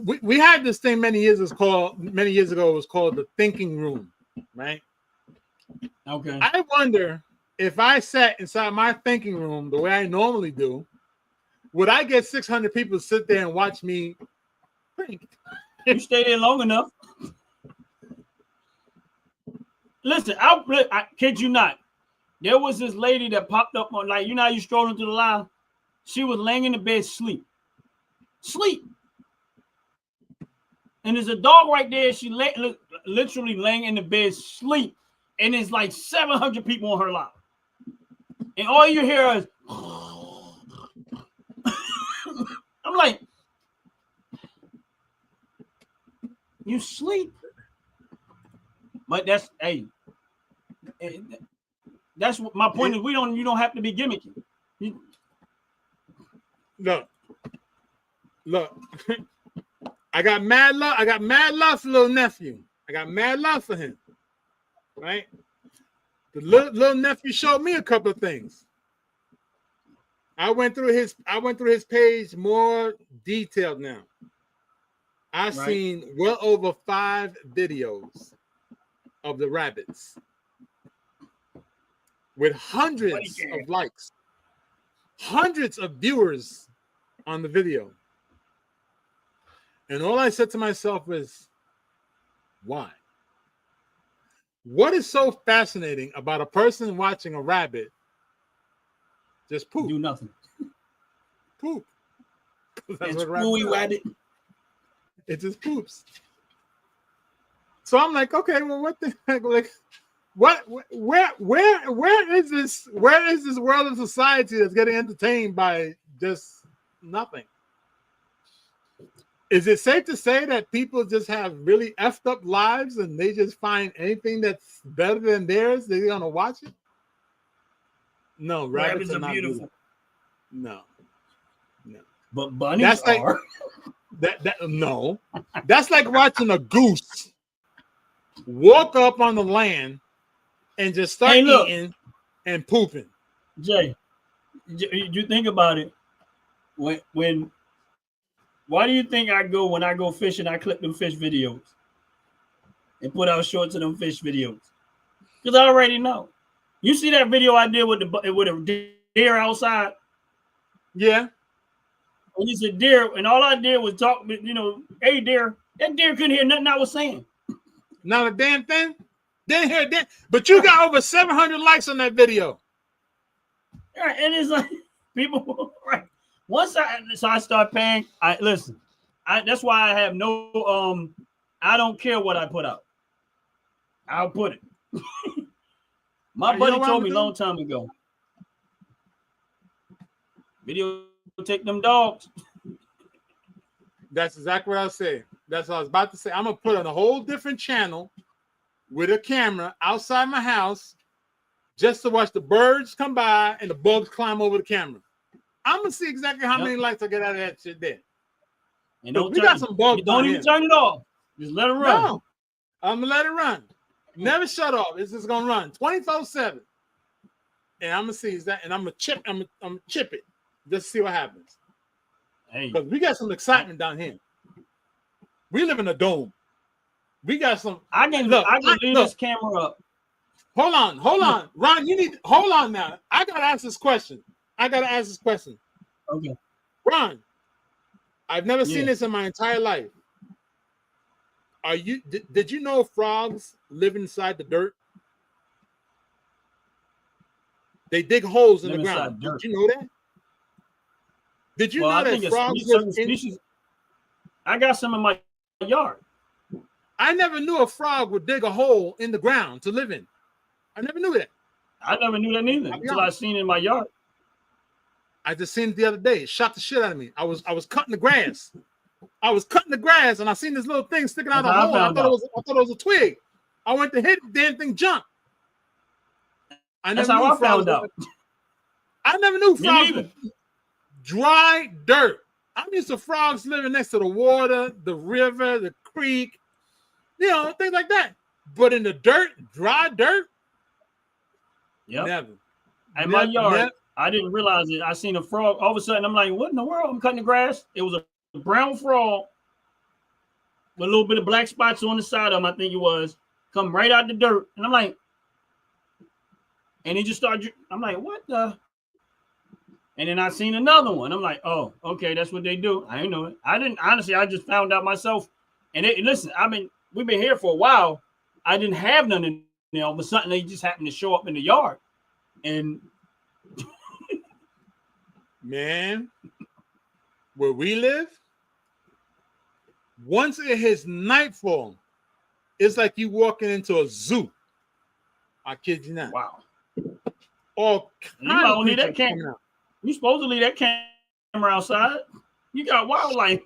we had this thing many years ago. It was called the thinking room, right? Okay. I wonder if I sat inside my thinking room the way I normally do, would I get 600 people to sit there and watch me think? You stay there long enough. Listen, I kid you not. There was this lady that popped up on, like, you know how you strolling through the live? She was laying in the bed sleep. And there's a dog right there. She literally laying in the bed sleep. And it's like 700 people on her live. And all you hear is, I'm like, you sleep. But that's, hey, that's what my point is. You don't have to be gimmicky. Look, I got mad love for little nephew. I got mad love for him, right? The little nephew showed me a couple of things. I went through his page more detailed now. I've seen well over 5 videos of the rabbits with hundreds of likes, hundreds of viewers on the video. And all I said to myself is, why? What is so fascinating about a person watching a rabbit just poop? Do nothing. Poop. That's what rabbit. It just poops. So I'm like, okay, well, what the heck? Like, where is this? Where is this world of society that's getting entertained by just nothing? Is it safe to say that people just have really effed up lives and they just find anything that's better than theirs, they're gonna watch it? No, rabbits are not beautiful. No. But bunnies are. No. That's like watching a goose. walk up on the land and just start eating and pooping. Jay, you think about it. When why do you think I go when I go fishing? I clip them fish videos and put out shorts of them fish videos because I already know. You see that video I did with a deer outside? Yeah. And you said deer, and all I did was talk. You know, hey deer. That deer couldn't hear nothing I was saying. Not a damn thing. Didn't hear that. But you got over 700 likes on that video. Right, and it's like people. Right. Once I start paying. Listen. That's why I have no. I don't care what I put out. I'll put it. My buddy told me a long time ago. Video take them dogs. That's exactly what I was saying. That's what I was about to say. I'm gonna put on a whole different channel with a camera outside my house just to watch the birds come by and the bugs climb over the camera. I'm gonna see exactly how many likes I get out of that shit there. And we got some bugs. Don't even turn it off. Just let it run. No, I'm gonna let it run. Never shut off. It's just gonna run 24/7. And I'm gonna see that, and I'm gonna chip it just to see what happens. Because we got some excitement down here. We live in a dome. We got some. I can leave this camera up. Hold on. Ron, you need hold on now. I gotta ask this question. Okay. Ron, I've never seen this in my entire life. Did you know frogs live inside the dirt? They dig holes in the ground. Did you know that? Did you know that frogs live in species? I got some in my yard. I never knew a frog would dig a hole in the ground to live in. I never knew that. I never knew that neither until I seen it in my yard. I just seen it the other day. It shot the shit out of me. I was cutting the grass. And I seen this little thing sticking out of the hole. I thought it was a twig. I went to hit it, damn thing jumped. That's how I found out. I never knew frogs. Dry dirt. I'm used to frogs living next to the water, the river, the creek, things like that. But in the dirt, dry dirt, never. In my yard, I didn't realize it. I seen a frog. All of a sudden, I'm like, what in the world? I'm cutting the grass. It was a brown frog with a little bit of black spots on the side of him, I think it was. Come right out the dirt. And I'm like, and he just started, I'm like, what the? And then I seen another one. I'm like, oh, okay, that's what they do. I didn't know it. I just found out myself. And listen, we've been here for a while. I didn't have none in there, but something they just happened to show up in the yard. And man, where we live, once it hits nightfall, it's like you walking into a zoo. I kid you not. Wow. All kind of need that camera. You supposed to leave that camera outside. You got wildlife.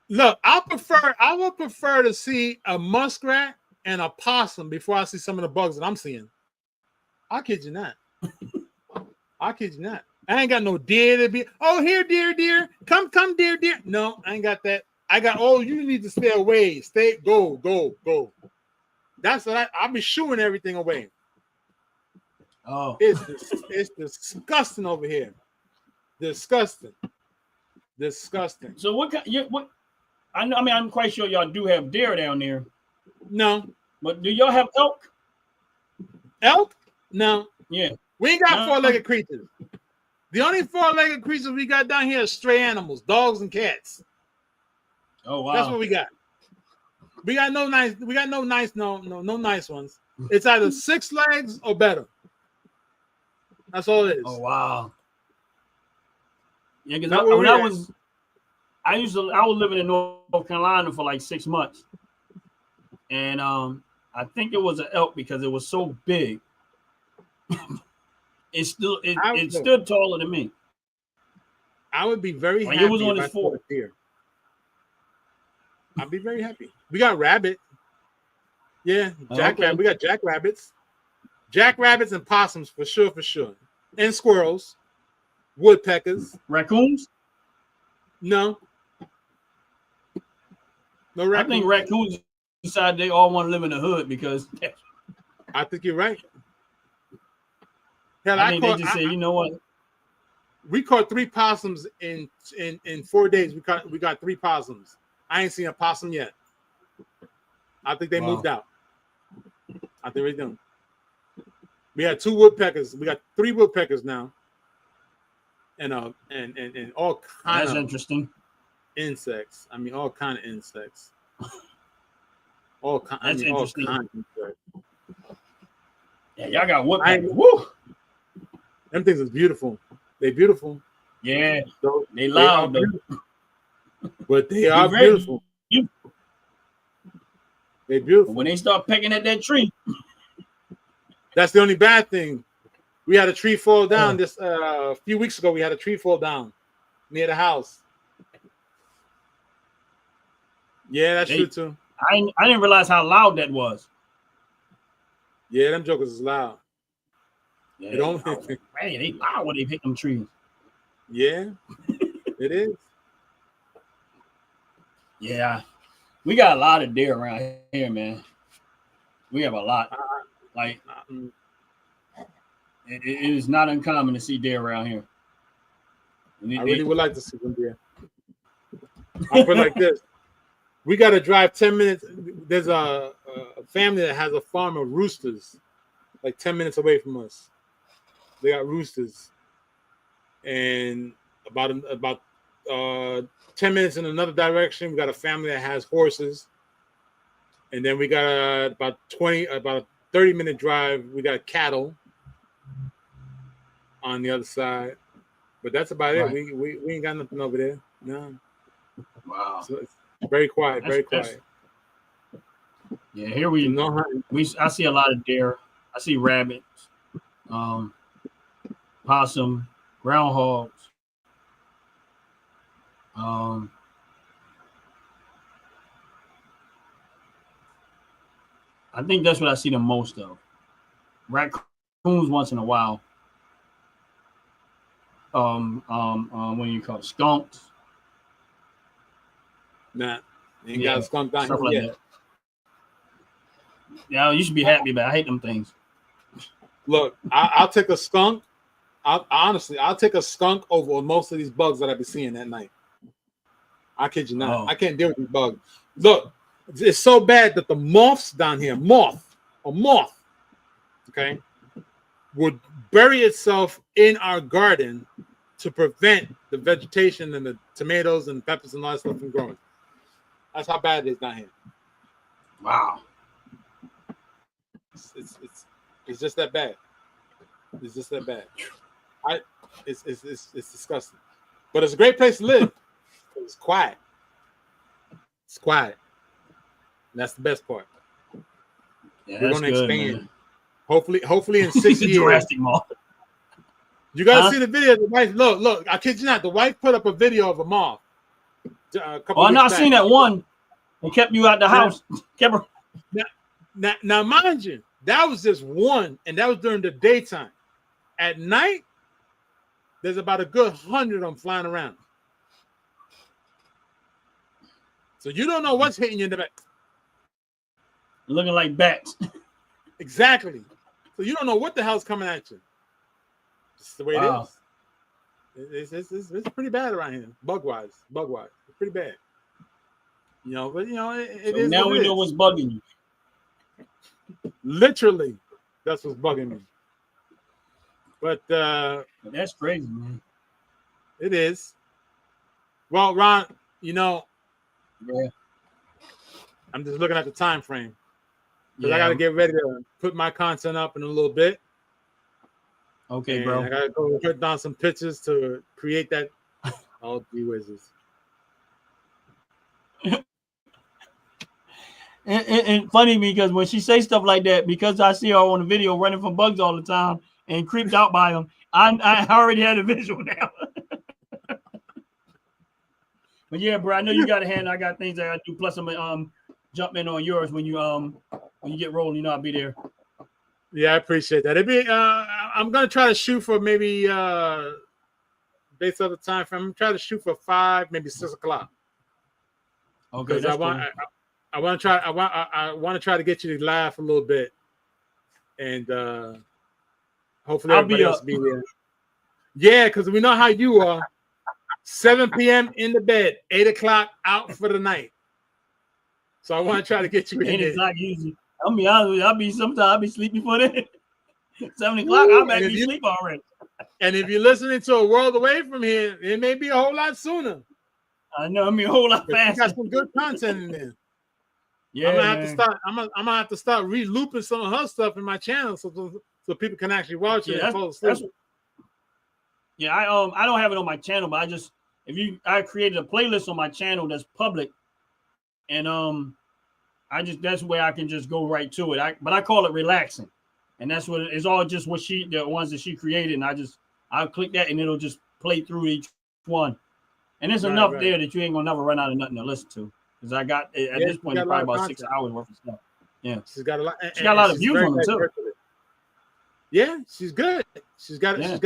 Look, I would prefer to see a muskrat and a possum before I see some of the bugs that I'm seeing. I kid you not. I ain't got no deer to be. Oh, here, deer. Come, deer. No, I ain't got that. I got. Oh, you need to stay away. Go. That's what I'll be shooing everything away. Oh, it's disgusting over here. Disgusting. So what? I'm quite sure y'all do have deer down there. No, but do y'all have elk? Elk? No. Yeah. We ain't got four-legged creatures. The only four-legged creatures we got down here are stray animals, dogs and cats. Oh wow. That's what we got. We got no nice ones. It's either 6 legs or better. That's all it is. Oh wow. Yeah, because I was living in North Carolina for like 6 months. And I think it was an elk because it was so big. It stood taller than me. I would be very happy. It was on his foot. I'd be very happy. We got rabbit. Yeah, jackrabbit. We got jackrabbits. Jackrabbits and possums for sure. And squirrels, woodpeckers, raccoons. No raccoons. I think raccoons decide they all want to live in the hood because I think you're right. Hell, I think they just say, you know what? We caught 3 possums in 4 days. We got 3 possums. I ain't seen a possum yet. I think they moved out. I think we're done. We had 2 woodpeckers. We got 3 woodpeckers now. And all kind of interesting insects. I mean, all kind of insects. All kind of insects. Yeah, y'all got woodpeckers. Woo! Them things is beautiful. They beautiful. Yeah, so they loud though. But they are beautiful. They're beautiful. When they start pecking at that tree, that's the only bad thing. We had a tree fall down this a few weeks ago. We had a tree fall down near the house. Yeah, that's true too. I didn't realize how loud that was. Yeah, them jokers is loud. Yeah, they loud when they hit them trees. Yeah, it is. Yeah, we got a lot of deer around here, man. We have a lot. Like, it is not uncommon to see deer around here. I really would like to see some deer. I put it like this. We got to drive 10 minutes. There's a family that has a farm of roosters, like 10 minutes away from us. They got roosters. And about 10 minutes in another direction, we got a family that has horses. And then we got about a 30-minute drive. We got cattle on the other side. But that's about it. We ain't got nothing over there. No. Wow. So it's very quiet, very quiet. Yeah, here I see a lot of deer. I see rabbits, possum, groundhogs. I think that's what I see the most of. Raccoons once in a while. What do you call it? Skunks. Nah, you ain't got a skunk down stuff here like yet. that. Yeah, you should be happy, but I hate them things. Look, I'll take a skunk. I'll take a skunk over most of these bugs that I be seeing at night. I kid you not. I can't deal with these bugs. Look, it's so bad that the moths down here, a moth, okay, would bury itself in our garden to prevent the vegetation and the tomatoes and peppers and all that stuff from growing. That's how bad it is down here. Wow. It's just that bad. It's just that bad. It's disgusting. But it's a great place to live. It's quiet. It's quiet. And that's the best part. Yeah, we're gonna expand. Man. Hopefully in 6 years. Jurassic Mall. You gotta see the video. The wife, look, I kid you not, the wife put up a video of a moth. I not seen that one. They kept you out the house. Now, mind you, that was just one, and that was during the daytime. At night, there's about a good 100 of them flying around. So you don't know what's hitting you in the back. Looking like bats. Exactly. So you don't know what the hell's coming at you. It's the way it is. It's pretty bad around here, bug-wise. It's pretty bad. You know, but it is. Now we know what's bugging you. Literally, that's what's bugging me. But that's crazy, man. It is. Well, Ron, yeah. I'm just looking at the time frame. Because I got to get ready to put my content up in a little bit. Okay, and bro. I got to go put down some pictures to create that. Oh, gee whizzes. And funny because when she say stuff like that, because I see her on the video running from bugs all the time and creeped out by them, I already had a visual now. But yeah, bro, I know you got a hand. I got things I got to do. Plus, I'm jump in on yours when you get rolling. You know, I'll be there. Yeah, I appreciate that. I'm gonna try to shoot for maybe based on the time frame. I'm trying to shoot for 5, maybe 6 o'clock. Okay, because I want to try to get you to laugh a little bit, and hopefully everybody else be there. Yeah, because we know how you are. 7 p.m. in the bed, 8 o'clock out for the night. So I want to try to get you in 8 there. o'clock usually. I'll be honest with you. Sometimes I'll be sleeping before that. 7 o'clock, I'll be asleep already. And if you're listening to a world away from here, it may be a whole lot sooner. I know. I mean, a whole lot faster. You got some good content in there. Yeah, I'm gonna have to start re-looping some of her stuff in my channel so people can actually watch it and fall asleep. Yeah, I don't have it on my channel, but I created a playlist on my channel that's public, and that's where I can just go right to it. But I call it relaxing, and that's what it's all just the ones that she created, and I'll click that and it'll just play through each one, and there's enough there that you ain't gonna never run out of nothing to listen to. Because I got at this point probably about 6 hours worth of stuff. Yeah, she's got a lot. She got a lot of views on it too. Yeah, she's good. She's got her niche. She's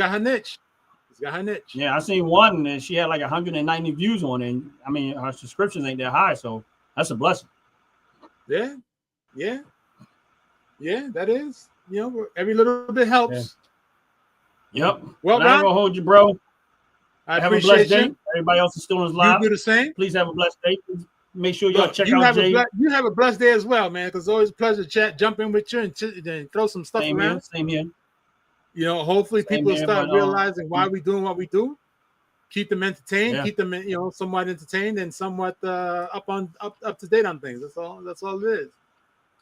got her niche. Yeah, I seen one and she had like 190 views on it. And I mean, her subscriptions ain't that high, so that's a blessing. Yeah, that is. You know, every little bit helps. Yeah. Yep. Well, I'm gonna hold you, bro. I have a blessed day. Everybody else is still on his live. You do the same. Please have a blessed day. Make sure y'all check out Jay. You have a blessed day as well, man. Because it's always a pleasure to jump in with you and throw some stuff around. Same here. You know, hopefully people start realizing why we're doing what we do. Keep them entertained. Yeah. Keep them, somewhat entertained and somewhat up to date on things. That's all it is.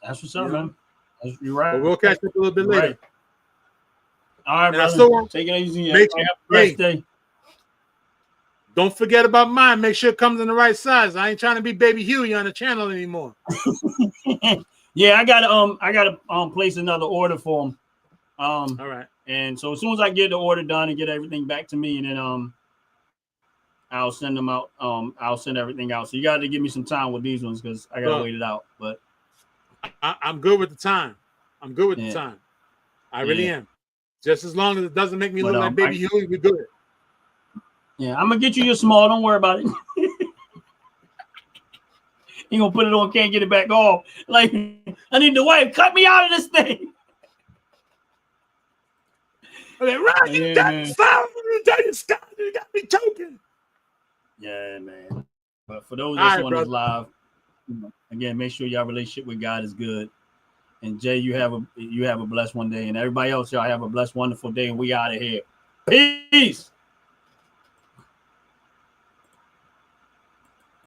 That's what's up, man. You're right. But we'll catch up a little bit later. All right, brother. Take it easy. Have a blessed day. Don't forget about mine. Make sure it comes in the right size. I ain't trying to be Baby Huey on the channel anymore. Yeah, I gotta place another order for him. All right. And so as soon as I get the order done and get everything back to me, and then I'll send them out. I'll send everything out. So you got to give me some time with these ones because I gotta wait it out. But I'm good with the time. The time. I really am. Just as long as it doesn't make me look like Baby Huey, we're good. Yeah, I'm gonna get you your small. Don't worry about it. You gonna put it on, can't get it back off. Like, I need the wife. Cut me out of this thing. Okay, right, you got me choking. Yeah, man. But for those that's on this live, again, make sure your relationship with God is good. And Jay, you have a blessed one day, and everybody else, y'all have a blessed, wonderful day. And we out of here. Peace.